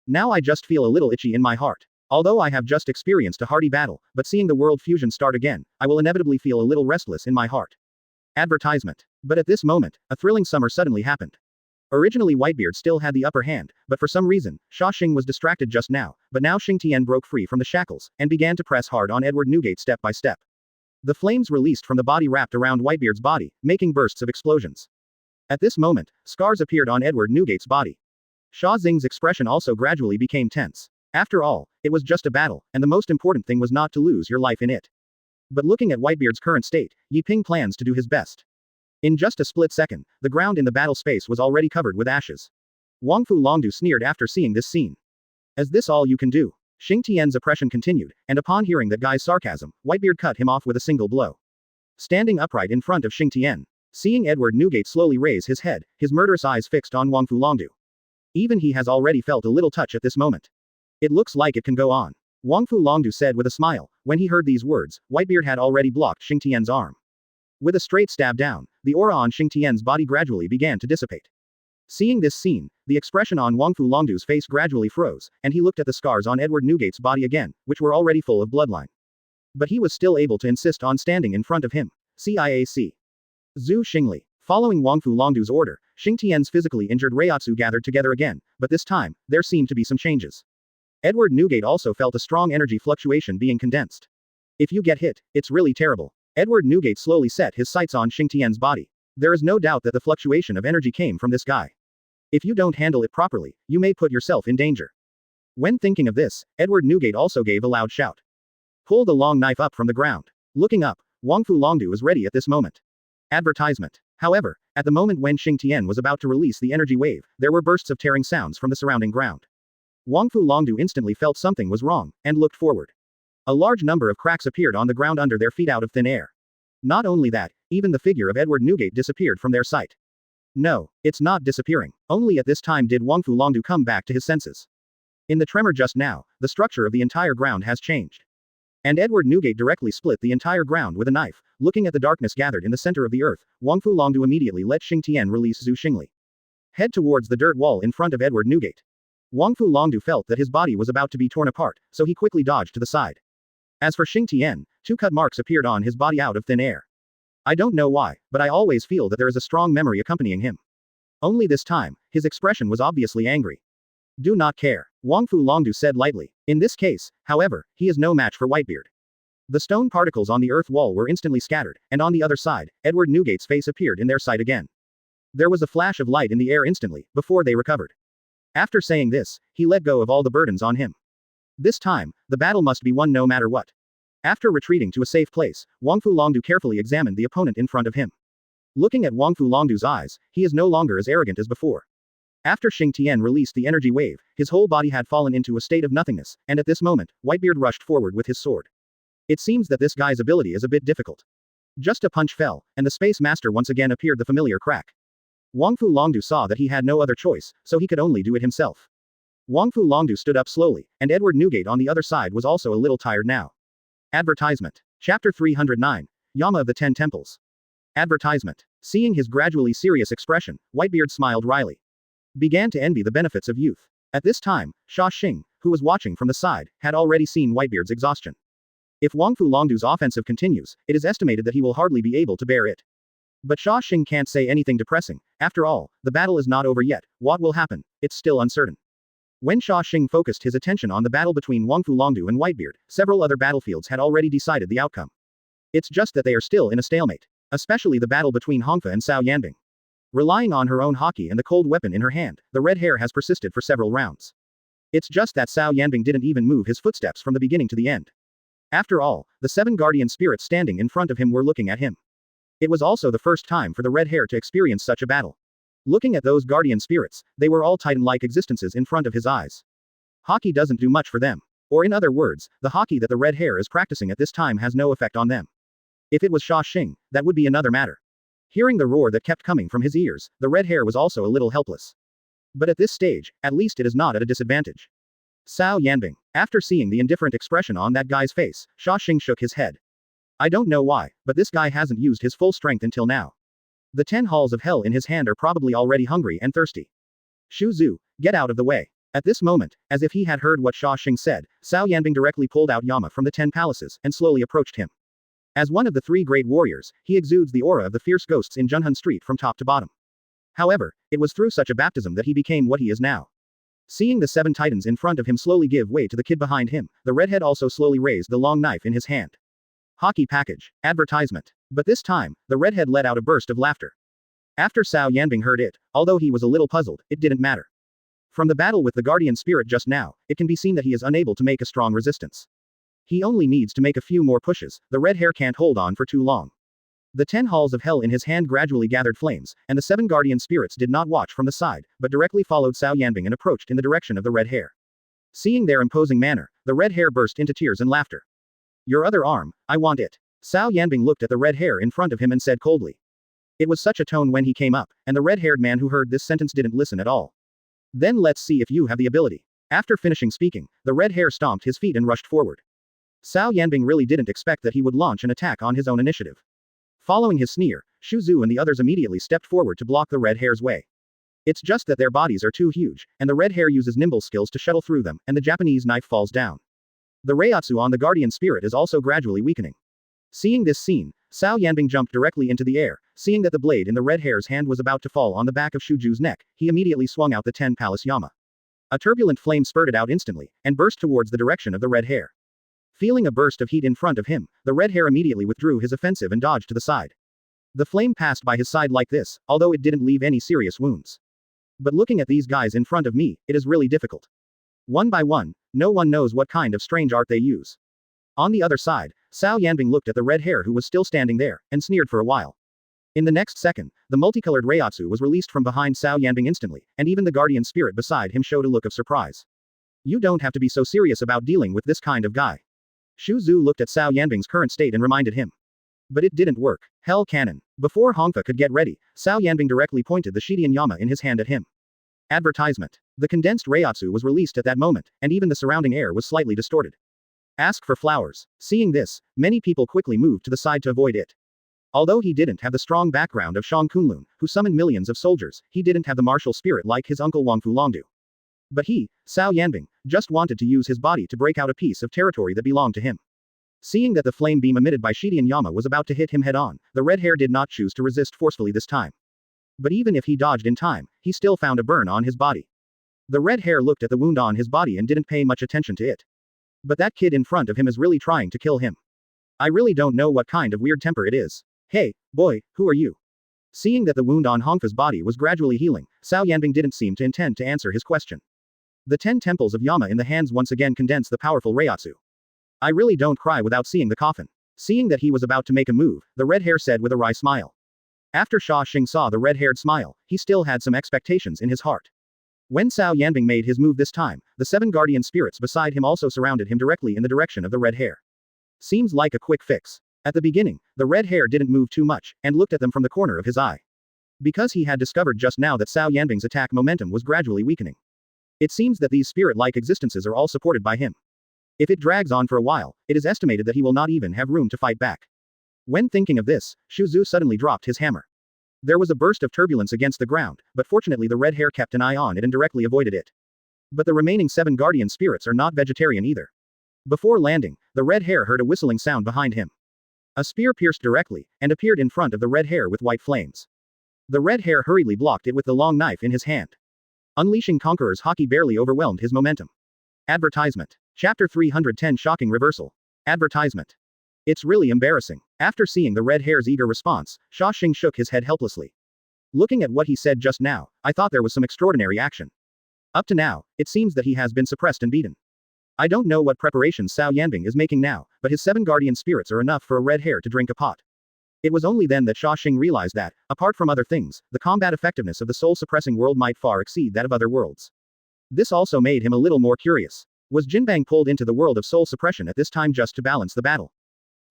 S2: Now I just feel a little itchy in my heart. Although I have just experienced a hearty battle, but seeing the world fusion start again, I will inevitably feel a little restless in my heart. Advertisement. But at this moment, a thrilling summer suddenly happened. Originally Whitebeard still had the upper hand, but for some reason, Xia Xing was distracted just now, but now Xingtian broke free from the shackles, and began to press hard on Edward Newgate step by step. The flames released from the body wrapped around Whitebeard's body, making bursts of explosions. At this moment, scars appeared on Edward Newgate's body. Xia Xing's expression also gradually became tense. After all, it was just a battle, and the most important thing was not to lose your life in it. But looking at Whitebeard's current state, Yi Ping plans to do his best. In just a split second, the ground in the battle space was already covered with ashes. Wangfu Longdu sneered after seeing this scene. Is this all you can do? Xingtian's oppression continued, and upon hearing that guy's sarcasm, Whitebeard cut him off with a single blow. Standing upright in front of Xingtian, seeing Edward Newgate slowly raise his head, his murderous eyes fixed on Wangfu Longdu. Even he has already felt a little touch at this moment. It looks like it can go on. Wangfu Longdu said with a smile. When he heard these words, Whitebeard had already blocked Xingtian's arm. With a straight stab down, the aura on Xingtian's body gradually began to dissipate. Seeing this scene, the expression on Wangfu Longdu's face gradually froze, and he looked at the scars on Edward Newgate's body again, which were already full of bloodline. But he was still able to insist on standing in front of him. CIAC. Zhu Xingli. Following Wangfu Longdu's order, Xingtian's physically injured reiatsu gathered together again, but this time, there seemed to be some changes. Edward Newgate also felt a strong energy fluctuation being condensed. If you get hit, it's really terrible. Edward Newgate slowly set his sights on Xingtian's body. There is no doubt that the fluctuation of energy came from this guy. If you don't handle it properly, you may put yourself in danger. When thinking of this, Edward Newgate also gave a loud shout. Pull the long knife up from the ground. Looking up, Wangfu Longdu was ready at this moment. Advertisement. However, at the moment when Xingtian was about to release the energy wave, there were bursts of tearing sounds from the surrounding ground. Wangfu Longdu instantly felt something was wrong, and looked forward. A large number of cracks appeared on the ground under their feet out of thin air. Not only that, even the figure of Edward Newgate disappeared from their sight. No, it's not disappearing. Only at this time did Wangfu Longdu come back to his senses. In the tremor just now, the structure of the entire ground has changed. And Edward Newgate directly split the entire ground with a knife. Looking at the darkness gathered in the center of the earth, Wangfu Longdu immediately let Xingtian release Zhu Xingli. Head towards the dirt wall in front of Edward Newgate. Wangfu Longdu felt that his body was about to be torn apart, so he quickly dodged to the side. As for Xingtian, 2 cut marks appeared on his body out of thin air. I don't know why, but I always feel that there is a strong memory accompanying him. Only this time, his expression was obviously angry. Do not care. Wangfu Longdu said lightly. In this case, however, he is no match for Whitebeard. The stone particles on the earth wall were instantly scattered, and on the other side, Edward Newgate's face appeared in their sight again. There was a flash of light in the air instantly, before they recovered. After saying this, he let go of all the burdens on him. This time, the battle must be won no matter what. After retreating to a safe place, Wangfu Longdu carefully examined the opponent in front of him. Looking at Wangfu Longdu's eyes, he is no longer as arrogant as before. After Xing Tian released the energy wave, his whole body had fallen into a state of nothingness, and at this moment, Whitebeard rushed forward with his sword. It seems that this guy's ability is a bit difficult. Just a punch fell, and the Space Master once again appeared the familiar crack. Wangfu Longdu saw that he had no other choice, so he could only do it himself. Wangfu Longdu stood up slowly, and Edward Newgate on the other side was also a little tired now. Advertisement. Chapter 309. Yama of the Ten Temples. Advertisement. Seeing his gradually serious expression, Whitebeard smiled wryly. Began to envy the benefits of youth. At this time, Xia Xing, who was watching from the side, had already seen Whitebeard's exhaustion. If Wangfu Longdu's offensive continues, it is estimated that he will hardly be able to bear it. But Xia Xing can't say anything depressing. After all, the battle is not over yet. What will happen? It's still uncertain. When Xia Xing focused his attention on the battle between Wangfu Longdu and Whitebeard, several other battlefields had already decided the outcome. It's just that they are still in a stalemate. Especially the battle between Hongfa and Cao Yanbing. Relying on her own haki and the cold weapon in her hand, the red hair has persisted for several rounds. It's just that Cao Yanbing didn't even move his footsteps from the beginning to the end. After all, the 7 guardian spirits standing in front of him were looking at him. It was also the first time for the red hair to experience such a battle. Looking at those guardian spirits, they were all titan-like existences in front of his eyes. Haki doesn't do much for them. Or in other words, the haki that the red hair is practicing at this time has no effect on them. If it was Xia Xing, that would be another matter. Hearing the roar that kept coming from his ears, the red hair was also a little helpless. But at this stage, at least it is not at a disadvantage. Cao Yanbing. After seeing the indifferent expression on that guy's face, Xia Xing shook his head. I don't know why, but this guy hasn't used his full strength until now. The 10 halls of hell in his hand are probably already hungry and thirsty. Shu Zhu, get out of the way. At this moment, as if he had heard what Xia Xing said, Cao Yanbing directly pulled out Yama from the 10 palaces, and slowly approached him. As one of the 3 great warriors, he exudes the aura of the fierce ghosts in Junhun Street from top to bottom. However, it was through such a baptism that he became what he is now. Seeing the 7 titans in front of him slowly give way to the kid behind him, the redhead also slowly raised the long knife in his hand. Haki package. Advertisement. But this time, the redhead let out a burst of laughter. After Cao Yanbing heard it, although he was a little puzzled, it didn't matter. From the battle with the guardian spirit just now, it can be seen that he is unable to make a strong resistance. He only needs to make a few more pushes, the red hair can't hold on for too long. The 10 halls of hell in his hand gradually gathered flames, and the 7 guardian spirits did not watch from the side, but directly followed Cao Yanbing and approached in the direction of the red hair. Seeing their imposing manner, the red hair burst into tears and laughter. Your other arm, I want it. Cao Yanbing looked at the red hair in front of him and said coldly. It was such a tone when he came up, and the red-haired man who heard this sentence didn't listen at all. Then let's see if you have the ability. After finishing speaking, the red hair stomped his feet and rushed forward. Cao Yanbing really didn't expect that he would launch an attack on his own initiative. Following his sneer, Shu Zhu and the others immediately stepped forward to block the red hair's way. It's just that their bodies are too huge, and the red hair uses nimble skills to shuttle through them, and the Japanese knife falls down. The Reiatsu on the guardian spirit is also gradually weakening. Seeing this scene, Cao Yanbing jumped directly into the air. Seeing that the blade in the red hair's hand was about to fall on the back of Shu Zhu's neck, he immediately swung out the 10 palace Yama. A turbulent flame spurted out instantly, and burst towards the direction of the red hair. Feeling a burst of heat in front of him, the red hair immediately withdrew his offensive and dodged to the side. The flame passed by his side like this, although it didn't leave any serious wounds. But looking at these guys in front of me, it is really difficult. One by one, no one knows what kind of strange art they use. On the other side, Cao Yanbing looked at the red hair who was still standing there, and sneered for a while. In the next second, the multicolored Reiatsu was released from behind Cao Yanbing instantly, and even the guardian spirit beside him showed a look of surprise. You don't have to be so serious about dealing with this kind of guy. Shu Zhu looked at Cao Yanbing's current state and reminded him. But it didn't work. Hell cannon. Before Hongfa could get ready, Cao Yanbing directly pointed the Shidian Yama in his hand at him. Advertisement. The condensed Reiatsu was released at that moment, and even the surrounding air was slightly distorted. Ask for flowers. Seeing this, many people quickly moved to the side to avoid it. Although he didn't have the strong background of Shang Kunlun, who summoned millions of soldiers, he didn't have the martial spirit like his uncle Wangfu Longdu. But he, Cao Yanbing, just wanted to use his body to break out a piece of territory that belonged to him. Seeing that the flame beam emitted by Shidian Yama was about to hit him head-on, the red hair did not choose to resist forcefully this time. But even if he dodged in time, he still found a burn on his body. The red hair looked at the wound on his body and didn't pay much attention to it. But that kid in front of him is really trying to kill him. I really don't know what kind of weird temper it is. Hey, boy, who are you? Seeing that the wound on Hongfa's body was gradually healing, Cao Yanbing didn't seem to intend to answer his question. The 10 temples of Yama in the hands once again condensed the powerful Reiatsu. I really don't cry without seeing the coffin. Seeing that he was about to make a move, the red hair said with a wry smile. After Xia Xing saw the red-haired smile, he still had some expectations in his heart. When Cao Yanbing made his move this time, the 7 guardian spirits beside him also surrounded him directly in the direction of the red hair. Seems like a quick fix. At the beginning, the red hair didn't move too much, and looked at them from the corner of his eye. Because he had discovered just now that Cao Yanbing's attack momentum was gradually weakening. It seems that these spirit-like existences are all supported by him. If it drags on for a while, it is estimated that he will not even have room to fight back. When thinking of this, Shu Zu suddenly dropped his hammer. There was a burst of turbulence against the ground, but fortunately the red hair kept an eye on it and directly avoided it. But the remaining 7 guardian spirits are not vegetarian either. Before landing, the red hair heard a whistling sound behind him. A spear pierced directly, and appeared in front of the red hair with white flames. The red hair hurriedly blocked it with the long knife in his hand. Unleashing Conqueror's Haki barely overwhelmed his momentum. Advertisement. Chapter 310 Shocking Reversal. Advertisement. It's really embarrassing. After seeing the red hair's eager response, Xia Xing shook his head helplessly. Looking at what he said just now, I thought there was some extraordinary action. Up to now, it seems that he has been suppressed and beaten. I don't know what preparations Cao Yanbing is making now, but his 7 guardian spirits are enough for a red hair to drink a pot. It was only then that Xia Xing realized that, apart from other things, the combat effectiveness of the soul-suppressing world might far exceed that of other worlds. This also made him a little more curious. Was Jinbang pulled into the world of soul suppression at this time just to balance the battle?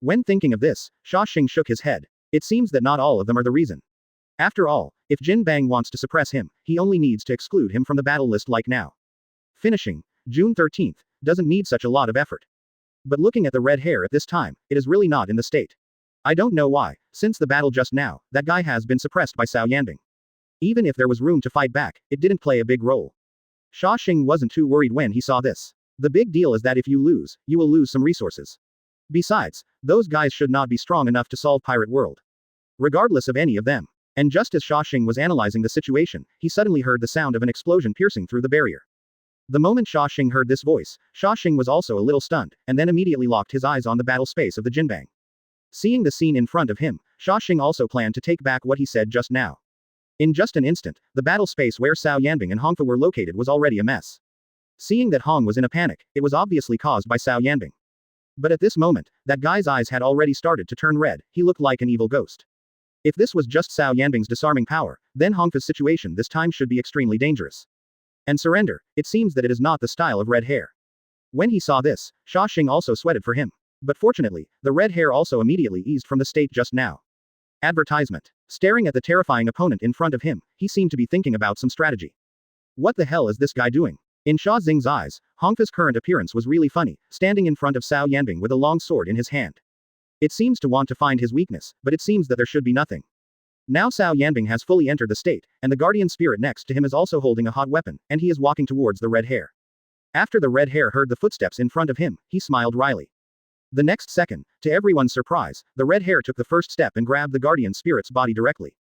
S2: When thinking of this, Xia Xing shook his head. It seems that not all of them are the reason. After all, if Jin Bang wants to suppress him, he only needs to exclude him from the battle list like now. Finishing, June 13th, doesn't need such a lot of effort. But looking at the red hair at this time, it is really not in the state. I don't know why, since the battle just now, that guy has been suppressed by Cao Yanbing. Even if there was room to fight back, it didn't play a big role. Xia Xing wasn't too worried when he saw this. The big deal is that if you lose, you will lose some resources. Besides, those guys should not be strong enough to solve Pirate World. Regardless of any of them. And just as Xia Xing was analyzing the situation, he suddenly heard the sound of an explosion piercing through the barrier. The moment Xia Xing heard this voice, Xia Xing was also a little stunned, and then immediately locked his eyes on the battle space of the Jinbang. Seeing the scene in front of him, Xia Xing also planned to take back what he said just now. In just an instant, the battle space where Cao Yanbing and Hongfa were located was already a mess. Seeing that Hong was in a panic, it was obviously caused by Cao Yanbing. But at this moment, that guy's eyes had already started to turn red, he looked like an evil ghost. If this was just Cao Yanbing's disarming power, then Hongfa's situation this time should be extremely dangerous. And surrender, it seems that it is not the style of red hair. When he saw this, Xia Xing also sweated for him. But fortunately, the red hair also immediately eased from the state just now. Advertisement. Staring at the terrifying opponent in front of him, he seemed to be thinking about some strategy. What the hell is this guy doing? In Xia Xing's eyes, Hongfa's current appearance was really funny, standing in front of Cao Yanbing with a long sword in his hand. It seems to want to find his weakness, but it seems that there should be nothing. Now Cao Yanbing has fully entered the state, and the guardian spirit next to him is also holding a hot weapon, and he is walking towards the red hair. After the red hair heard the footsteps in front of him, he smiled wryly. The next second, to everyone's surprise, the red hair took the first step and grabbed the guardian spirit's body directly.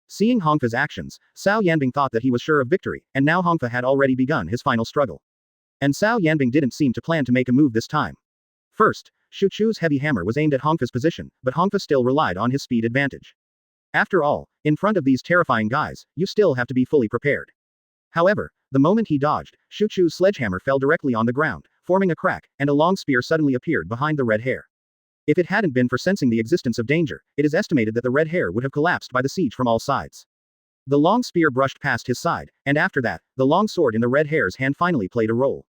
S2: Seeing Hongfa's actions, Cao Yanbing thought that he was sure of victory, and now Hongfa had already begun his final struggle. And Cao Yanbing didn't seem to plan to make a move this time. First, Shu Chu's heavy hammer was aimed at Hongfa's position, but Hongfa still relied on his speed advantage. After all, in front of these terrifying guys, you still have to be fully prepared. However, the moment he dodged, Shu Chu's sledgehammer fell directly on the ground, forming a crack, and a long spear suddenly appeared behind the red hair. If it hadn't been for sensing the existence of danger, it is estimated that the red hair would have collapsed by the siege from all sides. The long spear brushed past his side, and after that, the long sword in the red hair's hand finally played a role.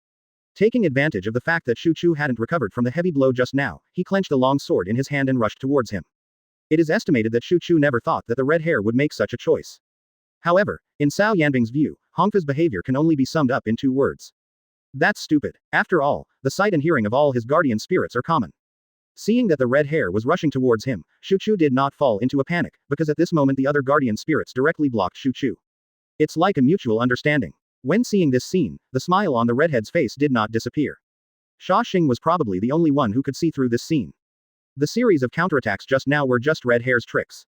S2: Taking advantage of the fact that Shu Chu hadn't recovered from the heavy blow just now, he clenched the long sword in his hand and rushed towards him. It is estimated that Shu Chu never thought that the red hair would make such a choice. However, in Cao Yanbing's view, Hongfa's behavior can only be summed up in 2 words. That's stupid. After all, the sight and hearing of all his guardian spirits are common. Seeing that the red hair was rushing towards him, Shu Chu did not fall into a panic, because at this moment the other guardian spirits directly blocked Shu Chu. It's like a mutual understanding. When seeing this scene, the smile on the redhead's face did not disappear. Xia Xing was probably the only one who could see through this scene. The series of counterattacks just now were just red hair's tricks.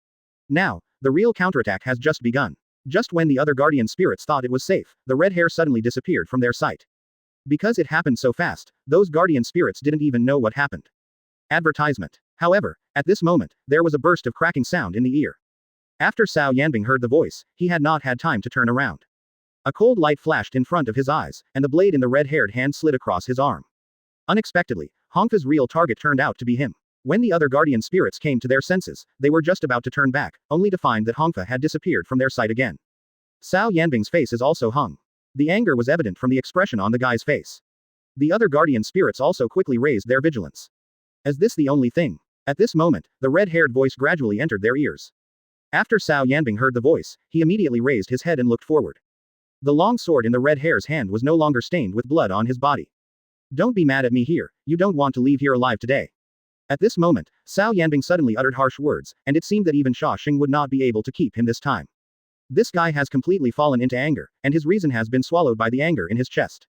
S2: Now, the real counterattack has just begun. Just when the other guardian spirits thought it was safe, the red hair suddenly disappeared from their sight. Because it happened so fast, those guardian spirits didn't even know what happened. Advertisement. However, at this moment, there was a burst of cracking sound in the ear. After Cao Yanbing heard the voice, he had not had time to turn around. A cold light flashed in front of his eyes, and the blade in the red-haired hand slid across his arm. Unexpectedly, Hongfa's real target turned out to be him. When the other guardian spirits came to their senses, they were just about to turn back, only to find that Hongfa had disappeared from their sight again. Cao Yanbing's face is also hung. The anger was evident from the expression on the guy's face. The other guardian spirits also quickly raised their vigilance. Is this the only thing? At this moment, the red-haired voice gradually entered their ears. After Cao Yanbing heard the voice, he immediately raised his head and looked forward. The long sword in the red hare's hand was no longer stained with blood on his body. Don't be mad at me here, you don't want to leave here alive today. At this moment, Cao Yanbing suddenly uttered harsh words, and it seemed that even Xia Xing would not be able to keep him this time. This guy has completely fallen into anger, and his reason has been swallowed by the anger in his chest.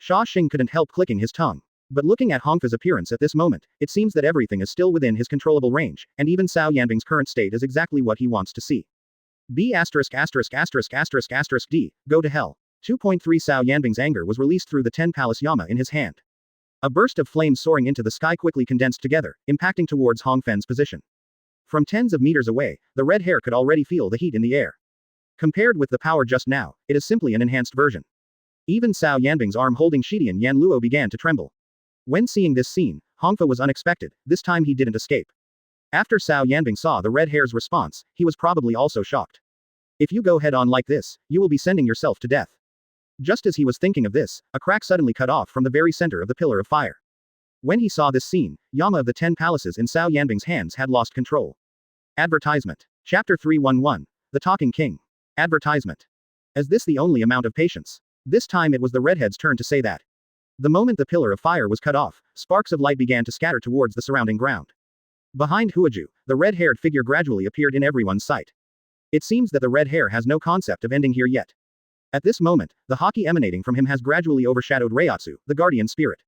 S2: Xia Xing couldn't help clicking his tongue. But looking at Hongfa's appearance at this moment, it seems that everything is still within his controllable range, and even Cao Yanbing's current state is exactly what he wants to see. B************ D, go to hell. 2.3 Cao Yanbing's anger was released through the 10 palace Yama in his hand. A burst of flames soaring into the sky quickly condensed together, impacting towards Hongfen's position. From tens of meters away, the red hair could already feel the heat in the air. Compared with the power just now, it is simply an enhanced version. Even Cao Yanbing's arm holding Shidian Yanluo began to tremble. When seeing this scene, Hongfa was unexpected, this time he didn't escape. After Cao Yanbing saw the red hare's response, he was probably also shocked. If you go head on like this, you will be sending yourself to death. Just as he was thinking of this, a crack suddenly cut off from the very center of the pillar of fire. When he saw this scene, Yama of the 10 palaces in Cao Yanbing's hands had lost control. Advertisement. Chapter 311. The Talking King. Advertisement. Is this the only amount of patience? This time it was the redhead's turn to say that. The moment the pillar of fire was cut off, sparks of light began to scatter towards the surrounding ground. Behind Huaju, the red-haired figure gradually appeared in everyone's sight. It seems that the red hair has no concept of ending here yet. At this moment, the haki emanating from him has gradually overshadowed Reiatsu, the guardian spirit.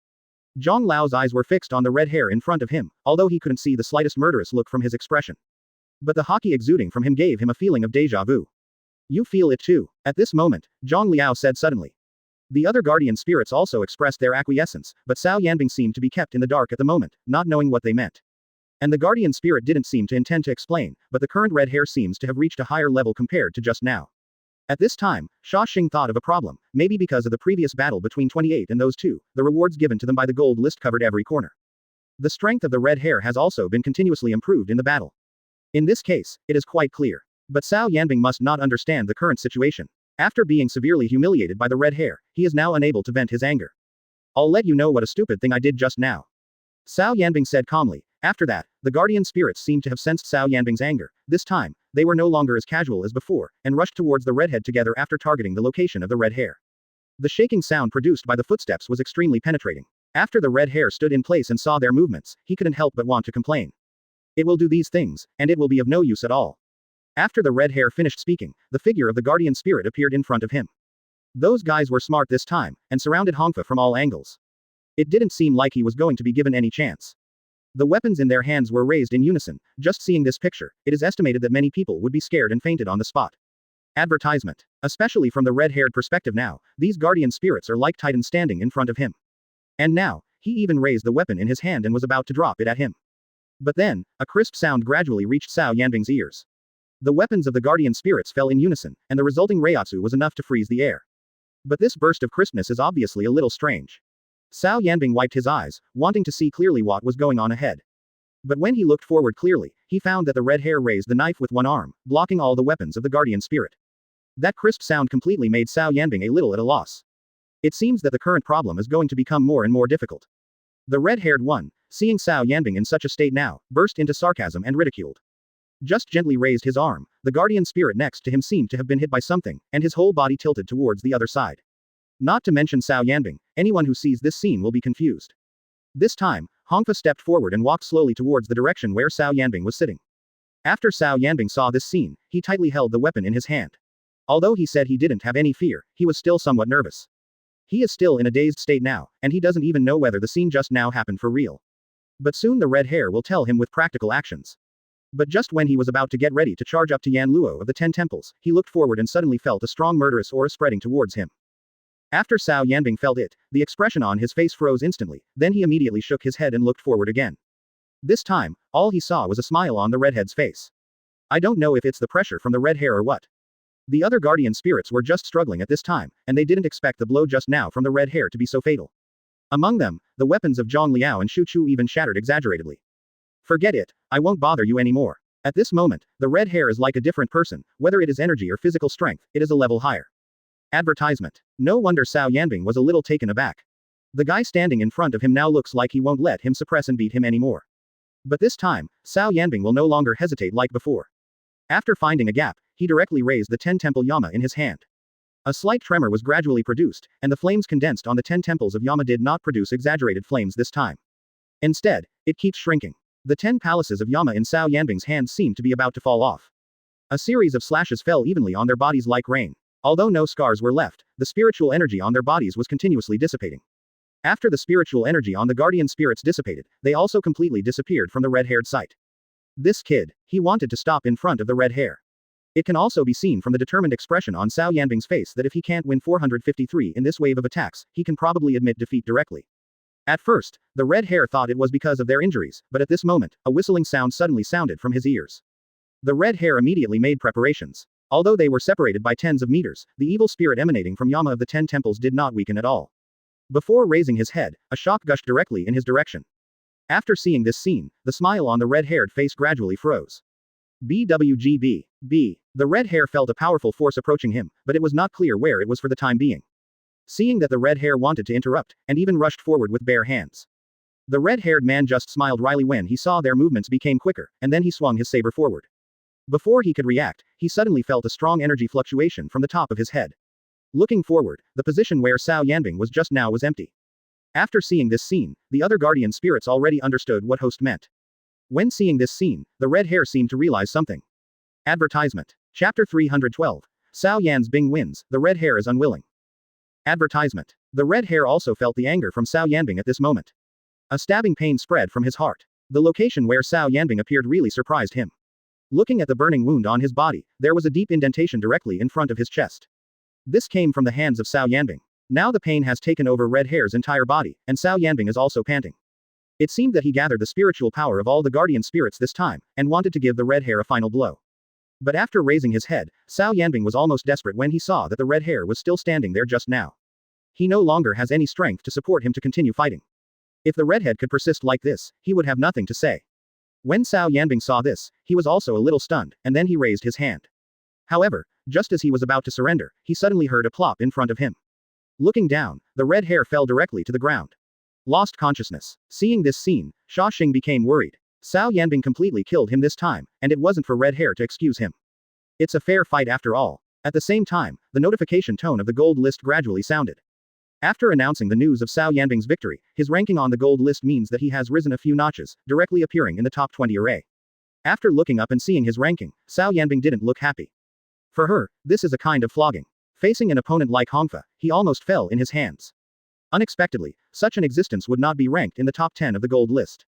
S2: Zhang Lao's eyes were fixed on the red hair in front of him, although he couldn't see the slightest murderous look from his expression. But the haki exuding from him gave him a feeling of déjà vu. You feel it too. At this moment, Zhang Liao said suddenly. The other guardian spirits also expressed their acquiescence, but Cao Yanbing seemed to be kept in the dark at the moment, not knowing what they meant. And the guardian spirit didn't seem to intend to explain, but the current red hair seems to have reached a higher level compared to just now. At this time, Xia Xing thought of a problem, maybe because of the previous battle between 28 and those two, the rewards given to them by the gold list covered every corner. The strength of the red hair has also been continuously improved in the battle. In this case, it is quite clear. But Cao Yanbing must not understand the current situation. After being severely humiliated by the red hair, he is now unable to vent his anger. I'll let you know what a stupid thing I did just now. Cao Yanbing said calmly. After that, the guardian spirits seemed to have sensed Cao Yanbing's anger. This time, they were no longer as casual as before, and rushed towards the redhead together after targeting the location of the red hair. The shaking sound produced by the footsteps was extremely penetrating. After the red hair stood in place and saw their movements, he couldn't help but want to complain. It will do these things, and it will be of no use at all. After the red hair finished speaking, the figure of the guardian spirit appeared in front of him. Those guys were smart this time, and surrounded Hongfa from all angles. It didn't seem like he was going to be given any chance. The weapons in their hands were raised in unison. Just seeing this picture, it is estimated that many people would be scared and fainted on the spot. Advertisement. Especially from the red-haired perspective now, these guardian spirits are like titans standing in front of him. And now, he even raised the weapon in his hand and was about to drop it at him. But then, a crisp sound gradually reached Cao Yanbing's ears. The weapons of the guardian spirits fell in unison, and the resulting reiatsu was enough to freeze the air. But this burst of crispness is obviously a little strange. Cao Yanbing wiped his eyes, wanting to see clearly what was going on ahead. But when he looked forward clearly, he found that the red hair raised the knife with one arm, blocking all the weapons of the guardian spirit. That crisp sound completely made Cao Yanbing a little at a loss. It seems that the current problem is going to become more and more difficult. The red-haired one, seeing Cao Yanbing in such a state now, burst into sarcasm and ridiculed. Just gently raised his arm, the guardian spirit next to him seemed to have been hit by something, and his whole body tilted towards the other side. Not to mention Cao Yanbing, anyone who sees this scene will be confused. This time, Hongfa stepped forward and walked slowly towards the direction where Cao Yanbing was sitting. After Cao Yanbing saw this scene, he tightly held the weapon in his hand. Although he said he didn't have any fear, he was still somewhat nervous. He is still in a dazed state now, and he doesn't even know whether the scene just now happened for real. But soon the red hair will tell him with practical actions. But just when he was about to get ready to charge up to Yan Luo of the 10 temples, he looked forward and suddenly felt a strong murderous aura spreading towards him. After Cao Yanbing felt it, the expression on his face froze instantly, then he immediately shook his head and looked forward again. This time, all he saw was a smile on the redhead's face. I don't know if it's the pressure from the red hair or what. The other guardian spirits were just struggling at this time, and they didn't expect the blow just now from the red hair to be so fatal. Among them, the weapons of Zhang Liao and Shu Chu even shattered exaggeratedly. Forget it, I won't bother you anymore. At this moment, the red hair is like a different person, whether it is energy or physical strength, it is a level higher. Advertisement. No wonder Cao Yanbing was a little taken aback. The guy standing in front of him now looks like he won't let him suppress and beat him anymore. But this time, Cao Yanbing will no longer hesitate like before. After finding a gap, he directly raised the 10 temple Yama in his hand. A slight tremor was gradually produced, and the flames condensed on the 10 temples of Yama did not produce exaggerated flames this time. Instead, it keeps shrinking. The 10 palaces of Yama in Cao Yanbing's hands seemed to be about to fall off. A series of slashes fell evenly on their bodies like rain. Although no scars were left, the spiritual energy on their bodies was continuously dissipating. After the spiritual energy on the guardian spirits dissipated, they also completely disappeared from the red-haired sight. This kid, he wanted to stop in front of the red hair. It can also be seen from the determined expression on Cao Yanbing's face that if he can't win 453 in this wave of attacks, he can probably admit defeat directly. At first, the red hair thought it was because of their injuries, but at this moment, a whistling sound suddenly sounded from his ears. The red hair immediately made preparations. Although they were separated by tens of meters, the evil spirit emanating from Yama of the 10 temples did not weaken at all. Before raising his head, a shock gushed directly in his direction. After seeing this scene, the smile on the red-haired face gradually froze. BWGB. The red hair felt a powerful force approaching him, but it was not clear where it was for the time being. Seeing that the red hair wanted to interrupt, and even rushed forward with bare hands. The red-haired man just smiled wryly when he saw their movements became quicker, and then he swung his saber forward. Before he could react, he suddenly felt a strong energy fluctuation from the top of his head. Looking forward, the position where Cao Yanbing was just now was empty. After seeing this scene, the other guardian spirits already understood what host meant. When seeing this scene, the red hair seemed to realize something. Advertisement. Chapter 312. Cao Yanbing wins, the red hair is unwilling. Advertisement. The red hair also felt the anger from Cao Yanbing at this moment. A stabbing pain spread from his heart. The location where Cao Yanbing appeared really surprised him. Looking at the burning wound on his body, there was a deep indentation directly in front of his chest. This came from the hands of Cao Yanbing. Now the pain has taken over red hair's entire body, and Cao Yanbing is also panting. It seemed that he gathered the spiritual power of all the guardian spirits this time, and wanted to give the red hair a final blow. But after raising his head, Cao Yanbing was almost desperate when he saw that the red hair was still standing there just now. He no longer has any strength to support him to continue fighting. If the redhead could persist like this, he would have nothing to say. When Cao Yanbing saw this, he was also a little stunned, and then he raised his hand. However, just as he was about to surrender, he suddenly heard a plop in front of him. Looking down, the red hair fell directly to the ground. Lost consciousness. Seeing this scene, Xia Xing became worried. Cao Yanbing completely killed him this time, and it wasn't for red hair to excuse him. It's a fair fight after all. At the same time, the notification tone of the gold list gradually sounded. After announcing the news of Cao Yanbing's victory, his ranking on the gold list means that he has risen a few notches, directly appearing in the top 20 array. After looking up and seeing his ranking, Cao Yanbing didn't look happy. For her, this is a kind of flogging. Facing an opponent like Hongfa, he almost fell in his hands. Unexpectedly, such an existence would not be ranked in the top 10 of the gold list.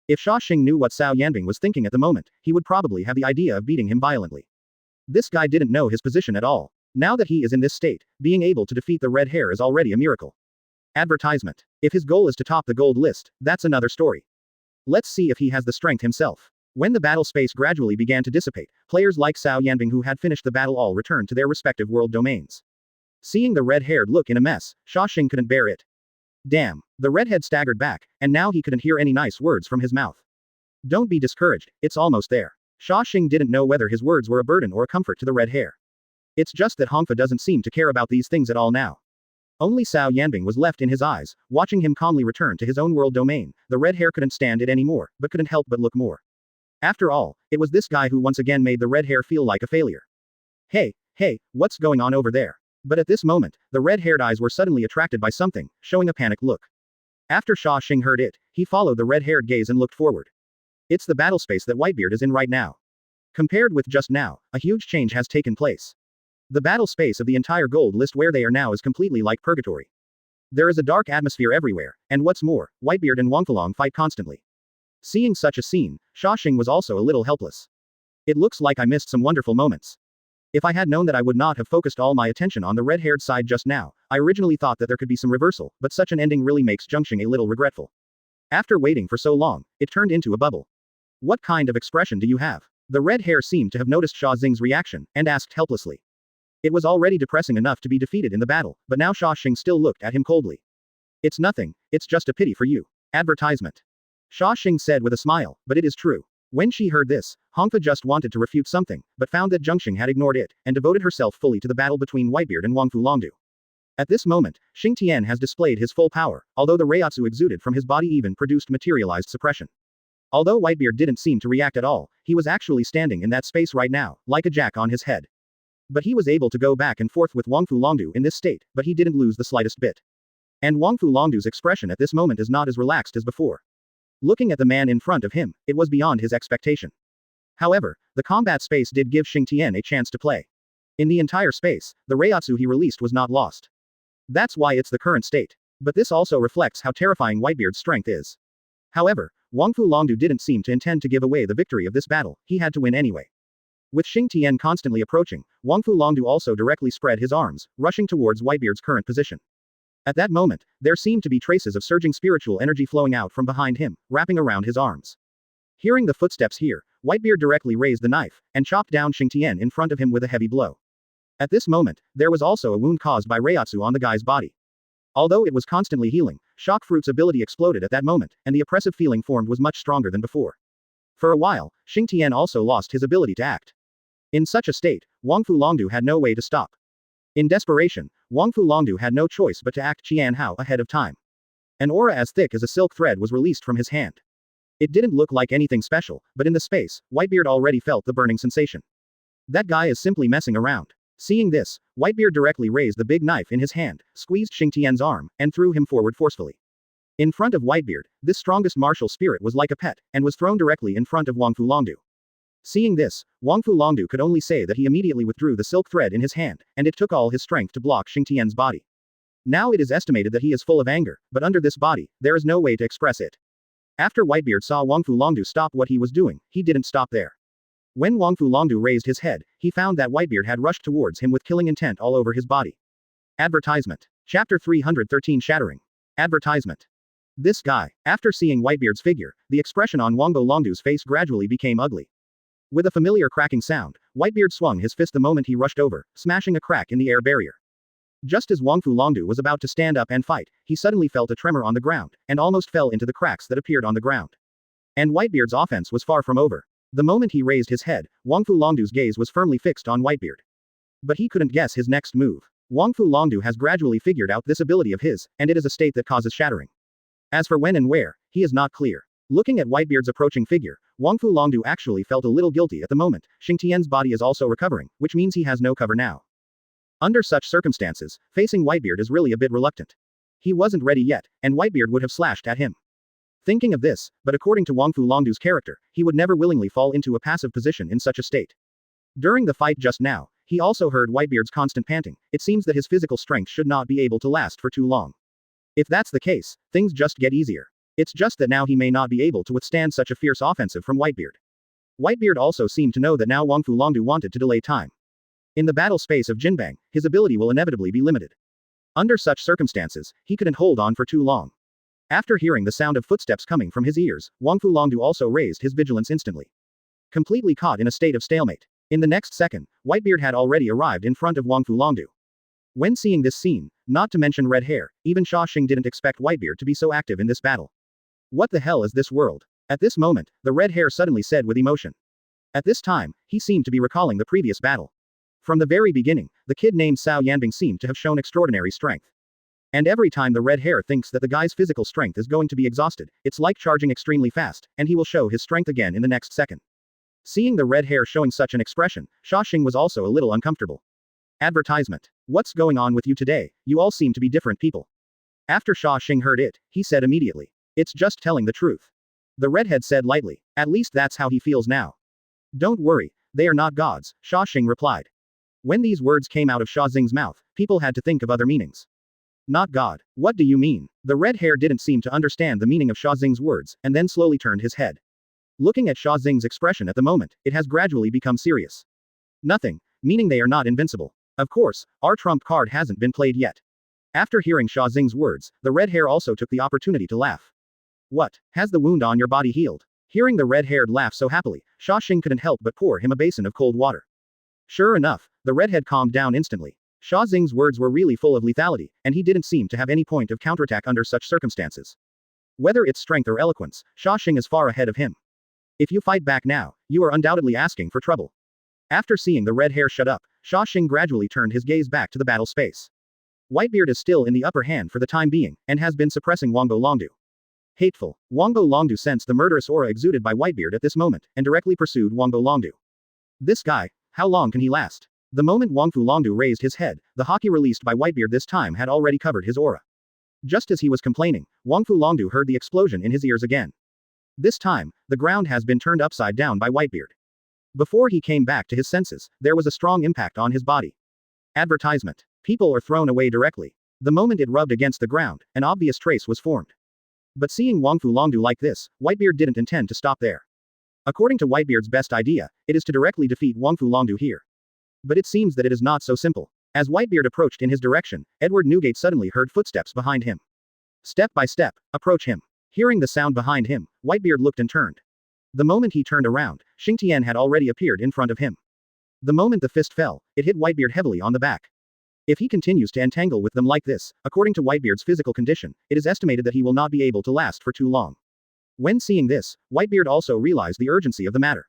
S2: If Xia Xing knew what Cao Yanbing was thinking at the moment, he would probably have the idea of beating him violently. This guy didn't know his position at all. Now that he is in this state, being able to defeat the red hair is already a miracle. Advertisement. If his goal is to top the gold list, that's another story. Let's see if he has the strength himself. When the battle space gradually began to dissipate, players like Cao Yanbing who had finished the battle all returned to their respective world domains. Seeing the red-haired look in a mess, Xia Xing couldn't bear it. Damn. The redhead staggered back, and now he couldn't hear any nice words from his mouth. Don't be discouraged, it's almost there. Xia Xing didn't know whether his words were a burden or a comfort to the red hair. It's just that Hongfa doesn't seem to care about these things at all now. Only Cao Yanbing was left in his eyes, watching him calmly return to his own world domain. The red hair couldn't stand it anymore, but couldn't help but look more. After all, it was this guy who once again made the red hair feel like a failure. Hey, what's going on over there? But at this moment, the red-haired eyes were suddenly attracted by something, showing a panicked look. After Xia Xing heard it, he followed the red-haired gaze and looked forward. It's the battle space that Whitebeard is in right now. Compared with just now, a huge change has taken place. The battle space of the entire gold list where they are now is completely like purgatory. There is a dark atmosphere everywhere, and what's more, Whitebeard and Wangfalong fight constantly. Seeing such a scene, Xia Xing was also a little helpless. It looks like I missed some wonderful moments. If I had known that I would not have focused all my attention on the red-haired side just now. I originally thought that there could be some reversal, but such an ending really makes Zhengxing a little regretful. After waiting for so long, it turned into a bubble. What kind of expression do you have? The red hair seemed to have noticed Xia Xing's reaction, and asked helplessly. It was already depressing enough to be defeated in the battle, but now Xia Xing still looked at him coldly. It's nothing, it's just a pity for you. Advertisement. Xia Xing said with a smile, but it is true. When she heard this, Hongfa just wanted to refute something, but found that Zhengxing had ignored it, and devoted herself fully to the battle between Whitebeard and Wangfu Longdu. At this moment, Xing Tian has displayed his full power, although the Reiatsu exuded from his body even produced materialized suppression. Although Whitebeard didn't seem to react at all, he was actually standing in that space right now, like a jack on his head. But he was able to go back and forth with Wangfu Longdu in this state, but he didn't lose the slightest bit. And Wangfu Longdu's expression at this moment is not as relaxed as before. Looking at the man in front of him, it was beyond his expectation. However, the combat space did give Xing Tian a chance to play. In the entire space, the Reiatsu he released was not lost. That's why it's the current state. But this also reflects how terrifying Whitebeard's strength is. However, Wangfu Longdu didn't seem to intend to give away the victory of this battle, he had to win anyway. With Xing Tian constantly approaching, Wangfu Longdu also directly spread his arms, rushing towards Whitebeard's current position. At that moment, there seemed to be traces of surging spiritual energy flowing out from behind him, wrapping around his arms. Hearing the footsteps here, Whitebeard directly raised the knife, and chopped down Xing Tian in front of him with a heavy blow. At this moment, there was also a wound caused by Reiatsu on the guy's body. Although it was constantly healing, Shock Fruit's ability exploded at that moment, and the oppressive feeling formed was much stronger than before. For a while, Xing Tian also lost his ability to act. In such a state, Wangfu Longdu had no way to stop. In desperation, Wangfu Longdu had no choice but to act Qian Hao ahead of time. An aura as thick as a silk thread was released from his hand. It didn't look like anything special, but in the space, Whitebeard already felt the burning sensation. That guy is simply messing around. Seeing this, Whitebeard directly raised the big knife in his hand, squeezed Xing Tian's arm, and threw him forward forcefully. In front of Whitebeard, this strongest martial spirit was like a pet, and was thrown directly in front of Wangfu Longdu. Seeing this, Wangfu Longdu could only say that he immediately withdrew the silk thread in his hand, and it took all his strength to block Xing Tian's body. Now it is estimated that he is full of anger, but under this body, there is no way to express it. After Whitebeard saw Wangfu Longdu stop what he was doing, he didn't stop there. When Wangfu Longdu raised his head, he found that Whitebeard had rushed towards him with killing intent all over his body. Advertisement. Chapter 313 Shattering. Advertisement. This guy. After seeing Whitebeard's figure, the expression on Wangfu Longdu's face gradually became ugly. With a familiar cracking sound, Whitebeard swung his fist the moment he rushed over, smashing a crack in the air barrier. Just as Wangfu Longdu was about to stand up and fight, he suddenly felt a tremor on the ground, and almost fell into the cracks that appeared on the ground. And Whitebeard's offense was far from over. The moment he raised his head, Wangfu Longdu's gaze was firmly fixed on Whitebeard. But he couldn't guess his next move. Wangfu Longdu has gradually figured out this ability of his, and it is a state that causes shattering. As for when and where, he is not clear. Looking at Whitebeard's approaching figure, Wangfu Longdu actually felt a little guilty at the moment. Xing Tian's body is also recovering, which means he has no cover now. Under such circumstances, facing Whitebeard is really a bit reluctant. He wasn't ready yet, and Whitebeard would have slashed at him. Thinking of this, but according to Wangfu Longdu's character, he would never willingly fall into a passive position in such a state. During the fight just now, he also heard Whitebeard's constant panting. It seems that his physical strength should not be able to last for too long. If that's the case, things just get easier. It's just that now he may not be able to withstand such a fierce offensive from Whitebeard. Whitebeard also seemed to know that now Wangfu Longdu wanted to delay time. In the battle space of Jinbang, his ability will inevitably be limited. Under such circumstances, he couldn't hold on for too long. After hearing the sound of footsteps coming from his ears, Wangfu Longdu also raised his vigilance instantly. Completely caught in a state of stalemate. In the next second, Whitebeard had already arrived in front of Wangfu Longdu. When seeing this scene, not to mention red hair, even Xia Xing didn't expect Whitebeard to be so active in this battle. What the hell is this world? At this moment, the red hair suddenly said with emotion. At this time, he seemed to be recalling the previous battle. From the very beginning, the kid named Cao Yanbing seemed to have shown extraordinary strength. And every time the red hair thinks that the guy's physical strength is going to be exhausted, it's like charging extremely fast, and he will show his strength again in the next second. Seeing the red hair showing such an expression, Xia Xing was also a little uncomfortable. Advertisement. What's going on with you today? You all seem to be different people. After Xia Xing heard it, he said immediately. It's just telling the truth. The redhead said lightly. At least that's how he feels now. Don't worry, they are not gods, Xia Xing replied. When these words came out of Xia Xing's mouth, people had to think of other meanings. Not God. What do you mean? The red hair didn't seem to understand the meaning of Xia Xing's words, and then slowly turned his head. Looking at Xia Xing's expression at the moment, it has gradually become serious. Nothing, meaning they are not invincible. Of course, our trump card hasn't been played yet. After hearing Xia Xing's words, the red hair also took the opportunity to laugh. What? Has the wound on your body healed? Hearing the red-haired laugh so happily, Xia Xing couldn't help but pour him a basin of cold water. Sure enough, the redhead calmed down instantly. Xia Xing's words were really full of lethality, and he didn't seem to have any point of counterattack under such circumstances. Whether it's strength or eloquence, Xia Xing is far ahead of him. If you fight back now, you are undoubtedly asking for trouble. After seeing the red hair shut up, Xia Xing gradually turned his gaze back to the battle space. Whitebeard is still in the upper hand for the time being, and has been suppressing Wangbo Longdu. Hateful. Wangbo Longdu sensed the murderous aura exuded by Whitebeard at this moment, and directly pursued Wangbo Longdu. This guy, how long can he last? The moment Wangfu Longdu raised his head, the haki released by Whitebeard this time had already covered his aura. Just as he was complaining, Wangfu Longdu heard the explosion in his ears again. This time, the ground has been turned upside down by Whitebeard. Before he came back to his senses, there was a strong impact on his body. Advertisement. People are thrown away directly. The moment it rubbed against the ground, an obvious trace was formed. But seeing Wangfu Longdu like this, Whitebeard didn't intend to stop there. According to Whitebeard's best idea, it is to directly defeat Wangfu Longdu here. But it seems that it is not so simple. As Whitebeard approached in his direction, Edward Newgate suddenly heard footsteps behind him. Step by step, approach him. Hearing the sound behind him, Whitebeard looked and turned. The moment he turned around, Xingtian had already appeared in front of him. The moment the fist fell, it hit Whitebeard heavily on the back. If he continues to entangle with them like this, according to Whitebeard's physical condition, it is estimated that he will not be able to last for too long. When seeing this, Whitebeard also realized the urgency of the matter.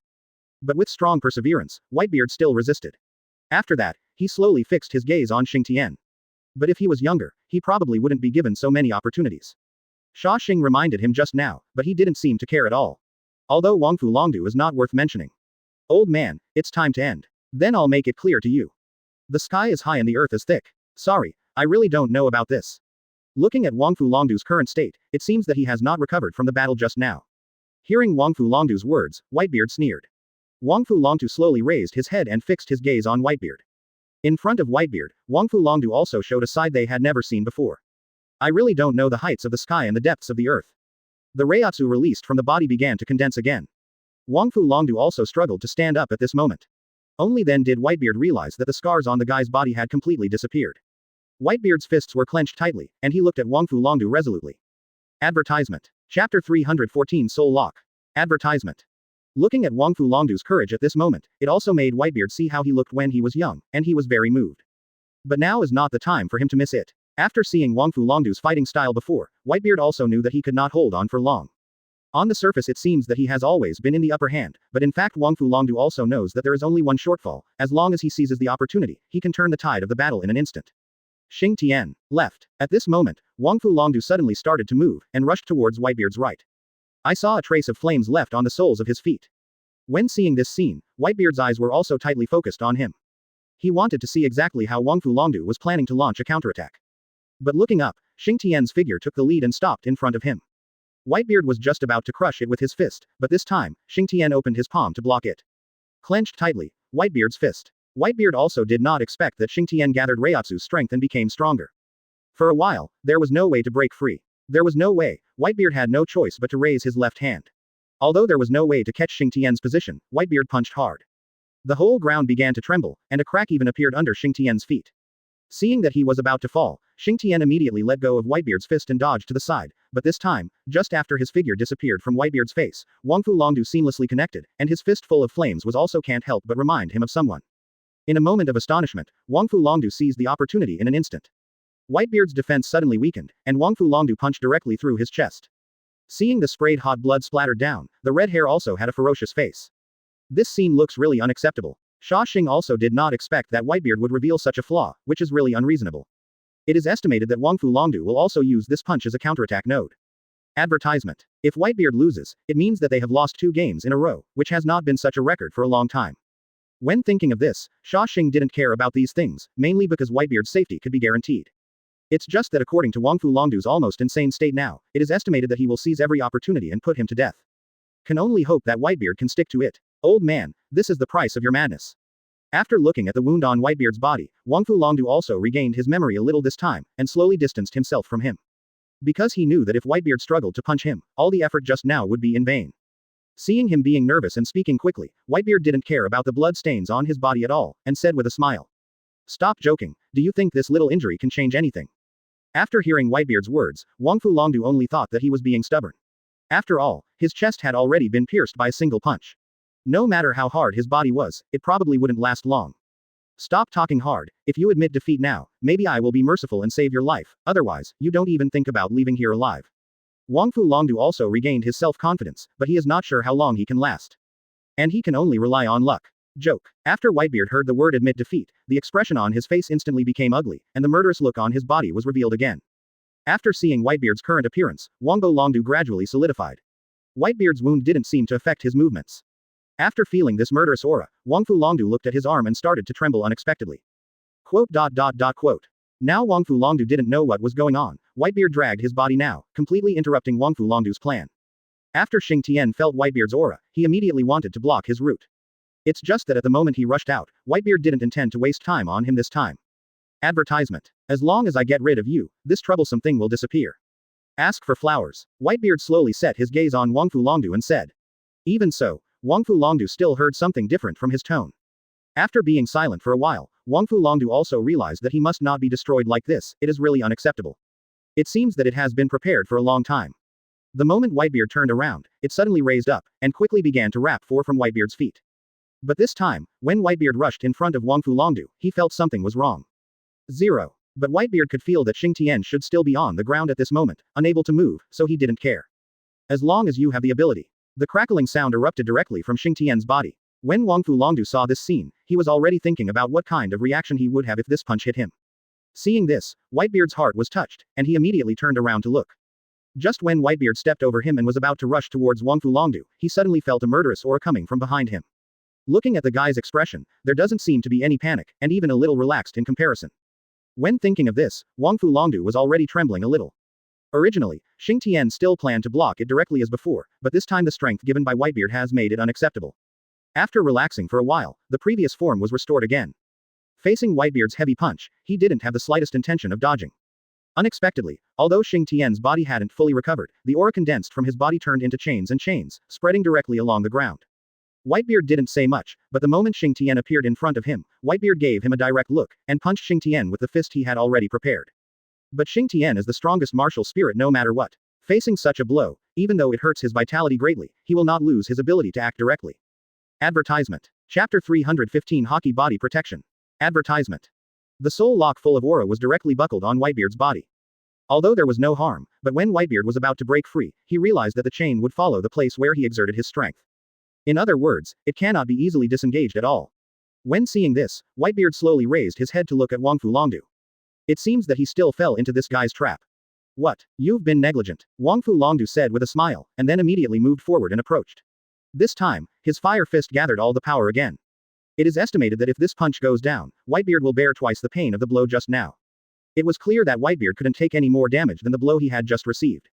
S2: But with strong perseverance, Whitebeard still resisted. After that, he slowly fixed his gaze on Xingtian. But if he was younger, he probably wouldn't be given so many opportunities. Xia Xing reminded him just now, but he didn't seem to care at all. Although Wangfu Longdu is not worth mentioning. Old man, it's time to end. Then I'll make it clear to you. The sky is high and the earth is thick. Sorry, I really don't know about this. Looking at Wangfu Longdu's current state, it seems that he has not recovered from the battle just now. Hearing Wangfu Longdu's words, Whitebeard sneered. Wangfu Longdu slowly raised his head and fixed his gaze on Whitebeard. In front of Whitebeard, Wangfu Longdu also showed a side they had never seen before. I really don't know the heights of the sky and the depths of the earth. The Reiatsu released from the body began to condense again. Wangfu Longdu also struggled to stand up at this moment. Only then did Whitebeard realize that the scars on the guy's body had completely disappeared. Whitebeard's fists were clenched tightly, and he looked at Wangfu Longdu resolutely. Advertisement. Chapter 314 Soul Lock. Advertisement. Looking at Wangfu Longdu's courage at this moment, it also made Whitebeard see how he looked when he was young, and he was very moved. But now is not the time for him to miss it. After seeing Wangfu Longdu's fighting style before, Whitebeard also knew that he could not hold on for long. On the surface it seems that he has always been in the upper hand, but in fact Wangfu Longdu also knows that there is only one shortfall. As long as he seizes the opportunity, he can turn the tide of the battle in an instant. Xingtian. Left. At this moment, Wangfu Longdu suddenly started to move, and rushed towards Whitebeard's right. I saw a trace of flames left on the soles of his feet. When seeing this scene, Whitebeard's eyes were also tightly focused on him. He wanted to see exactly how Wangfu Longdu was planning to launch a counterattack. But looking up, Xingtian's figure took the lead and stopped in front of him. Whitebeard was just about to crush it with his fist, but this time, Xingtian opened his palm to block it. Clenched tightly, Whitebeard's fist. Whitebeard also did not expect that Xingtian gathered Reiatsu's strength and became stronger. For a while, there was no way to break free. There was no way, Whitebeard had no choice but to raise his left hand. Although there was no way to catch Xingtian's position, Whitebeard punched hard. The whole ground began to tremble, and a crack even appeared under Xingtian's feet. Seeing that he was about to fall, Xingtian immediately let go of Whitebeard's fist and dodged to the side, but this time, just after his figure disappeared from Whitebeard's face, Wangfu Longdu seamlessly connected, and his fist full of flames was also can't help but remind him of someone. In a moment of astonishment, Wangfu Longdu seized the opportunity in an instant. Whitebeard's defense suddenly weakened, and Wangfu Longdu punched directly through his chest. Seeing the sprayed hot blood splattered down, the red hair also had a ferocious face. This scene looks really unacceptable. Xia Xing also did not expect that Whitebeard would reveal such a flaw, which is really unreasonable. It is estimated that Wangfu Longdu will also use this punch as a counterattack node. Advertisement. If Whitebeard loses, it means that they have lost 2 games in a row, which has not been such a record for a long time. When thinking of this, Xia Xing didn't care about these things, mainly because Whitebeard's safety could be guaranteed. It's just that according to Wangfu Longdu's almost insane state now, it is estimated that he will seize every opportunity and put him to death. Can only hope that Whitebeard can stick to it. Old man, this is the price of your madness. After looking at the wound on Whitebeard's body, Wangfu Longdu also regained his memory a little this time, and slowly distanced himself from him. Because he knew that if Whitebeard struggled to punch him, all the effort just now would be in vain. Seeing him being nervous and speaking quickly, Whitebeard didn't care about the blood stains on his body at all, and said with a smile. Stop joking, do you think this little injury can change anything? After hearing Whitebeard's words, Wangfu Longdu only thought that he was being stubborn. After all, his chest had already been pierced by a single punch. No matter how hard his body was, it probably wouldn't last long. Stop talking hard. If you admit defeat now, maybe I will be merciful and save your life, otherwise, you don't even think about leaving here alive. Wangfu Longdu also regained his self-confidence, but he is not sure how long he can last. And he can only rely on luck. Joke. After Whitebeard heard the word admit defeat, the expression on his face instantly became ugly, and the murderous look on his body was revealed again. After seeing Whitebeard's current appearance, Wangfu Longdu gradually solidified. Whitebeard's wound didn't seem to affect his movements. After feeling this murderous aura, Wangfu Longdu looked at his arm and started to tremble unexpectedly. Quote. Now Wangfu Longdu didn't know what was going on. Whitebeard dragged his body now, completely interrupting Wangfu Longdu's plan. After Xing Tian felt Whitebeard's aura, he immediately wanted to block his route. It's just that at the moment he rushed out, Whitebeard didn't intend to waste time on him this time. Advertisement. As long as I get rid of you, this troublesome thing will disappear. Ask for flowers. Whitebeard slowly set his gaze on Wangfu Longdu and said. Even so, Wangfu Longdu still heard something different from his tone. After being silent for a while, Wangfu Longdu also realized that he must not be destroyed like this, it is really unacceptable. It seems that it has been prepared for a long time. The moment Whitebeard turned around, it suddenly raised up, and quickly began to wrap from Whitebeard's feet. But this time, when Whitebeard rushed in front of Wangfu Longdu, he felt something was wrong. 0. But Whitebeard could feel that Xing Tian should still be on the ground at this moment, unable to move, so he didn't care. As long as you have the ability. The crackling sound erupted directly from Xing Tian's body. When Wangfu Longdu saw this scene, he was already thinking about what kind of reaction he would have if this punch hit him. Seeing this, Whitebeard's heart was touched, and he immediately turned around to look. Just when Whitebeard stepped over him and was about to rush towards Wangfu Longdu, he suddenly felt a murderous aura coming from behind him. Looking at the guy's expression, there doesn't seem to be any panic, and even a little relaxed in comparison. When thinking of this, Wangfu Longdu was already trembling a little. Originally, Xing Tian still planned to block it directly as before, but this time the strength given by Whitebeard has made it unacceptable. After relaxing for a while, the previous form was restored again. Facing Whitebeard's heavy punch, he didn't have the slightest intention of dodging. Unexpectedly, although Xing Tian's body hadn't fully recovered, the aura condensed from his body turned into chains, spreading directly along the ground. Whitebeard didn't say much, but the moment Xing Tian appeared in front of him, Whitebeard gave him a direct look, and punched Xing Tian with the fist he had already prepared. But Xing Tian is the strongest martial spirit no matter what. Facing such a blow, even though it hurts his vitality greatly, he will not lose his ability to act directly. Advertisement. Chapter 315 Haki Body Protection. Advertisement. The soul lock full of aura was directly buckled on Whitebeard's body. Although there was no harm, but when Whitebeard was about to break free, he realized that the chain would follow the place where he exerted his strength. In other words, it cannot be easily disengaged at all. When seeing this, Whitebeard slowly raised his head to look at Wangfu Longdu. It seems that he still fell into this guy's trap. What? You've been negligent, Wangfu Longdu said with a smile, and then immediately moved forward and approached. This time, his fire fist gathered all the power again. It is estimated that if this punch goes down, Whitebeard will bear twice the pain of the blow just now. It was clear that Whitebeard couldn't take any more damage than the blow he had just received.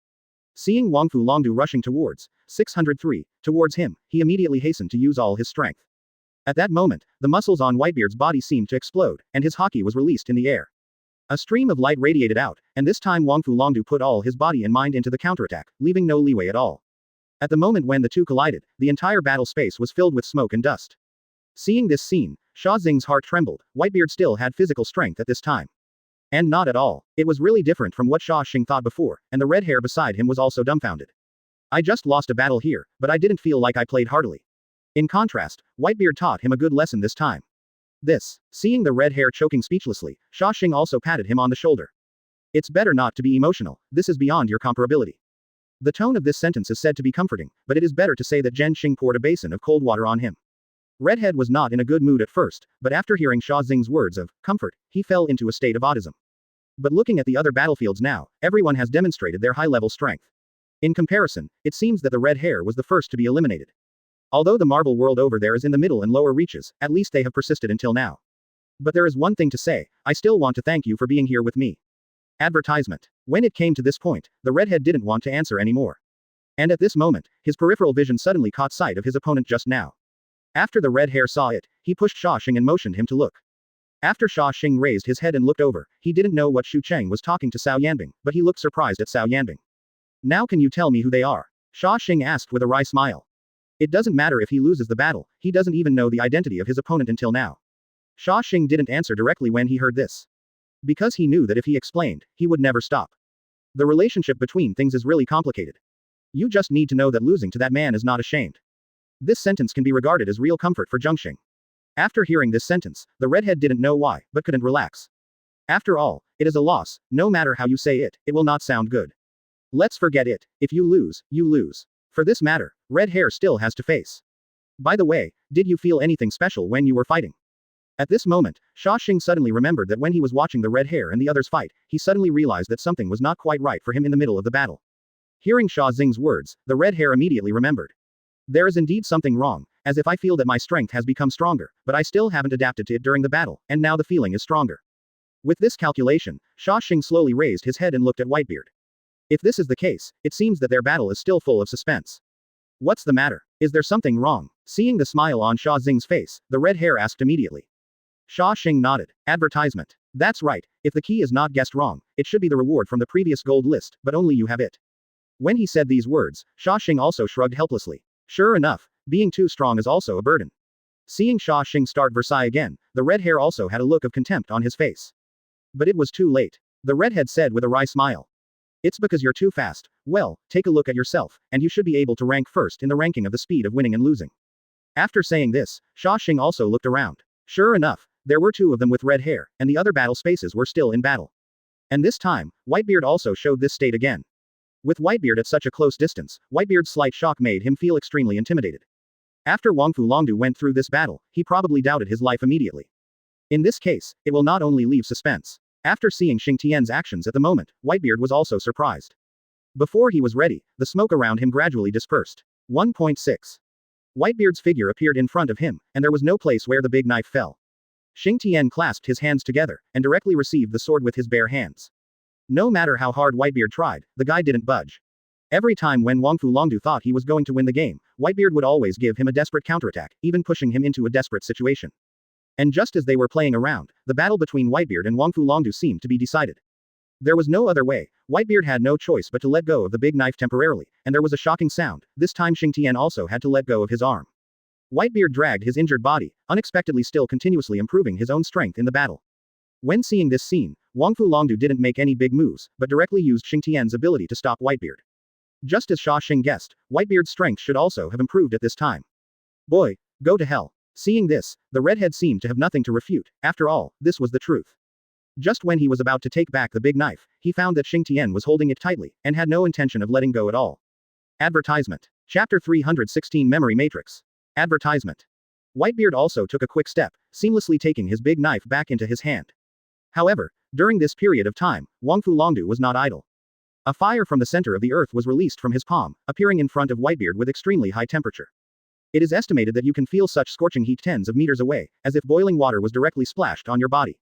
S2: Seeing Wangfu Longdu rushing towards 603 towards him, he immediately hastened to use all his strength. At that moment, the muscles on Whitebeard's body seemed to explode, and his haki was released in the air. A stream of light radiated out, and this time Wangfu Longdu put all his body and mind into the counterattack, leaving no leeway at all. At the moment when the two collided, the entire battle space was filled with smoke and dust. Seeing this scene, Xia Xing's heart trembled. Whitebeard still had physical strength at this time. And not at all. It was really different from what Xia Xing thought before, and the red hair beside him was also dumbfounded. I just lost a battle here, but I didn't feel like I played hardily. In contrast, Whitebeard taught him a good lesson this time. Seeing the red hair choking speechlessly, Xia Xing also patted him on the shoulder. It's better not to be emotional, this is beyond your comparability. The tone of this sentence is said to be comforting, but it is better to say that Zhen Xing poured a basin of cold water on him. Redhead was not in a good mood at first, but after hearing Xia Xing's words of comfort, he fell into a state of autism. But looking at the other battlefields now, everyone has demonstrated their high-level strength. In comparison, it seems that the red hair was the first to be eliminated. Although the marble world over there is in the middle and lower reaches, at least they have persisted until now. But there is one thing to say, I still want to thank you for being here with me. Advertisement. When it came to this point, the redhead didn't want to answer anymore. And at this moment, his peripheral vision suddenly caught sight of his opponent just now. After the red hair saw it, he pushed Xia Xing and motioned him to look. After Xia Xing raised his head and looked over, he didn't know what Xu Cheng was talking to Cao Yanbing, but he looked surprised at Cao Yanbing. Now can you tell me who they are? Xia Xing asked with a wry smile. It doesn't matter if he loses the battle, he doesn't even know the identity of his opponent until now. Xia Xing didn't answer directly when he heard this. Because he knew that if he explained, he would never stop. The relationship between things is really complicated. You just need to know that losing to that man is not ashamed. This sentence can be regarded as real comfort for Xing. After hearing this sentence, the redhead didn't know why, but couldn't relax. After all, it is a loss, no matter how you say it, it will not sound good. Let's forget it. If you lose, you lose. For this matter, red hair still has to face. By the way, did you feel anything special when you were fighting? At this moment, Xia Xing suddenly remembered that when he was watching the red hair and the others fight, he suddenly realized that something was not quite right for him in the middle of the battle. Hearing Xia Xing's words, the red hair immediately remembered. There is indeed something wrong, as if I feel that my strength has become stronger, but I still haven't adapted to it during the battle, and now the feeling is stronger. With this calculation, Xia Xing slowly raised his head and looked at Whitebeard. If this is the case, it seems that their battle is still full of suspense. What's the matter? Is there something wrong? Seeing the smile on Xia Xing's face, the red hair asked immediately. Xia Xing nodded. Advertisement. That's right, if the key is not guessed wrong, it should be the reward from the previous gold list, but only you have it. When he said these words, Xia Xing also shrugged helplessly. Sure enough, being too strong is also a burden. Seeing Xia Xing start Versailles again, the red hair also had a look of contempt on his face. But it was too late. The redhead said with a wry smile. It's because you're too fast. Well, take a look at yourself, and you should be able to rank first in the ranking of the speed of winning and losing. After saying this, Xia Xing also looked around. Sure enough, there were two of them with red hair, and the other battle spaces were still in battle. And this time, Whitebeard also showed this state again. With Whitebeard at such a close distance, Whitebeard's slight shock made him feel extremely intimidated. After Wangfu Longdu went through this battle, he probably doubted his life immediately. In this case, it will not only leave suspense. After seeing Xing Tian's actions at the moment, Whitebeard was also surprised. Before he was ready, the smoke around him gradually dispersed. 1.6. Whitebeard's figure appeared in front of him, and there was no place where the big knife fell. Xing Tian clasped his hands together, and directly received the sword with his bare hands. No matter how hard Whitebeard tried, the guy didn't budge. Every time when Wangfu Longdu thought he was going to win the game, Whitebeard would always give him a desperate counterattack, even pushing him into a desperate situation. And just as they were playing around, the battle between Whitebeard and Wangfu Longdu seemed to be decided. There was no other way. Whitebeard had no choice but to let go of the big knife temporarily, and there was a shocking sound. This time Xing Tian also had to let go of his arm. Whitebeard dragged his injured body, unexpectedly still continuously improving his own strength in the battle. When seeing this scene, Wangfu Longdu didn't make any big moves, but directly used Xing Tian's ability to stop Whitebeard. Just as Xia Xing guessed, Whitebeard's strength should also have improved at this time. Boy, go to hell. Seeing this, the redhead seemed to have nothing to refute. After all, this was the truth. Just when he was about to take back the big knife, he found that Xing Tian was holding it tightly, and had no intention of letting go at all. Advertisement. Chapter 316 Memory Matrix. Advertisement. Whitebeard also took a quick step, seamlessly taking his big knife back into his hand. However, during this period of time, Wangfu Longdu was not idle. A fire from the center of the earth was released from his palm, appearing in front of Whitebeard with extremely high temperature. It is estimated that you can feel such scorching heat tens of meters away, as if boiling water was directly splashed on your body.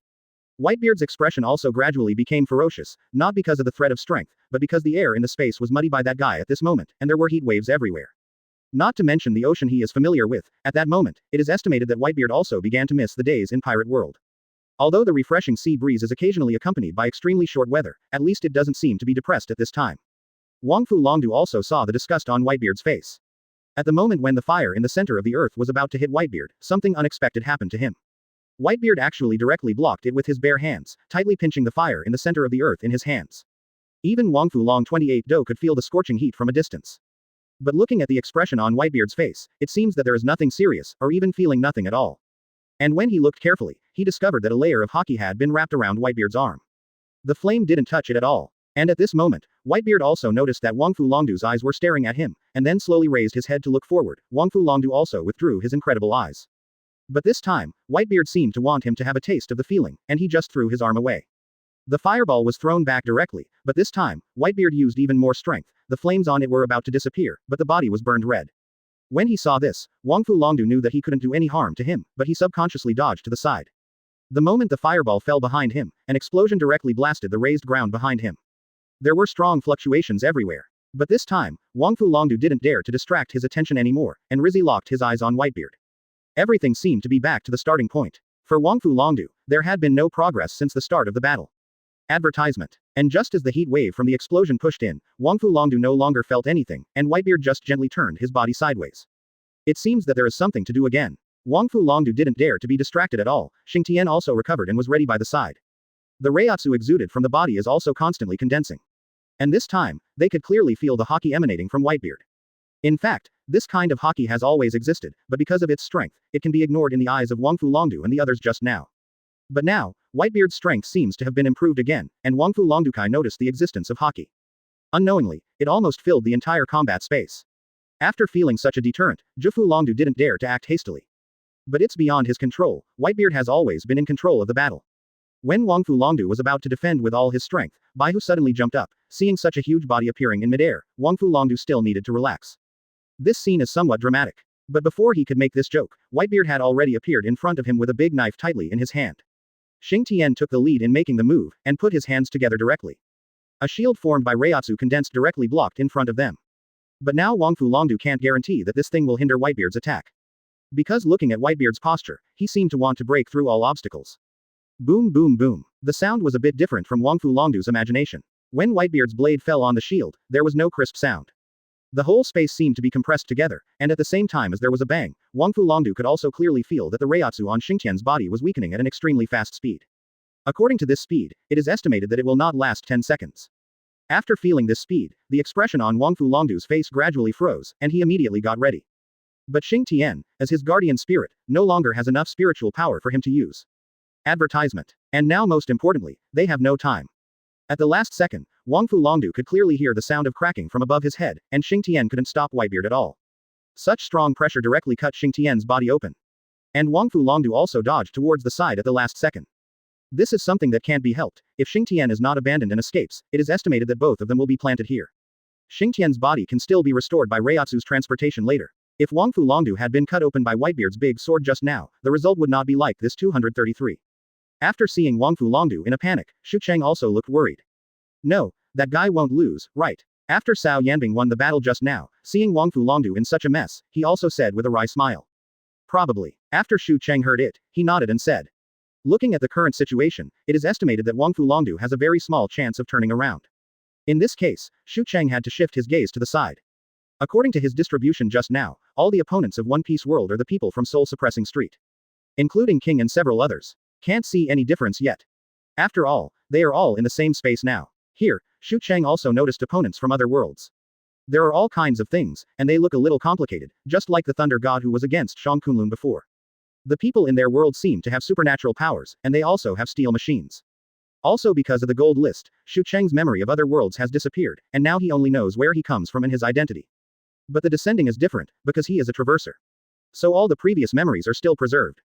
S2: Whitebeard's expression also gradually became ferocious, not because of the threat of strength, but because the air in the space was muddy by that guy at this moment, and there were heat waves everywhere. Not to mention the ocean he is familiar with. At that moment, it is estimated that Whitebeard also began to miss the days in Pirate World. Although the refreshing sea breeze is occasionally accompanied by extremely short weather, at least it doesn't seem to be depressed at this time. Wangfu Longdu also saw the disgust on Whitebeard's face. At the moment when the fire in the center of the earth was about to hit Whitebeard, something unexpected happened to him. Whitebeard actually directly blocked it with his bare hands, tightly pinching the fire in the center of the earth in his hands. Even Wangfu Long 28 Do could feel the scorching heat from a distance. But looking at the expression on Whitebeard's face, it seems that there is nothing serious, or even feeling nothing at all. And when he looked carefully, he discovered that a layer of haki had been wrapped around Whitebeard's arm. The flame didn't touch it at all. And at this moment, Whitebeard also noticed that Wangfu Longdu's eyes were staring at him, and then slowly raised his head to look forward. Wangfu Longdu also withdrew his incredible eyes. But this time, Whitebeard seemed to want him to have a taste of the feeling, and he just threw his arm away. The fireball was thrown back directly, but this time, Whitebeard used even more strength. The flames on it were about to disappear, but the body was burned red. When he saw this, Wangfu Longdu knew that he couldn't do any harm to him, but he subconsciously dodged to the side. The moment the fireball fell behind him, an explosion directly blasted the raised ground behind him. There were strong fluctuations everywhere. But this time, Wangfu Longdu didn't dare to distract his attention anymore, and Rizzy locked his eyes on Whitebeard. Everything seemed to be back to the starting point. For Wangfu Longdu, there had been no progress since the start of the battle. Advertisement. And just as the heat wave from the explosion pushed in, Wangfu Longdu no longer felt anything, and Whitebeard just gently turned his body sideways. It seems that there is something to do again. Wangfu Longdu didn't dare to be distracted at all. Xing Tian also recovered and was ready by the side. The Reiatsu exuded from the body is also constantly condensing. And this time, they could clearly feel the haki emanating from Whitebeard. In fact, this kind of haki has always existed, but because of its strength, it can be ignored in the eyes of Wangfu Longdu and the others just now. But now, Whitebeard's strength seems to have been improved again, and Wangfu Longdukai noticed the existence of haki. Unknowingly, it almost filled the entire combat space. After feeling such a deterrent, Jufu Longdu didn't dare to act hastily. But it's beyond his control. Whitebeard has always been in control of the battle. When Wangfu Longdu was about to defend with all his strength, Baihu suddenly jumped up. Seeing such a huge body appearing in midair, Wangfu Longdu still needed to relax. This scene is somewhat dramatic. But before he could make this joke, Whitebeard had already appeared in front of him with a big knife tightly in his hand. Xing Tian took the lead in making the move, and put his hands together directly. A shield formed by Reiatsu condensed directly blocked in front of them. But now Wangfu Longdu can't guarantee that this thing will hinder Whitebeard's attack. Because looking at Whitebeard's posture, he seemed to want to break through all obstacles. Boom boom boom. The sound was a bit different from Wangfu Longdu's imagination. When Whitebeard's blade fell on the shield, there was no crisp sound. The whole space seemed to be compressed together, and at the same time as there was a bang, Wangfu Longdu could also clearly feel that the Reiatsu on Xingtian's body was weakening at an extremely fast speed. According to this speed, it is estimated that it will not last 10 seconds. After feeling this speed, the expression on Wangfu Longdu's face gradually froze, and he immediately got ready. But Xing Tian, as his guardian spirit, no longer has enough spiritual power for him to use. Advertisement. And now most importantly, they have no time. At the last second, Wangfu Longdu could clearly hear the sound of cracking from above his head, and Xing Tian couldn't stop Whitebeard at all. Such strong pressure directly cut Xing Tian's body open. And Wangfu Longdu also dodged towards the side at the last second. This is something that can't be helped. If Xing Tian is not abandoned and escapes, it is estimated that both of them will be planted here. Xing Tian's body can still be restored by Reiatsu's transportation later. If Wangfu Longdu had been cut open by Whitebeard's big sword just now, the result would not be like this. 233. After seeing Wangfu Longdu in a panic, Xu Cheng also looked worried. No, that guy won't lose, right? After Cao Yanbing won the battle just now, seeing Wangfu Longdu in such a mess, he also said with a wry smile. Probably. After Xu Cheng heard it, he nodded and said. Looking at the current situation, it is estimated that Wangfu Longdu has a very small chance of turning around. In this case, Xu Cheng had to shift his gaze to the side. According to his distribution just now, all the opponents of One Piece World are the people from Soul Suppressing Street. Including King and several others. Can't see any difference yet. After all, they are all in the same space now. Here, Xu Cheng also noticed opponents from other worlds. There are all kinds of things, and they look a little complicated, just like the Thunder God who was against Shang Kunlun before. The people in their world seem to have supernatural powers, and they also have steel machines. Also because of the gold list, Xu Cheng's memory of other worlds has disappeared, and now he only knows where he comes from and his identity. But the descending is different, because he is a traverser. So all the previous memories are still preserved.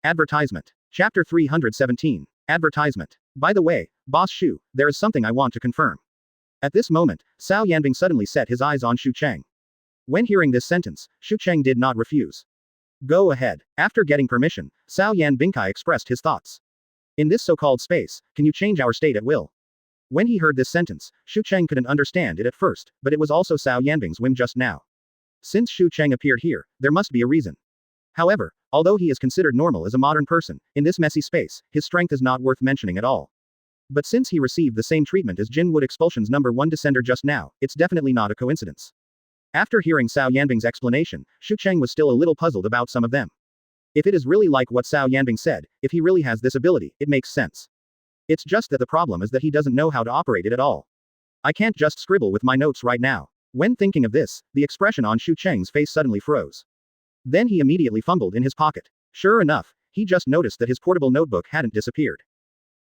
S2: Advertisement. Chapter 317. Advertisement. By the way, Boss Xu, there is something I want to confirm. At this moment, Cao Yanbing suddenly set his eyes on Xu Cheng. When hearing this sentence, Xu Cheng did not refuse. Go ahead. After getting permission, Cao Yanbingkai expressed his thoughts. In this so-called space, can you change our state at will? When he heard this sentence, Xu Cheng couldn't understand it at first, but it was also Cao Yanbing's whim just now. Since Xu Cheng appeared here, there must be a reason. However, although he is considered normal as a modern person, in this messy space, his strength is not worth mentioning at all. But since he received the same treatment as Jinwood Expulsion's #1 descender just now, it's definitely not a coincidence. After hearing Cao Yanbing's explanation, Xu Cheng was still a little puzzled about some of them. If it is really like what Cao Yanbing said, if he really has this ability, it makes sense. It's just that the problem is that he doesn't know how to operate it at all. I can't just scribble with my notes right now. When thinking of this, the expression on Xu Cheng's face suddenly froze. Then he immediately fumbled in his pocket. Sure enough, he just noticed that his portable notebook hadn't disappeared.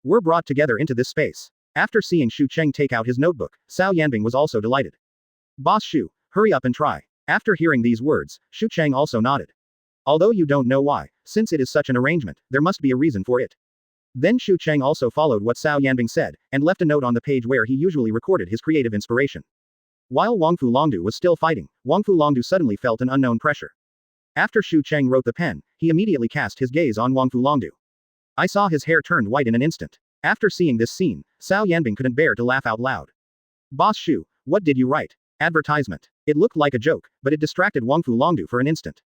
S2: Were brought together into this space. After seeing Xu Cheng take out his notebook, Cao Yanbing was also delighted. Boss Xu, hurry up and try. After hearing these words, Xu Cheng also nodded. Although you don't know why, since it is such an arrangement, there must be a reason for it. Then Xu Cheng also followed what Cao Yanbing said, and left a note on the page where he usually recorded his creative inspiration. While Wangfu Longdu was still fighting, Wangfu Longdu suddenly felt an unknown pressure. After Xu Cheng wrote the pen, he immediately cast his gaze on Wangfu Longdu. I saw his hair turned white in an instant. After seeing this scene, Cao Yanbing couldn't bear to laugh out loud. Boss Xu, what did you write? Advertisement. It looked like a joke, but it distracted Wangfu Longdu for an instant.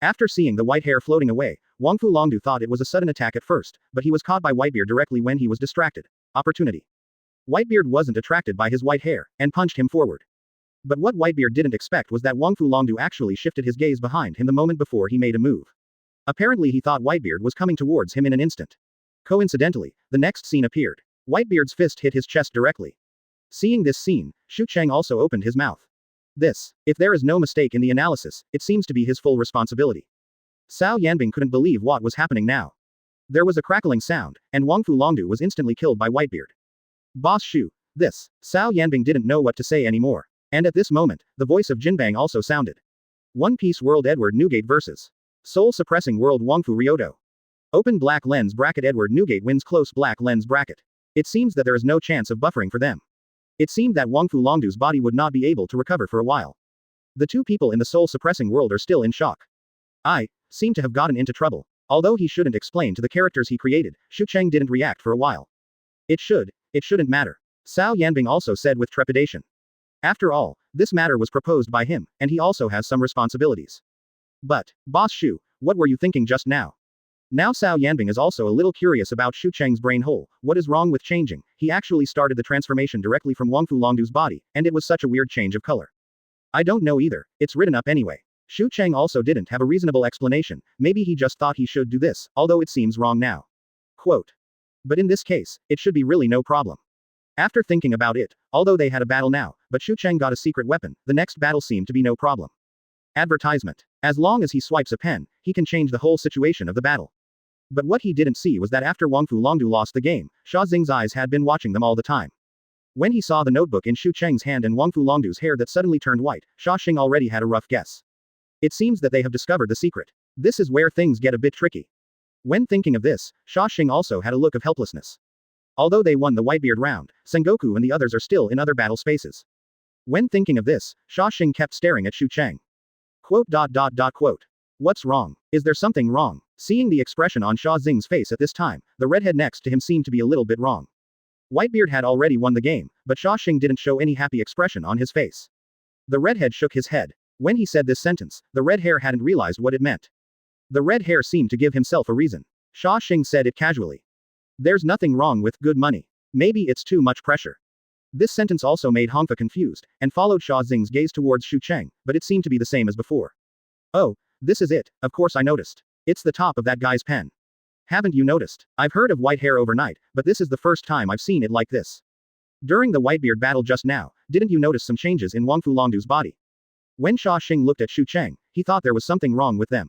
S2: After seeing the white hair floating away, Wangfu Longdu thought it was a sudden attack at first, but he was caught by Whitebeard directly when he was distracted. Opportunity. Whitebeard wasn't attracted by his white hair, and punched him forward. But what Whitebeard didn't expect was that Wangfu Longdu actually shifted his gaze behind him the moment before he made a move. Apparently he thought Whitebeard was coming towards him in an instant. Coincidentally, the next scene appeared. Whitebeard's fist hit his chest directly. Seeing this scene, Xu Cheng also opened his mouth. This, if there is no mistake in the analysis, it seems to be his full responsibility. Cao Yanbing couldn't believe what was happening now. There was a crackling sound, and Wang Fu Longdu was instantly killed by Whitebeard. Boss Xu. This. Cao Yanbing didn't know what to say anymore. And at this moment, the voice of Jinbang also sounded. One Piece World Edward Newgate vs. Soul Suppressing World Wangfu Ryoto. Open black lens bracket Edward Newgate wins close black lens bracket. It seems that there is no chance of buffering for them. It seemed that Wangfu Longdu's body would not be able to recover for a while. The two people in the soul suppressing world are still in shock. I seem to have gotten into trouble. Although he shouldn't explain to the characters he created, Xu Cheng didn't react for a while. It shouldn't matter. Cao Yanbing also said with trepidation. After all, this matter was proposed by him, and he also has some responsibilities. But, Boss Xu, what were you thinking just now? Now Cao Yanbing is also a little curious about Xu Cheng's brain hole. What is wrong with changing? He actually started the transformation directly from Wangfu Longdu's body, and it was such a weird change of color. I don't know either, it's written up anyway. Xu Cheng also didn't have a reasonable explanation, maybe he just thought he should do this, although it seems wrong now. Quote. But in this case, it should be really no problem. After thinking about it, although they had a battle now, but Xu Cheng got a secret weapon, the next battle seemed to be no problem. Advertisement. As long as he swipes a pen, he can change the whole situation of the battle. But what he didn't see was that after Wangfu Longdu lost the game, Xia Xing's eyes had been watching them all the time. When he saw the notebook in Xu Cheng's hand and Wangfu Longdu's hair that suddenly turned white, Xia Xing already had a rough guess. It seems that they have discovered the secret. This is where things get a bit tricky. When thinking of this, Xia Xing also had a look of helplessness. Although they won the Whitebeard round, Sengoku and the others are still in other battle spaces. When thinking of this, Xia Xing kept staring at Xu Cheng. Quote. What's wrong? Is there something wrong? Seeing the expression on Xia Xing's face at this time, the redhead next to him seemed to be a little bit wrong. Whitebeard had already won the game, but Xia Xing didn't show any happy expression on his face. The redhead shook his head. When he said this sentence, the red hair hadn't realized what it meant. The red hair seemed to give himself a reason. Xia Xing said it casually. There's nothing wrong with good money. Maybe it's too much pressure. This sentence also made Hongfa confused, and followed Xia Xing's gaze towards Xu Cheng, but it seemed to be the same as before. Oh, this is it, of course I noticed. It's the top of that guy's pen. Haven't you noticed? I've heard of white hair overnight, but this is the first time I've seen it like this. During the Whitebeard battle just now, didn't you notice some changes in Wangfu Longdu's body? When Xia Xing looked at Xu Cheng, he thought there was something wrong with them.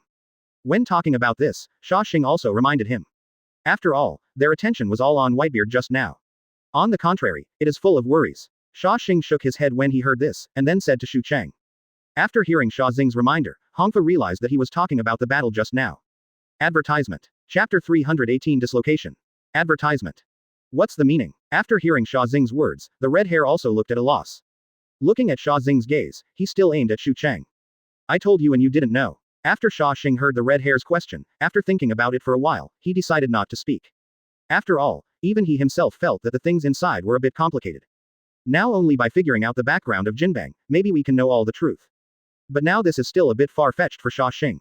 S2: When talking about this, Xia Xing also reminded him. After all, their attention was all on Whitebeard just now. On the contrary, it is full of worries. Xia Xing shook his head when he heard this, and then said to Xu Cheng. After hearing Xia Xing's reminder, Hongfa realized that he was talking about the battle just now. Advertisement. Chapter 318 Dislocation. Advertisement. What's the meaning? After hearing Xia Xing's words, the red hair also looked at a loss. Looking at Xia Xing's gaze, he still aimed at Xu Cheng. I told you and you didn't know. After Xia Xing heard the red hair's question, after thinking about it for a while, he decided not to speak. After all, even he himself felt that the things inside were a bit complicated. Now only by figuring out the background of Jinbang, maybe we can know all the truth. But now this is still a bit far-fetched for Xia Xing.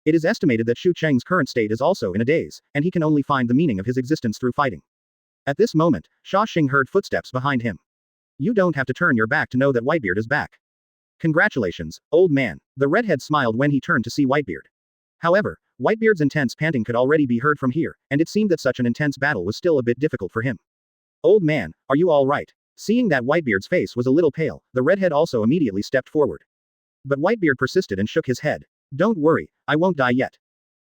S2: It is estimated that Xu Cheng's current state is also in a daze, and he can only find the meaning of his existence through fighting. At this moment, Xia Xing heard footsteps behind him. You don't have to turn your back to know that Whitebeard is back. Congratulations, old man. The redhead smiled when he turned to see Whitebeard. However, Whitebeard's intense panting could already be heard from here, and it seemed that such an intense battle was still a bit difficult for him. Old man, are you all right? Seeing that Whitebeard's face was a little pale, the redhead also immediately stepped forward. But Whitebeard persisted and shook his head. Don't worry, I won't die yet.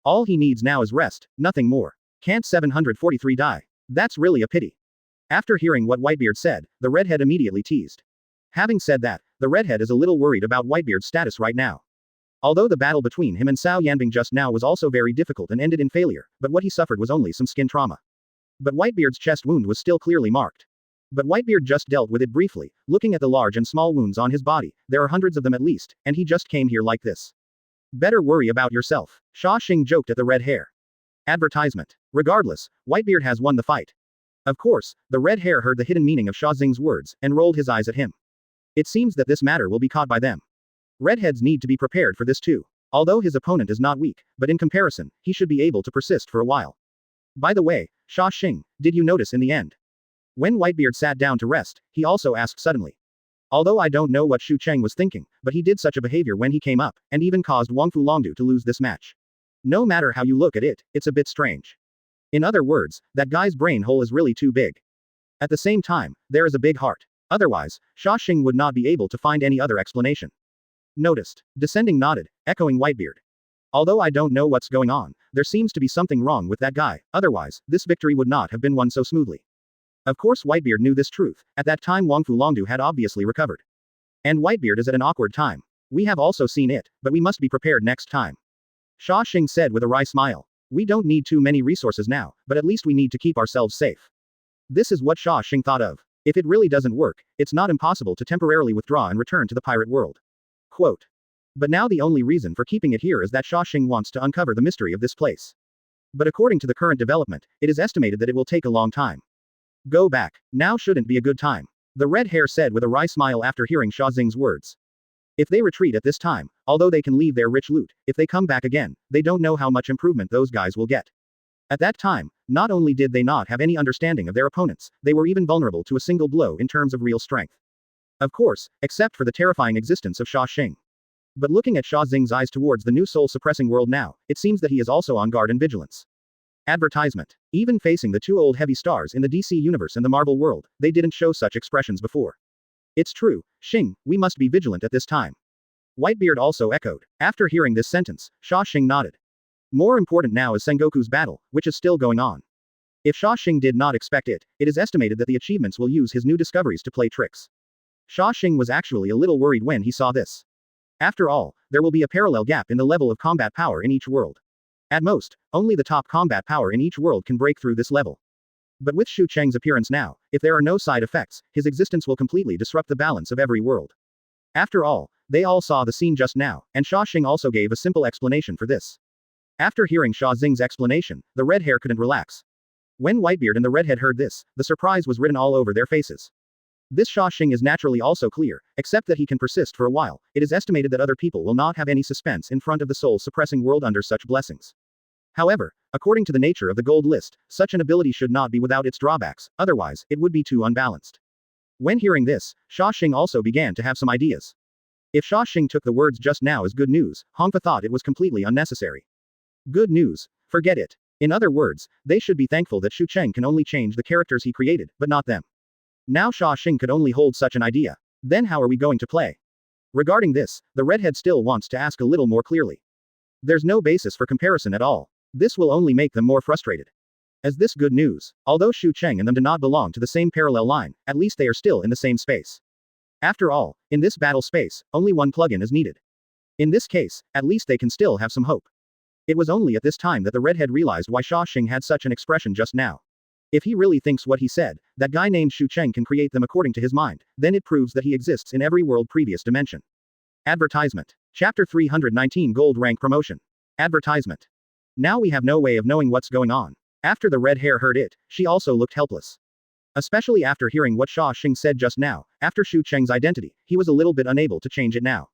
S2: All he needs now is rest, nothing more. Can't 743 die? That's really a pity. After hearing what Whitebeard said, the redhead immediately teased. Having said that, the redhead is a little worried about Whitebeard's status right now. Although the battle between him and Cao Yanbing just now was also very difficult and ended in failure, but what he suffered was only some skin trauma. But Whitebeard's chest wound was still clearly marked. But Whitebeard just dealt with it briefly, looking at the large and small wounds on his body, there are hundreds of them at least, and he just came here like this. Better worry about yourself. Xia Xing joked at the red hair. Advertisement. Regardless, Whitebeard has won the fight. Of course, the red hair heard the hidden meaning of Xia Xing's words, and rolled his eyes at him. It seems that this matter will be caught by them. Redheads need to be prepared for this too. Although his opponent is not weak, but in comparison, he should be able to persist for a while. By the way, Xia Xing, did you notice in the end? When Whitebeard sat down to rest, he also asked suddenly. Although I don't know what Xu Cheng was thinking, but he did such a behavior when he came up, and even caused Wangfu Longdu to lose this match. No matter how you look at it, it's a bit strange. In other words, that guy's brain hole is really too big. At the same time, there is a big heart. Otherwise, Xia Xing would not be able to find any other explanation. Noticed. Descending nodded, echoing Whitebeard. Although I don't know what's going on, there seems to be something wrong with that guy, otherwise, this victory would not have been won so smoothly. Of course Whitebeard knew this truth, at that time Wangfu Longdu had obviously recovered. And Whitebeard is at an awkward time. We have also seen it, but we must be prepared next time. Xia Xing said with a wry smile. We don't need too many resources now, but at least we need to keep ourselves safe. This is what Xia Xing thought of. If it really doesn't work, it's not impossible to temporarily withdraw and return to the pirate world. Quote. But now the only reason for keeping it here is that Xia Xing wants to uncover the mystery of this place. But according to the current development, it is estimated that it will take a long time. Go back. Now shouldn't be a good time. The red hair said with a wry smile after hearing Xia Xing's words. If they retreat at this time, although they can leave their rich loot, if they come back again, they don't know how much improvement those guys will get. At that time, not only did they not have any understanding of their opponents, they were even vulnerable to a single blow in terms of real strength. Of course, except for the terrifying existence of Xia Xing. But looking at Xia Xing's eyes towards the new soul-suppressing world now, it seems that he is also on guard and vigilance. Advertisement. Even facing the two old heavy stars in the DC universe and the Marvel world, they didn't show such expressions before. It's true, Xing, we must be vigilant at this time. Whitebeard also echoed. After hearing this sentence, Xia Xing nodded. More important now is Sengoku's battle, which is still going on. If Xia Xing did not expect it, it is estimated that the achievements will use his new discoveries to play tricks. Xia Xing was actually a little worried when he saw this. After all, there will be a parallel gap in the level of combat power in each world. At most, only the top combat power in each world can break through this level. But with Xu Cheng's appearance now, if there are no side effects, his existence will completely disrupt the balance of every world. After all, they all saw the scene just now, and Xia Xing also gave a simple explanation for this. After hearing Xia Xing's explanation, the red hair couldn't relax. When Whitebeard and the redhead heard this, the surprise was written all over their faces. This Xia Xing is naturally also clear, except that he can persist for a while. It is estimated that other people will not have any suspense in front of the soul-suppressing world under such blessings. However, according to the nature of the gold list, such an ability should not be without its drawbacks, otherwise, it would be too unbalanced. When hearing this, Xia Xing also began to have some ideas. If Xia Xing took the words just now as good news, Hongfa thought it was completely unnecessary. Good news? Forget it. In other words, they should be thankful that Xu Cheng can only change the characters he created, but not them. Now Xia Xing could only hold such an idea. Then how are we going to play? Regarding this, the redhead still wants to ask a little more clearly. There's no basis for comparison at all. This will only make them more frustrated. As this good news, although Xu Cheng and them do not belong to the same parallel line, at least they are still in the same space. After all, in this battle space, only one plugin is needed. In this case, at least they can still have some hope. It was only at this time that the redhead realized why Xia Xing had such an expression just now. If he really thinks what he said, that guy named Xu Cheng can create them according to his mind, then it proves that he exists in every world previous dimension. Advertisement. Chapter 319 Gold Rank Promotion. Advertisement. Now we have no way of knowing what's going on. After the red hair heard it, she also looked helpless. Especially after hearing what Xia Xing said just now, after Xu Cheng's identity, he was a little bit unable to change it now.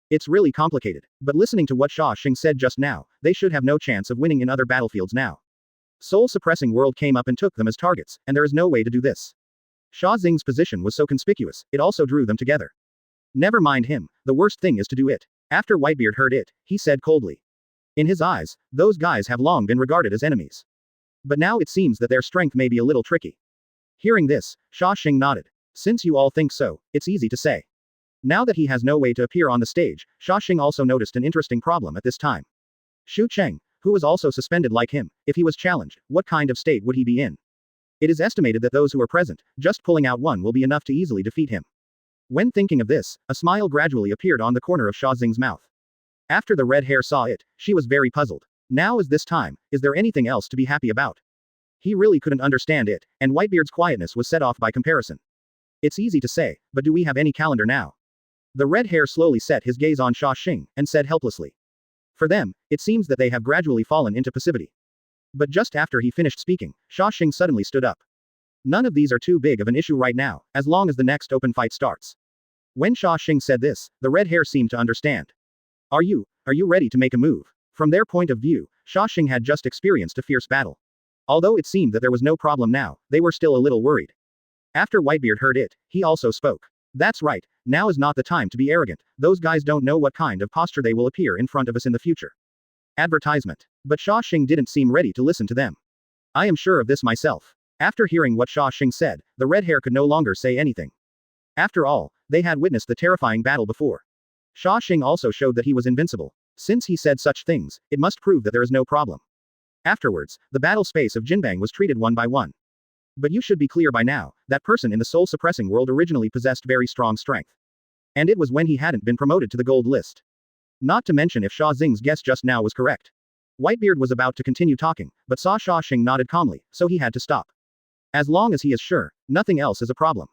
S2: It's really complicated, but listening to what Xia Xing said just now, they should have no chance of winning in other battlefields now. Soul-suppressing world came up and took them as targets, and there is no way to do this. Xia Xing's position was so conspicuous, it also drew them together. Never mind him, the worst thing is to do it. After Whitebeard heard it, he said coldly. In his eyes, those guys have long been regarded as enemies. But now it seems that their strength may be a little tricky. Hearing this, Xia Xing nodded. Since you all think so, it's easy to say. Now that he has no way to appear on the stage, Xia Xing also noticed an interesting problem at this time. Xu Cheng, who was also suspended like him, if he was challenged, what kind of state would he be in? It is estimated that those who are present, just pulling out one will be enough to easily defeat him. When thinking of this, a smile gradually appeared on the corner of Xia Xing's mouth. After the red hair saw it, she was very puzzled. Now is this time, is there anything else to be happy about? He really couldn't understand it, and Whitebeard's quietness was set off by comparison. It's easy to say, but do we have any calendar now? The red hair slowly set his gaze on Xia Xing, and said helplessly. For them, it seems that they have gradually fallen into passivity. But just after he finished speaking, Xia Xing suddenly stood up. None of these are too big of an issue right now, as long as the next open fight starts. When Xia Xing said this, the red hair seemed to understand. Are you ready to make a move? From their point of view, Xia Xing had just experienced a fierce battle. Although it seemed that there was no problem now, they were still a little worried. After Whitebeard heard it, he also spoke. That's right, now is not the time to be arrogant, those guys don't know what kind of posture they will appear in front of us in the future. Advertisement. But Xia Xing didn't seem ready to listen to them. I am sure of this myself. After hearing what Xia Xing said, the red hair could no longer say anything. After all, they had witnessed the terrifying battle before. Xia Xing also showed that he was invincible. Since he said such things, it must prove that there is no problem. Afterwards, the battle space of Jinbang was treated one by one. But you should be clear by now, that person in the soul-suppressing world originally possessed very strong strength. And it was when he hadn't been promoted to the gold list. Not to mention if Xia Xing's guess just now was correct. Whitebeard was about to continue talking, but saw Xia Xing nodded calmly, so he had to stop. As long as he is sure, nothing else is a problem.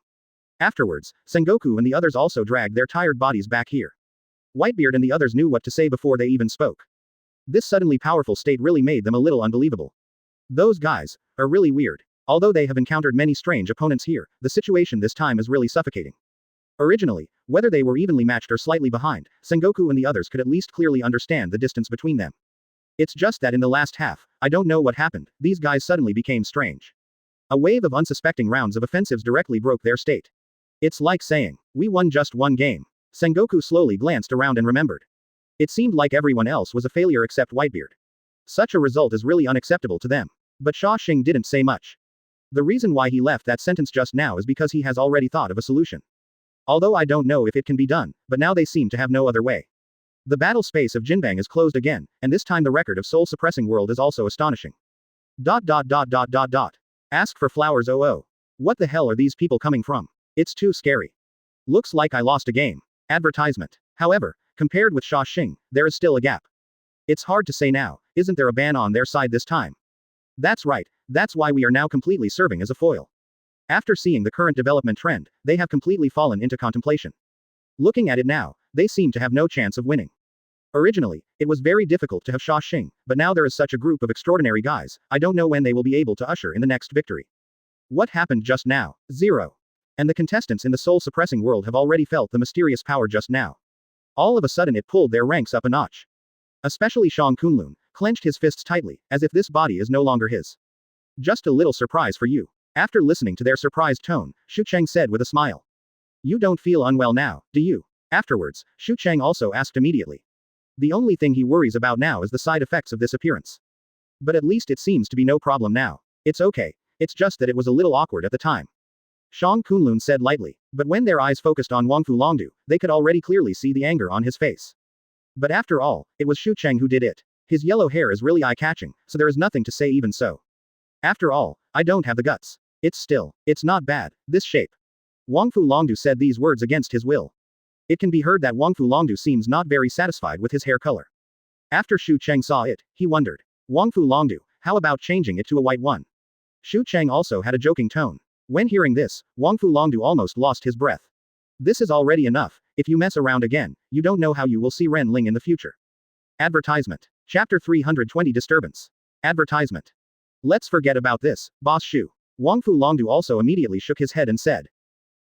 S2: Afterwards, Sengoku and the others also dragged their tired bodies back here. Whitebeard and the others knew what to say before they even spoke. This suddenly powerful state really made them a little unbelievable. Those guys are really weird. Although they have encountered many strange opponents here, the situation this time is really suffocating. Originally, whether they were evenly matched or slightly behind, Sengoku and the others could at least clearly understand the distance between them. It's just that in the last half, I don't know what happened, these guys suddenly became strange. A wave of unsuspecting rounds of offensives directly broke their state. It's like saying, we won just one game. Sengoku slowly glanced around and remembered. It seemed like everyone else was a failure except Whitebeard. Such a result is really unacceptable to them. But Xia Xing didn't say much. The reason why he left that sentence just now is because he has already thought of a solution. Although I don't know if it can be done, but now they seem to have no other way. The battle space of Jinbang is closed again, and this time the record of soul-suppressing world is also astonishing. ... Ask for flowers oh. What the hell are these people coming from? It's too scary. Looks like I lost a game. Advertisement. However, compared with Xia Xing, there is still a gap. It's hard to say now, isn't there a ban on their side this time? That's right, that's why we are now completely serving as a foil. After seeing the current development trend, they have completely fallen into contemplation. Looking at it now, they seem to have no chance of winning. Originally, it was very difficult to have Xia Xing, but now there is such a group of extraordinary guys, I don't know when they will be able to usher in the next victory. What happened just now? 0. And the contestants in the soul-suppressing world have already felt the mysterious power just now. All of a sudden it pulled their ranks up a notch. Especially Shang Kunlun, clenched his fists tightly, as if this body is no longer his. Just a little surprise for you. After listening to their surprised tone, Xu Cheng said with a smile. You don't feel unwell now, do you? Afterwards, Xu Cheng also asked immediately. The only thing he worries about now is the side effects of this appearance. But at least it seems to be no problem now. It's okay. It's just that it was a little awkward at the time. Shang Kunlun said lightly, but when their eyes focused on Wangfu Longdu, they could already clearly see the anger on his face. But after all, it was Xu Cheng who did it. His yellow hair is really eye-catching, so there is nothing to say even so. After all, I don't have the guts. It's not bad, this shape. Wangfu Longdu said these words against his will. It can be heard that Wangfu Longdu seems not very satisfied with his hair color. After Xu Cheng saw it, he wondered. Wangfu Longdu, how about changing it to a white one? Xu Cheng also had a joking tone. When hearing this, Wangfu Longdu almost lost his breath. This is already enough, if you mess around again, you don't know how you will see Ren Ling in the future. Advertisement. Chapter 320 Disturbance. Advertisement. Let's forget about this, Boss Xu. Wangfu Longdu also immediately shook his head and said.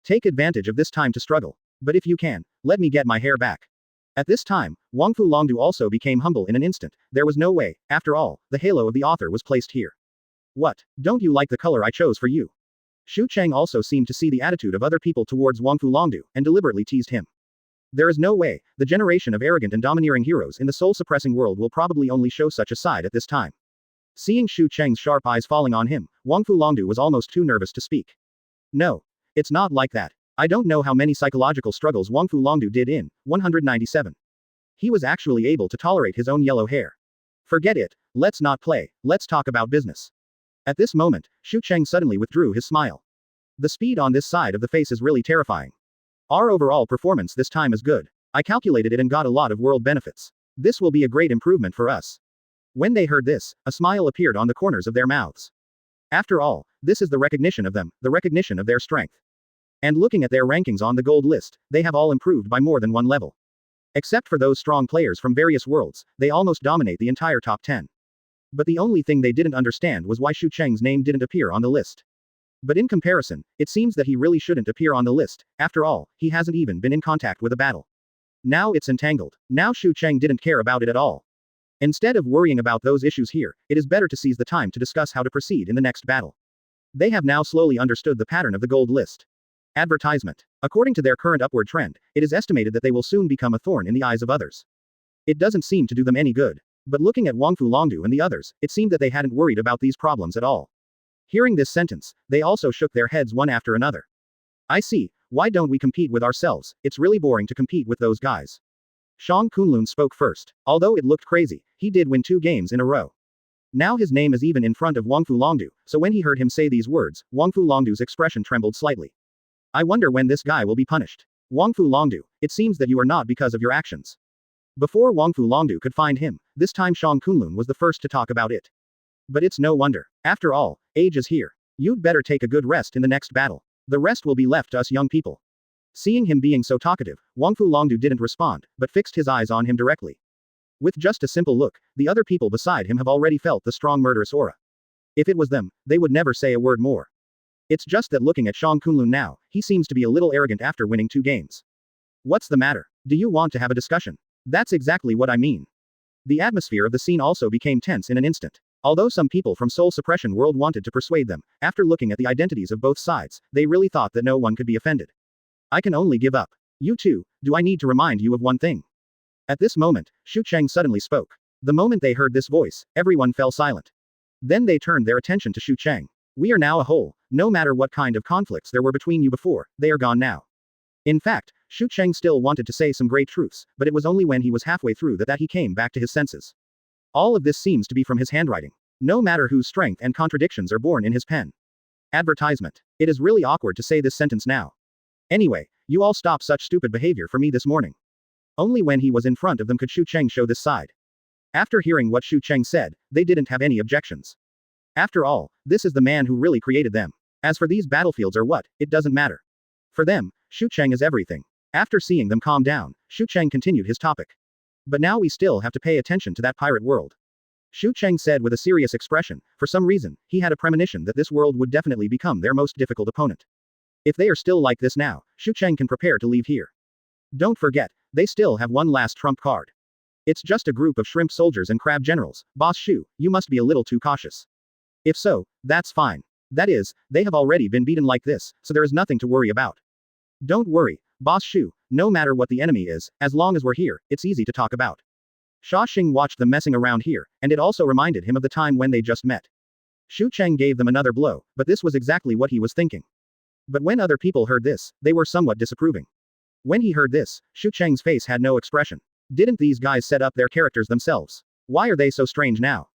S2: Take advantage of this time to struggle. But if you can, let me get my hair back. At this time, Wangfu Longdu also became humble in an instant. There was no way, after all, the halo of the author was placed here. What, don't you like the color I chose for you? Xu Cheng also seemed to see the attitude of other people towards Wangfu Longdu, and deliberately teased him. There is no way, the generation of arrogant and domineering heroes in the soul-suppressing world will probably only show such a side at this time. Seeing Xu Cheng's sharp eyes falling on him, Wangfu Longdu was almost too nervous to speak. No. It's not like that. I don't know how many psychological struggles Wangfu Longdu did in 197. He was actually able to tolerate his own yellow hair. Forget it, let's not play, let's talk about business. At this moment, Xu Cheng suddenly withdrew his smile. The speed on this side of the face is really terrifying. Our overall performance this time is good. I calculated it and got a lot of world benefits. This will be a great improvement for us. When they heard this, a smile appeared on the corners of their mouths. After all, this is the recognition of them, the recognition of their strength. And looking at their rankings on the gold list, they have all improved by more than one level. Except for those strong players from various worlds, they almost dominate the entire top 10. But the only thing they didn't understand was why Xu Cheng's name didn't appear on the list. But in comparison, it seems that he really shouldn't appear on the list. After all, he hasn't even been in contact with a battle. Now it's entangled. Now Xu Cheng didn't care about it at all. Instead of worrying about those issues here, it is better to seize the time to discuss how to proceed in the next battle. They have now slowly understood the pattern of the gold list. Advertisement. According to their current upward trend, it is estimated that they will soon become a thorn in the eyes of others. It doesn't seem to do them any good. But looking at Wangfu Longdu and the others, it seemed that they hadn't worried about these problems at all. Hearing this sentence, they also shook their heads one after another. I see, Why don't we compete with ourselves? It's really boring to compete with those guys. Shang Kunlun spoke first. Although it looked crazy, he did win 2 games in a row. Now his name is even in front of Wangfu Longdu, so when he heard him say these words, Wangfu Longdu's expression trembled slightly. I wonder when this guy will be punished. Wangfu Longdu, it seems that you are not because of your actions. Before Wangfu Longdu could find him, this time Shang Kunlun was the first to talk about it. But it's no wonder. After all, age is here. You'd better take a good rest in the next battle. The rest will be left to us young people. Seeing him being so talkative, Wangfu Longdu didn't respond, but fixed his eyes on him directly. With just a simple look, the other people beside him have already felt the strong murderous aura. If it was them, they would never say a word more. It's just that looking at Shang Kunlun now, he seems to be a little arrogant after winning 2 games. What's the matter? Do you want to have a discussion? That's exactly what I mean. The atmosphere of the scene also became tense in an instant. Although some people from Soul Suppression World wanted to persuade them, after looking at the identities of both sides, they really thought that no one could be offended. I can only give up. You too, do I need to remind you of one thing? At this moment, Xu Cheng suddenly spoke. The moment they heard this voice, everyone fell silent. Then they turned their attention to Xu Cheng. We are now a whole. No matter what kind of conflicts there were between you before, they are gone now. In fact, Xu Cheng still wanted to say some great truths, but it was only when he was halfway through that he came back to his senses. All of this seems to be from his handwriting. No matter whose strength and contradictions are born in his pen. Advertisement. It is really awkward to say this sentence now. Anyway, you all stop such stupid behavior for me this morning. Only when he was in front of them could Xu Cheng show this side. After hearing what Xu Cheng said, they didn't have any objections. After all, this is the man who really created them. As for these battlefields or what, it doesn't matter. For them, Xu Cheng is everything. After seeing them calm down, Xu Cheng continued his topic. But now we still have to pay attention to that pirate world. Xu Cheng said with a serious expression. For some reason, he had a premonition that this world would definitely become their most difficult opponent. If they are still like this now, Xu Cheng can prepare to leave here. Don't forget, they still have one last trump card. It's just a group of shrimp soldiers and crab generals. Boss Xu, you must be a little too cautious. If so, that's fine. That is, they have already been beaten like this, so there is nothing to worry about. Don't worry, Boss Xu, no matter what the enemy is, as long as we're here, it's easy to talk about. Xia Xing watched them messing around here, and it also reminded him of the time when they just met. Xu Cheng gave them another blow, but this was exactly what he was thinking. But when other people heard this, they were somewhat disapproving. When he heard this, Xu Cheng's face had no expression. Didn't these guys set up their characters themselves? Why are they so strange now?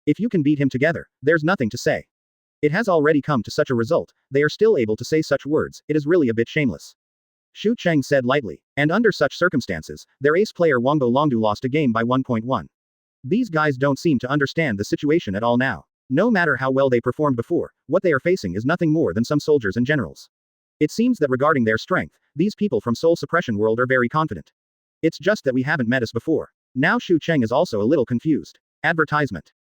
S2: If you can beat him together, there's nothing to say. It has already come to such a result, they are still able to say such words, it is really a bit shameless. Xu Cheng said lightly, and under such circumstances, their ace player Wangbo Longdu lost a game by 1.1. These guys don't seem to understand the situation at all now. No matter how well they performed before, what they are facing is nothing more than some soldiers and generals. It seems that regarding their strength, these people from Soul Suppression World are very confident. It's just that we haven't met us before. Now Xu Cheng is also a little confused. Advertisement.